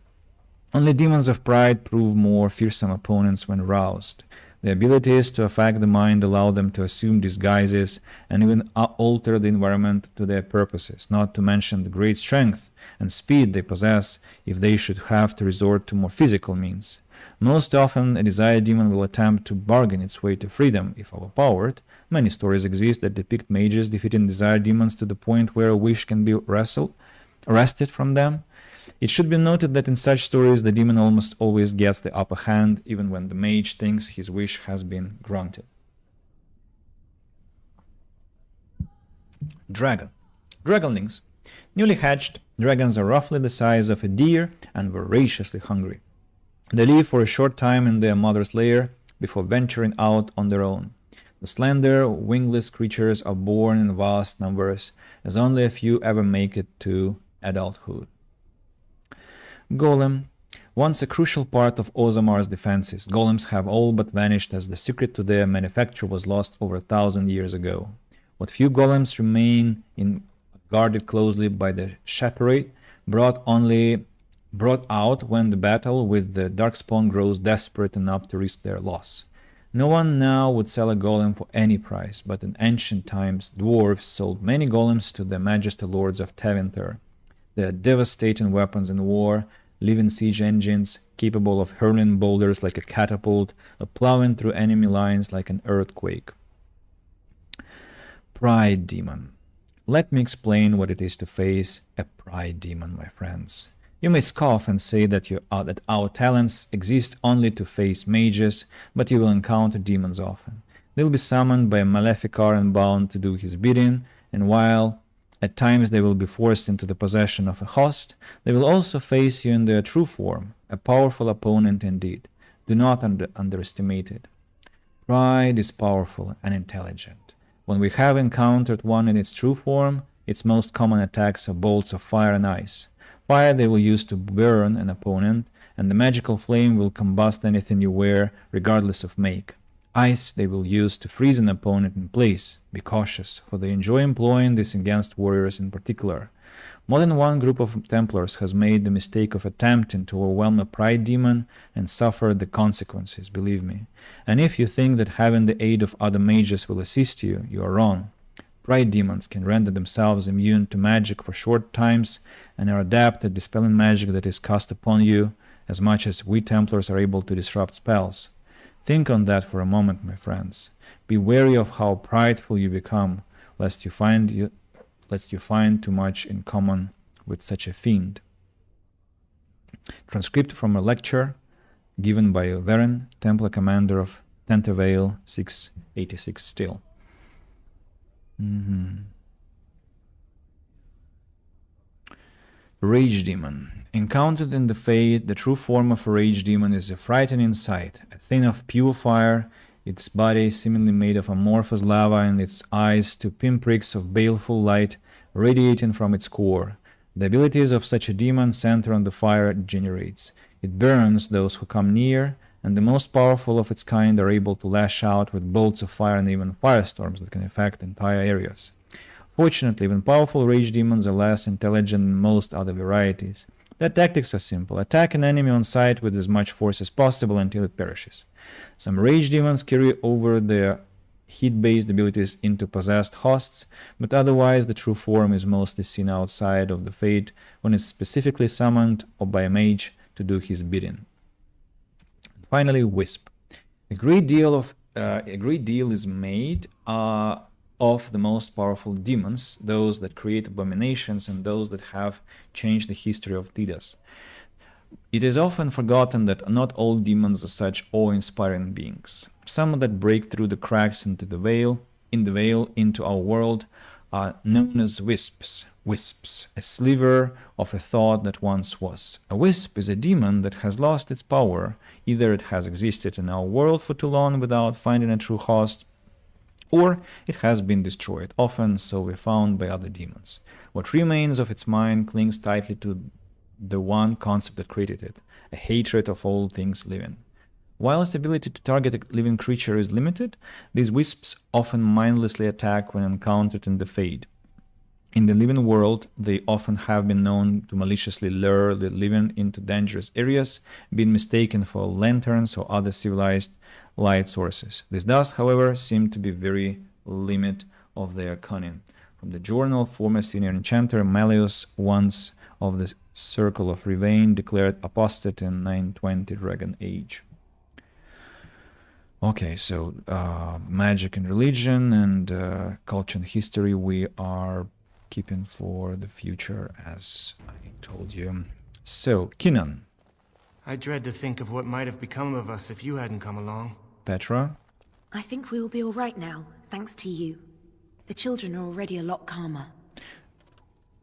Only demons of pride prove more fearsome opponents when roused. Their abilities to affect the mind allow them to assume disguises and even alter the environment to their purposes, not to mention the great strength and speed they possess if they should have to resort to more physical means. Most often, a Desire demon will attempt to bargain its way to freedom if overpowered. Many stories exist that depict mages defeating Desire demons to the point where a wish can be wrested from them. It should be noted that in such stories the demon almost always gets the upper hand, even when the mage thinks his wish has been granted. Dragon. Dragonlings. Newly hatched, dragons are roughly the size of a deer and voraciously hungry. They live for a short time in their mother's lair before venturing out on their own. The slender, wingless creatures are born in vast numbers, as only a few ever make it to adulthood. Golem. Once a crucial part of Ozamar's defenses, golems have all but vanished as the secret to their manufacture was lost over 1,000 years ago. What few golems remain guarded closely by the Shepherd, brought out when the battle with the Darkspawn grows desperate enough to risk their loss. No one now would sell a golem for any price, but in ancient times dwarves sold many golems to the majesty lords of Tevinter. They are devastating weapons in war, living siege engines, capable of hurling boulders like a catapult, or plowing through enemy lines like an earthquake. Pride demon. Let me explain what it is to face a pride demon, my friends. You may scoff and say that our talents exist only to face mages, but you will encounter demons often. They'll be summoned by a Maleficar and bound to do his bidding, and while at times they will be forced into the possession of a host, they will also face you in their true form, a powerful opponent indeed. Do not underestimate it. Pride is powerful and intelligent. When we have encountered one in its true form, its most common attacks are bolts of fire and ice. Fire they will use to burn an opponent, and the magical flame will combust anything you wear, regardless of make. Ice they will use to freeze an opponent in place. Be cautious, for they enjoy employing this against warriors in particular. More than one group of Templars has made the mistake of attempting to overwhelm a pride demon and suffered the consequences, believe me. And if you think that having the aid of other mages will assist you, you are wrong. Pride demons can render themselves immune to magic for short times and are adept at dispelling magic that is cast upon you, as much as we Templars are able to disrupt spells. Think on that for a moment, my friends. Be wary of how prideful you become, lest you find too much in common with such a fiend. Transcript from a lecture given by Varen, Templar commander of Tentervale, 686 still. Rage Demon. Encountered in the Fade, the true form of a Rage Demon is a frightening sight. A thing of pure fire, its body seemingly made of amorphous lava and its eyes two pinpricks of baleful light radiating from its core. The abilities of such a demon center on the fire it generates. It burns those who come near, and the most powerful of its kind are able to lash out with bolts of fire and even firestorms that can affect entire areas. Fortunately, even powerful rage demons are less intelligent than most other varieties. Their tactics are simple. Attack an enemy on sight with as much force as possible until it perishes. Some rage demons carry over their heat-based abilities into possessed hosts, but otherwise the true form is mostly seen outside of the Fade when it's specifically summoned or by a mage to do his bidding. And finally, Wisp. A great deal is made of the most powerful demons, those that create abominations and those that have changed the history of Tidus. It is often forgotten that not all demons are such awe-inspiring beings. Some that break through the cracks into the veil, into our world, are known as wisps. Wisps, a sliver of a thought that once was. A wisp is a demon that has lost its power. Either it has existed in our world for too long without finding a true host, or it has been destroyed, often so we found by other demons. What remains of its mind clings tightly to the one concept that created it, a hatred of all things living. While its ability to target a living creature is limited, these wisps often mindlessly attack when encountered in the Fade. In the living world, they often have been known to maliciously lure the living into dangerous areas, being mistaken for lanterns or other civilized light sources. This does, however, seem to be very limit of their cunning. From the journal, former senior enchanter Malleus, once of the Circle of Rivain, declared apostate in 920 Dragon Age. Okay, so magic and religion and culture and history we are keeping for the future, as I told you. So, Kinnan. I dread to think of what might have become of us if you hadn't come along. Petra. I think we will be all right now, thanks to you. The children are already a lot calmer.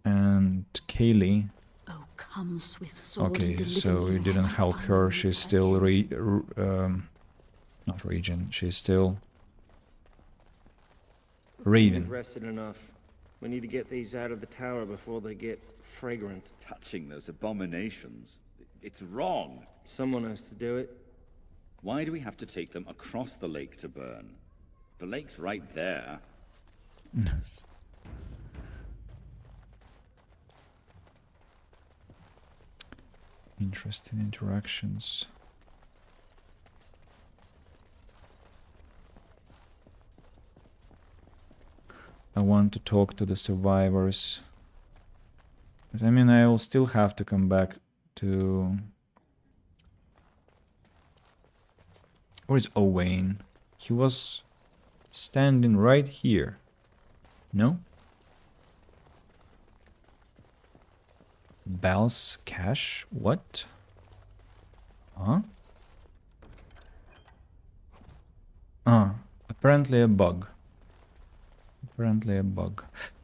And Kaylee. Oh, come, swift sword. Okay, so you didn't help her. She's still not Regent. She's still Raven. We've rested enough. We need to get these out of the tower before they get fragrant. Touching those abominations. It's wrong. Someone has to do it. Why do we have to take them across the lake to burn? The lake's right there. Interesting interactions. I want to talk to the survivors. But I mean, I will still have to come back to... Where is Owain? He was standing right here. No? Bal's cache? What? Huh? Apparently a bug. Apparently a bug.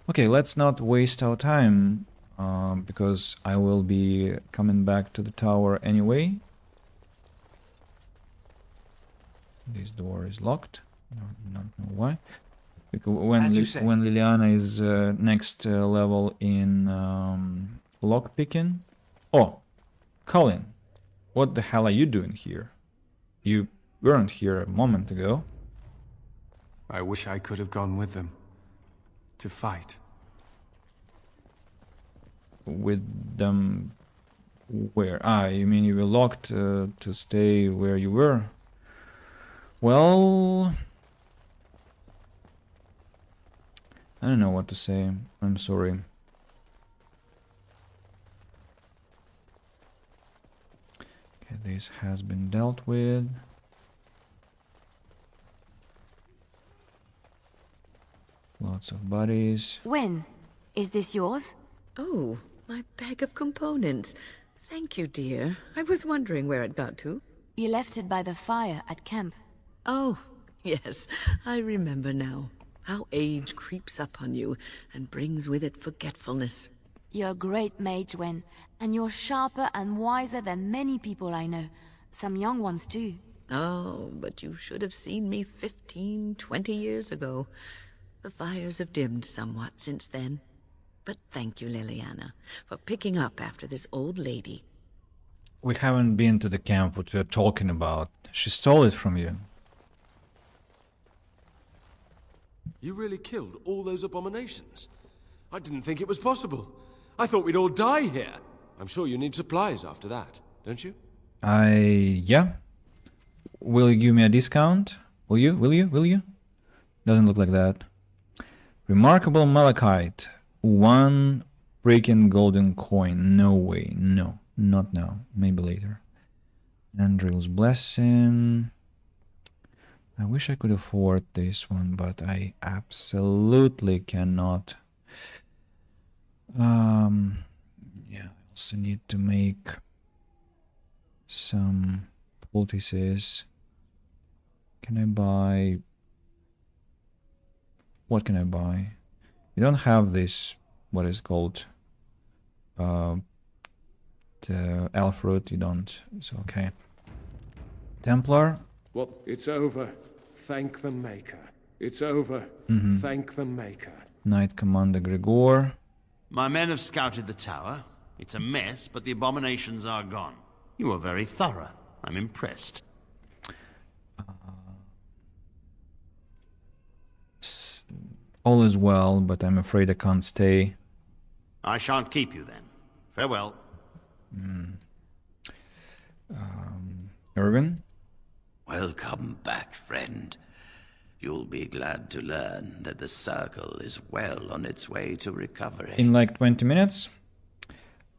Okay, let's not waste our time, because I will be coming back to the tower anyway. This door is locked. No, not know why. Because when Liliana is next level in lockpicking. Oh, Colin, what the hell are you doing here? You weren't here a moment ago. I wish I could have gone with them. To fight. With them where? Ah, you mean you were locked to stay where you were? Well, I don't know what to say. I'm sorry. this has been dealt with. Lots of bodies. Wynne, is this yours? Oh, my bag of components. Thank you, dear. I was wondering where it got to. You left it by the fire at camp. Oh, yes, I remember now. How age creeps up on you and brings with it forgetfulness. You're a great mage, Wynne, and you're sharper and wiser than many people I know. Some young ones, too. Oh, but you should have seen me 15, 20 years ago. The fires have dimmed somewhat since then. But thank you, Leliana, for picking up after this old lady. We haven't been to the camp what you're talking about. She stole it from you. You really killed all those abominations? I didn't think it was possible. I thought we'd all die here. I'm sure you need supplies after that, don't you? Yeah. Will you give me a discount? Will you? Doesn't look like that. Remarkable malachite. 1 freaking golden coin. No way. No. Not now. Maybe later. Andril's blessing. I wish I could afford this one, but I absolutely cannot. Yeah, I also need to make some poultices. Can I buy? What can I buy? You don't have this, what is called, the elf root, you don't, so okay. Templar? Well, it's over. Thank the Maker. It's over. Thank the Maker. Knight Commander Gregor. My men have scouted the tower. It's a mess, but the abominations are gone. You were very thorough. I'm impressed. All is well, but I'm afraid I can't stay. I shan't keep you then. Farewell. Irvin? Welcome back, friend. You'll be glad to learn that the Circle is well on its way to recovery. In like 20 minutes?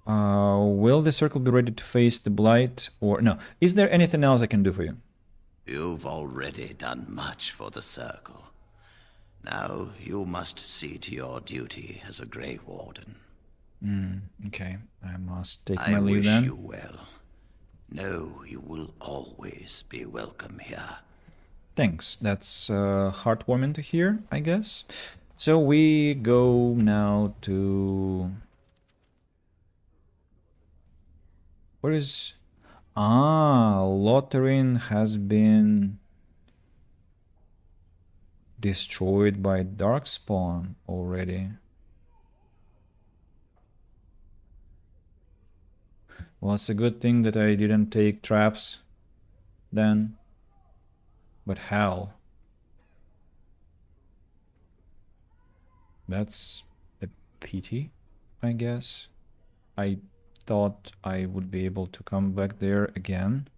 Will the Circle be ready to face the Blight? Or no? Is there anything else I can do for you? You've already done much for the Circle. Now you must see to your duty as a Grey Warden. Okay, I must take my leave then. I wish you well. Know you will always be welcome here. Thanks, that's heartwarming to hear, I guess. So we go now to... Where is... Lotharing has been destroyed by Darkspawn already. Well, it's a good thing that I didn't take traps then. But hell. That's a pity, I guess. I thought I would be able to come back there again.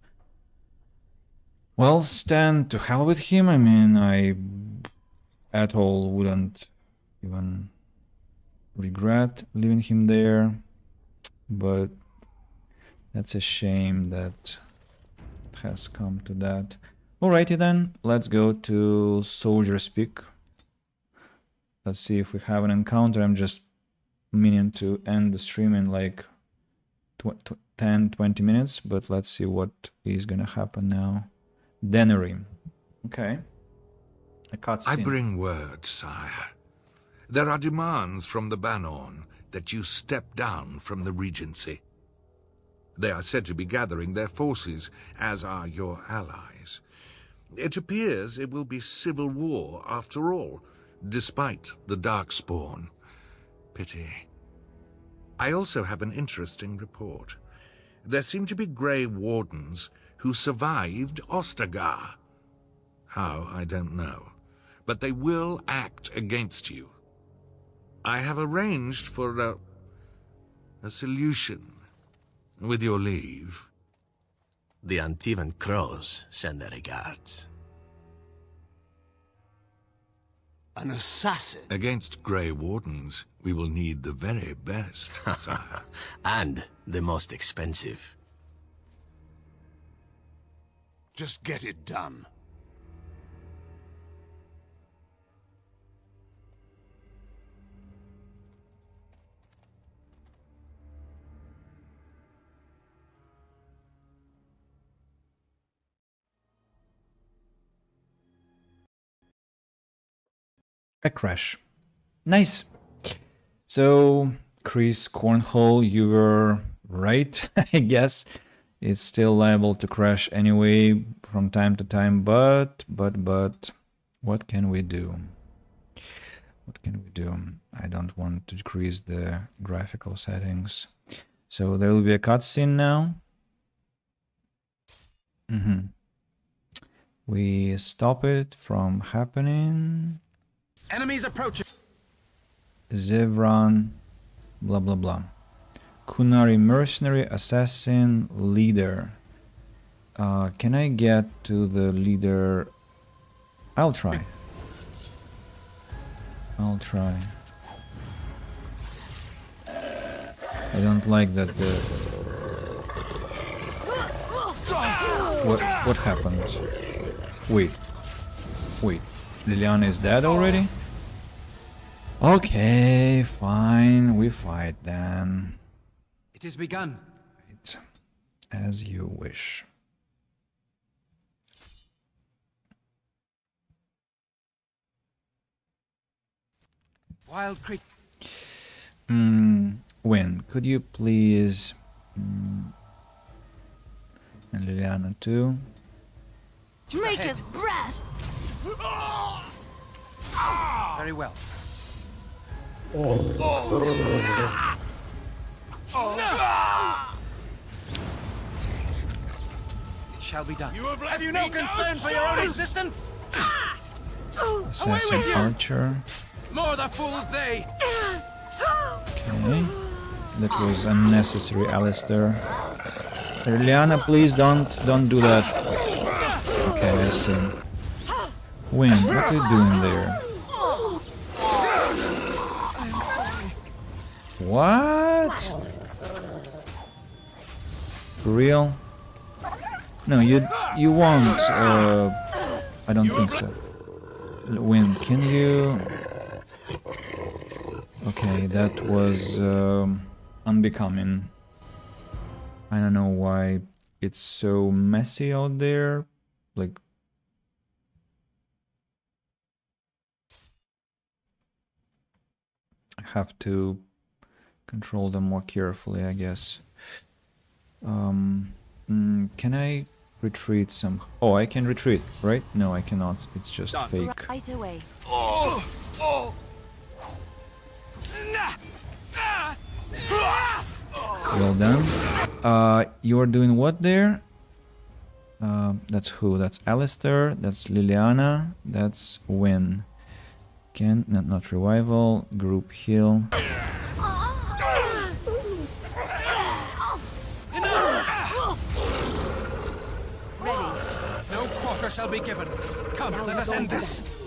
Well, stand to hell with him. I mean, I at all wouldn't even regret leaving him there. But that's a shame that it has come to that. Alrighty then, let's go to Soldier's Peak. Let's see if we have an encounter. I'm just meaning to end the stream in like 10-20 minutes, but let's see what is gonna happen now. Denerim. Okay. A cutscene. I bring word, sire. There are demands from the Banorn that you step down from the Regency. They are said to be gathering their forces, as are your allies. It appears it will be civil war after all, despite the Darkspawn. Pity. I also have an interesting report. There seem to be Grey Wardens who survived Ostagar. How, I don't know. But they will act against you. I have arranged for a solution, with your leave. The Antivan Crows send their regards. An assassin? Against Grey Wardens, we will need the very best, sire. And the most expensive. Just get it done. A crash. Nice. So, Chris Cornhole, you were right, I guess. It's still liable to crash anyway from time to time, but what can we do? What can we do? I don't want to decrease the graphical settings. So there will be a cutscene now. We stop it from happening. Enemies approaching. Zevran, blah blah blah. Kunari mercenary assassin leader. Can I get to the leader? I'll try. I don't like that the... What happened? Wait. Leliana is dead already? Okay, fine, we fight then. It is begun. Right. As you wish. Wild creature. Win, could you please... and Leliana too. Draker's breath! Very well. It shall be done. Have you no concern for your own existence? Assassin Archer. More the fools they! Okay. That was unnecessary, Alistair. Leliana, please don't do that. Okay, I see. Win, what are you doing there? What? For real? No, you won't. I don't think so. Win, can you... Okay, that was unbecoming. I don't know why it's so messy out there. Like... I have to control them more carefully, I guess. Can I retreat some... Oh, I can retreat, right? No, I cannot. It's just fake. Right away. Well done. You're doing what there? That's who? That's Alistair. That's Leliana. That's Win. Not revival. Group heal. No quarter shall be given. Come, let us end this.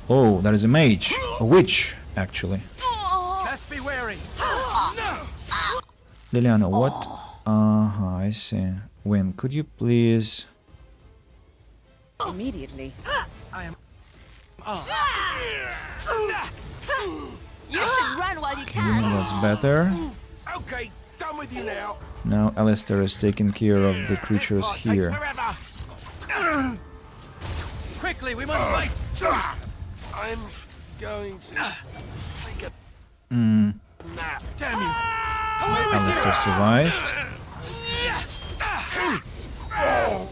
Oh, that is a mage. A witch, actually. Best be wary. Leliana, what? I see. Win, could you please... Immediately. I am... You should run while you Okay, can. that's better. Okay, done with you now. Now Alistair is taking care of the creatures here. Quickly, we must fight. I'm going to take a nap. Damn you! Alistair survived. No!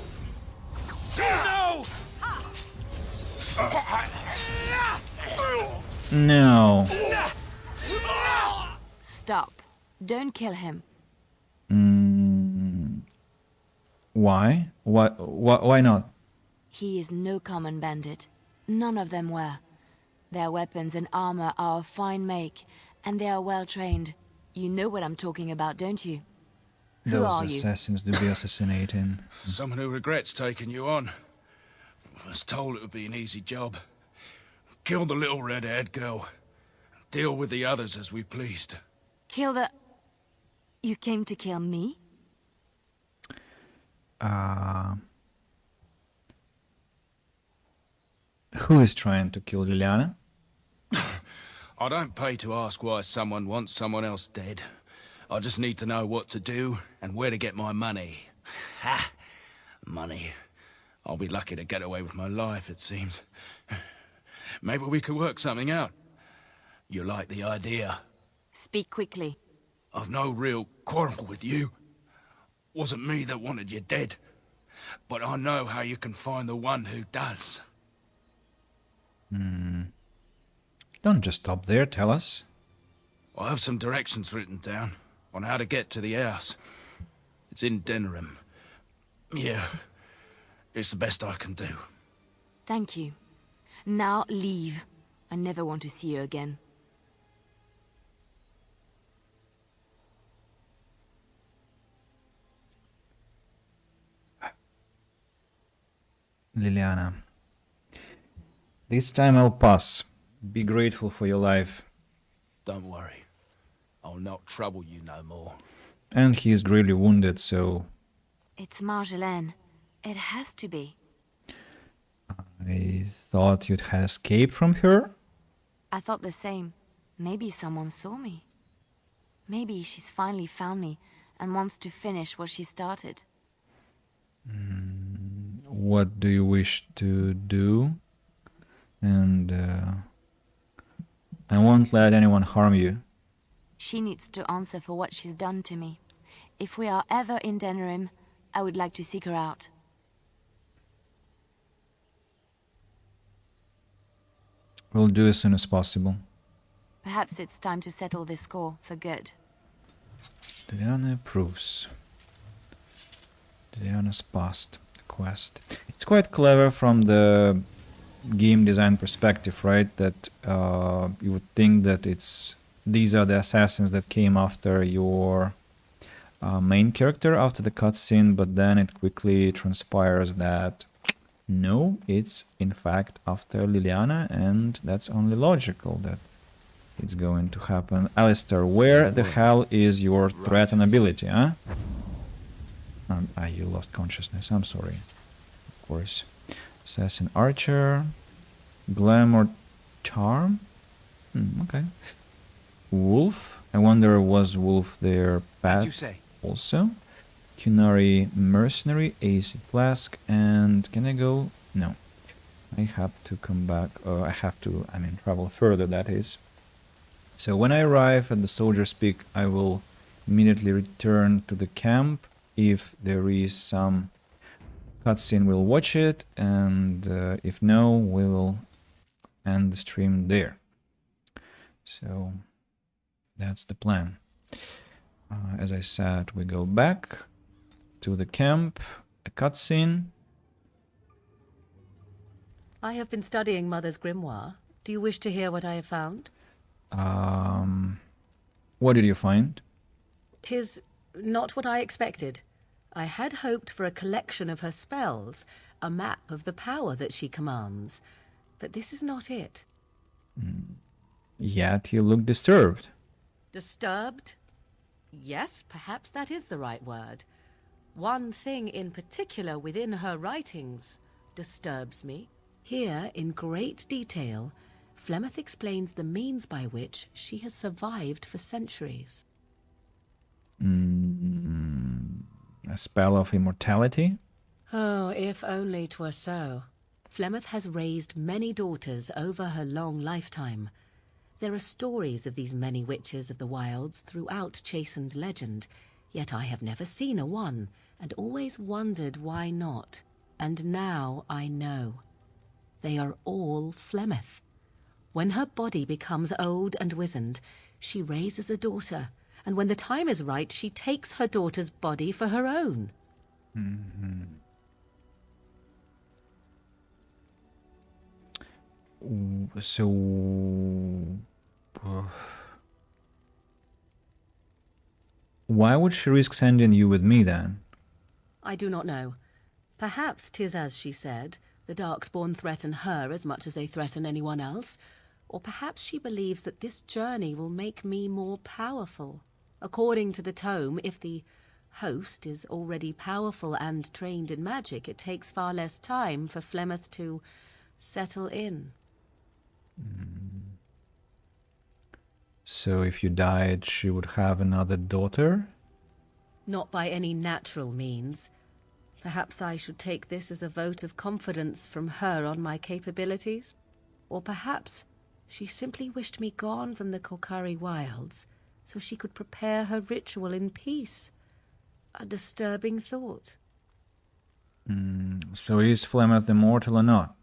No. Stop. Don't kill him. Why? Why not? He is no common bandit. None of them were. Their weapons and armor are of fine make, and they are well trained. You know what I'm talking about, don't you? Who are Those you? assassins do be assassinating. Someone who regrets taking you on. Was told it would be an easy job. Kill the little red-haired girl. Deal with the others as we pleased. Kill the... You came to kill me? Who is trying to kill Liliana? I don't pay to ask why someone wants someone else dead. I just need to know what to do and where to get my money. Ha! Money. I'll be lucky to get away with my life, it seems. Maybe we could work something out. You like the idea? Speak quickly. I've no real quarrel with you. Wasn't me that wanted you dead. But I know how you can find the one who does. Don't just stop there, tell us. I have some directions written down on how to get to the house. It's in Denerim. Yeah, it's the best I can do. Thank you. Now leave. I never want to see you again. Liliana. This time I'll pass. Be grateful for your life. Don't worry. I'll not trouble you no more. And he is gravely wounded, so... It's Marjolaine. It has to be. I thought you'd had escaped from her? I thought the same. Maybe someone saw me. Maybe she's finally found me and wants to finish what she started. What do you wish to do? And I won't let anyone harm you. She needs to answer for what she's done to me. If we are ever in Denerim, I would like to seek her out. We'll do as soon as possible. Perhaps it's time to settle this score for good. Liliana approves. Liliana's passed the quest. It's quite clever from the game design perspective, right? That you would think that these are the assassins that came after your main character after the cutscene, but then it quickly transpires that no, it's in fact after Liliana, and that's only logical that it's going to happen. Alistair, where the hell is your threat and ability, huh? You lost consciousness, I'm sorry. Of course. Assassin Archer. Glamour Charm? Okay. Wolf. I wonder, was Wolf their pet As you say. also? Cunari Mercenary, AC Flask, and can I go? No. I have to come back, travel further, that is. So when I arrive at the Soldier's Peak, I will immediately return to the camp. If there is some cutscene, we'll watch it, and if no, we will end the stream there. So that's the plan. As I said, we go back to the camp, a cutscene. I have been studying Mother's grimoire. Do you wish to hear what I have found? What did you find? 'Tis not what I expected. I had hoped for a collection of her spells, a map of the power that she commands. But this is not it. Yet you look disturbed. Disturbed? Yes, perhaps that is the right word. One thing in particular within her writings disturbs me. Here, in great detail, Flemeth explains the means by which she has survived for centuries. A spell of immortality? Oh, if only 'twere so. Flemeth has raised many daughters over her long lifetime. There are stories of these many witches of the wilds throughout chastened legend, yet I have never seen a one, and always wondered why not. And now I know. They are all Flemeth. When her body becomes old and wizened, she raises a daughter, and when the time is right, she takes her daughter's body for her own. So... why would she risk sending you with me, then? I do not know. Perhaps 'tis as she said, the Darkspawn threaten her as much as they threaten anyone else. Or perhaps she believes that this journey will make me more powerful. According to the tome, if the host is already powerful and trained in magic, it takes far less time for Flemeth to settle in. So if you died, she would have another daughter? Not by any natural means. Perhaps I should take this as a vote of confidence from her on my capabilities. Or perhaps she simply wished me gone from the Korcari wilds so she could prepare her ritual in peace. A disturbing thought. So is Flemeth immortal or not?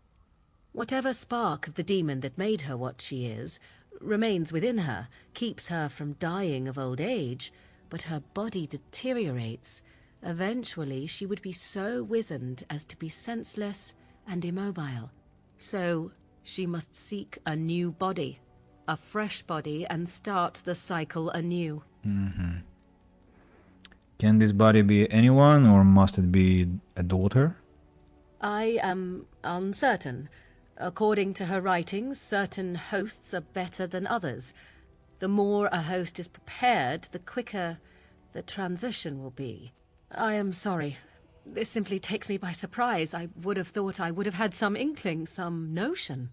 Whatever spark of the demon that made her what she is remains within her, keeps her from dying of old age, but her body deteriorates. Eventually she would be so wizened as to be senseless and immobile. So she must seek a new body, a fresh body, and start the cycle anew. Can this body be anyone, or must it be a daughter? I am uncertain. According to her writings, certain hosts are better than others. The more a host is prepared, the quicker the transition will be. I am sorry. This simply takes me by surprise. I would have thought I would have had some inkling, some notion.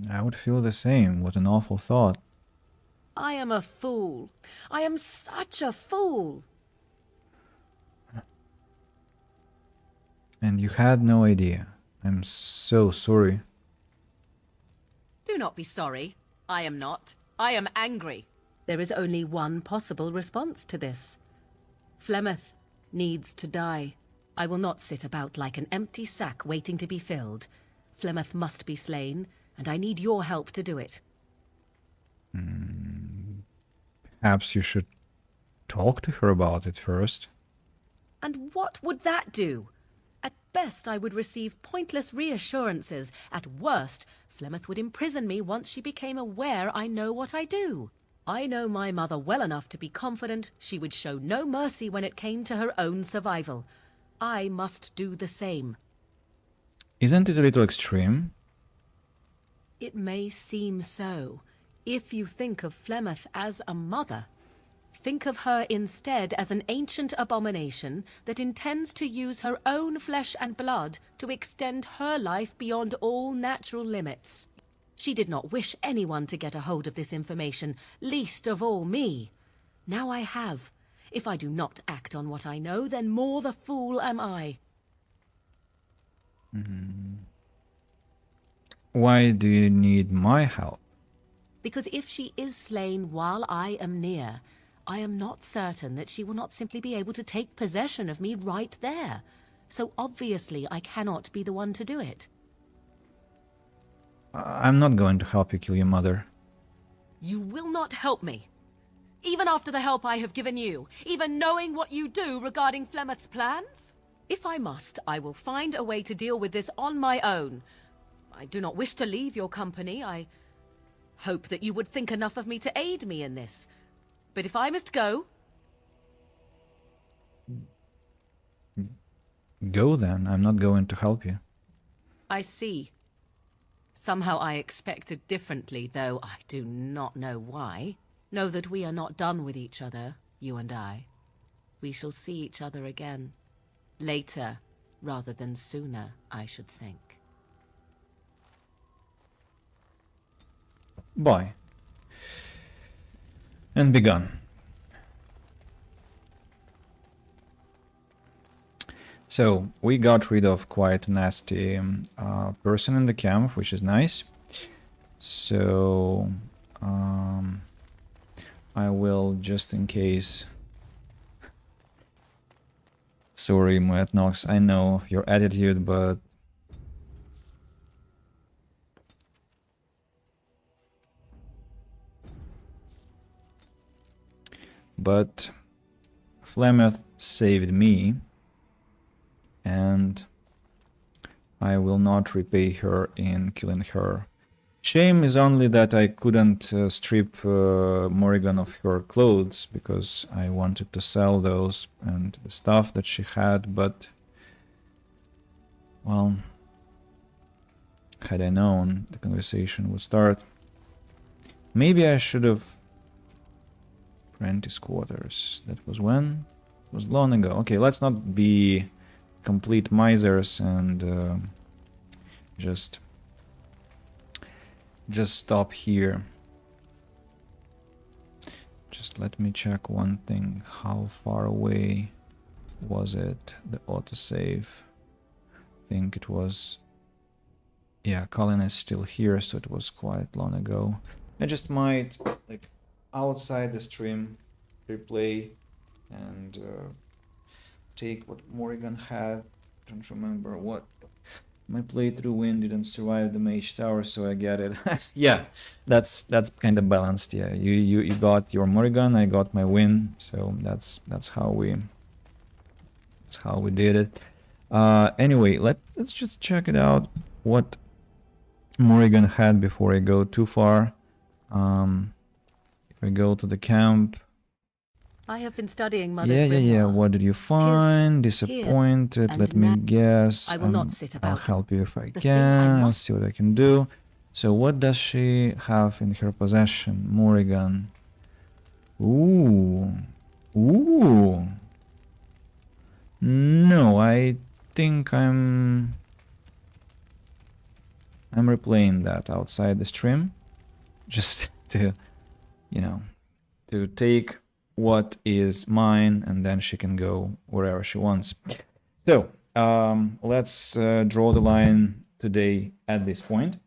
I would feel the same. What an awful thought. I am a fool. I am such a fool. And you had no idea. I'm so sorry. Do not be sorry. I am not. I am angry. There is only one possible response to this. Flemeth needs to die. I will not sit about like an empty sack waiting to be filled. Flemeth must be slain, and I need your help to do it. Perhaps you should talk to her about it first. And what would that do? At best, I would receive pointless reassurances. At worst, Flemeth would imprison me once she became aware I know what I do. I know my mother well enough to be confident she would show no mercy when it came to her own survival. I must do the same. Isn't it a little extreme? It may seem so. If you think of Flemeth as a mother, think of her instead as an ancient abomination that intends to use her own flesh and blood to extend her life beyond all natural limits. She did not wish anyone to get a hold of this information, least of all me. Now I have. If I do not act on what I know, then more the fool am I. Why do you need my help? Because if she is slain while I am near, I am not certain that she will not simply be able to take possession of me right there. So obviously I cannot be the one to do it. I'm not going to help you kill your mother. You will not help me. Even after the help I have given you, even knowing what you do regarding Flemeth's plans? If I must, I will find a way to deal with this on my own. I do not wish to leave your company. I hope that you would think enough of me to aid me in this. But if I must go... Go then. I'm not going to help you. I see. Somehow I expected differently, though I do not know why. Know that we are not done with each other, you and I. We shall see each other again. Later, rather than sooner, I should think. Bye. And be gone. So, we got rid of quite a nasty person in the camp, which is nice. So, I will, just in case... Sorry, Moet Nox, I know your attitude, but... Flemeth saved me, and I will not repay her in killing her. Shame is only that I couldn't strip Morrigan of her clothes, because I wanted to sell those and the stuff that she had, but... Well... Had I known, the conversation would start. Maybe I should have... Apprentice quarters. That was when? It was long ago. Okay, let's not be complete misers and just stop here. Just let me check one thing. How far away was it? The autosave. I think it was... Yeah, Colin is still here, so it was quite long ago. I just might, like, outside the stream, replay and take what Morrigan had. Don't remember what. My playthrough win didn't survive the Mage Tower, so I get it. Yeah, that's kind of balanced. Yeah, you got your Morrigan, I got my win, so that's how we did it. Anyway, let's just check it out. What Morrigan had before I go too far. If I go to the camp. I have been studying Mother's Yeah. What did you find? Disappointed. Let me guess. I will not sit about. I'll help you if I can. I'll see what I can do. So what does she have in her possession? Morrigan. Ooh. No, I think I'm replaying that outside the stream. Just to, to take what is mine, and then she can go wherever she wants. So let's draw the line today at this point.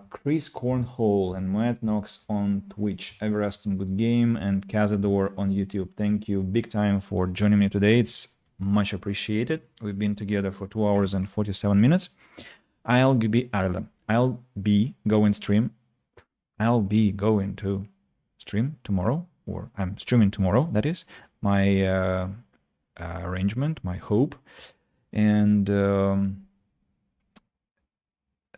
Chris Cornhole and Matt Knox on Twitch, Evereston Good Game, and Cazador on YouTube. Thank you big time for joining me today. It's much appreciated. We've been together for 2 hours and 47 minutes. I'll be going to stream tomorrow, or I'm streaming tomorrow, that is my arrangement, my hope. And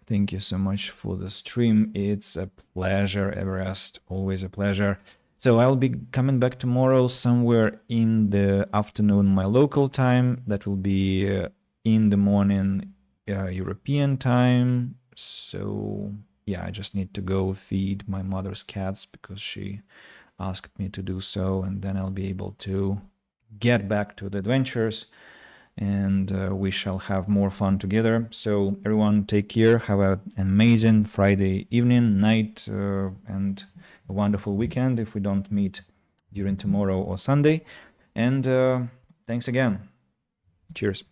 thank you so much for the stream. It's a pleasure, Everest, always a pleasure. So I'll be coming back tomorrow somewhere in the afternoon, my local time. That will be in the morning, European time. So yeah, I just need to go feed my mother's cats because she asked me to do so, and then I'll be able to get back to the adventures, and we shall have more fun together. So everyone, take care, have an amazing Friday evening, night, and a wonderful weekend if we don't meet during tomorrow or Sunday. And thanks again. Cheers.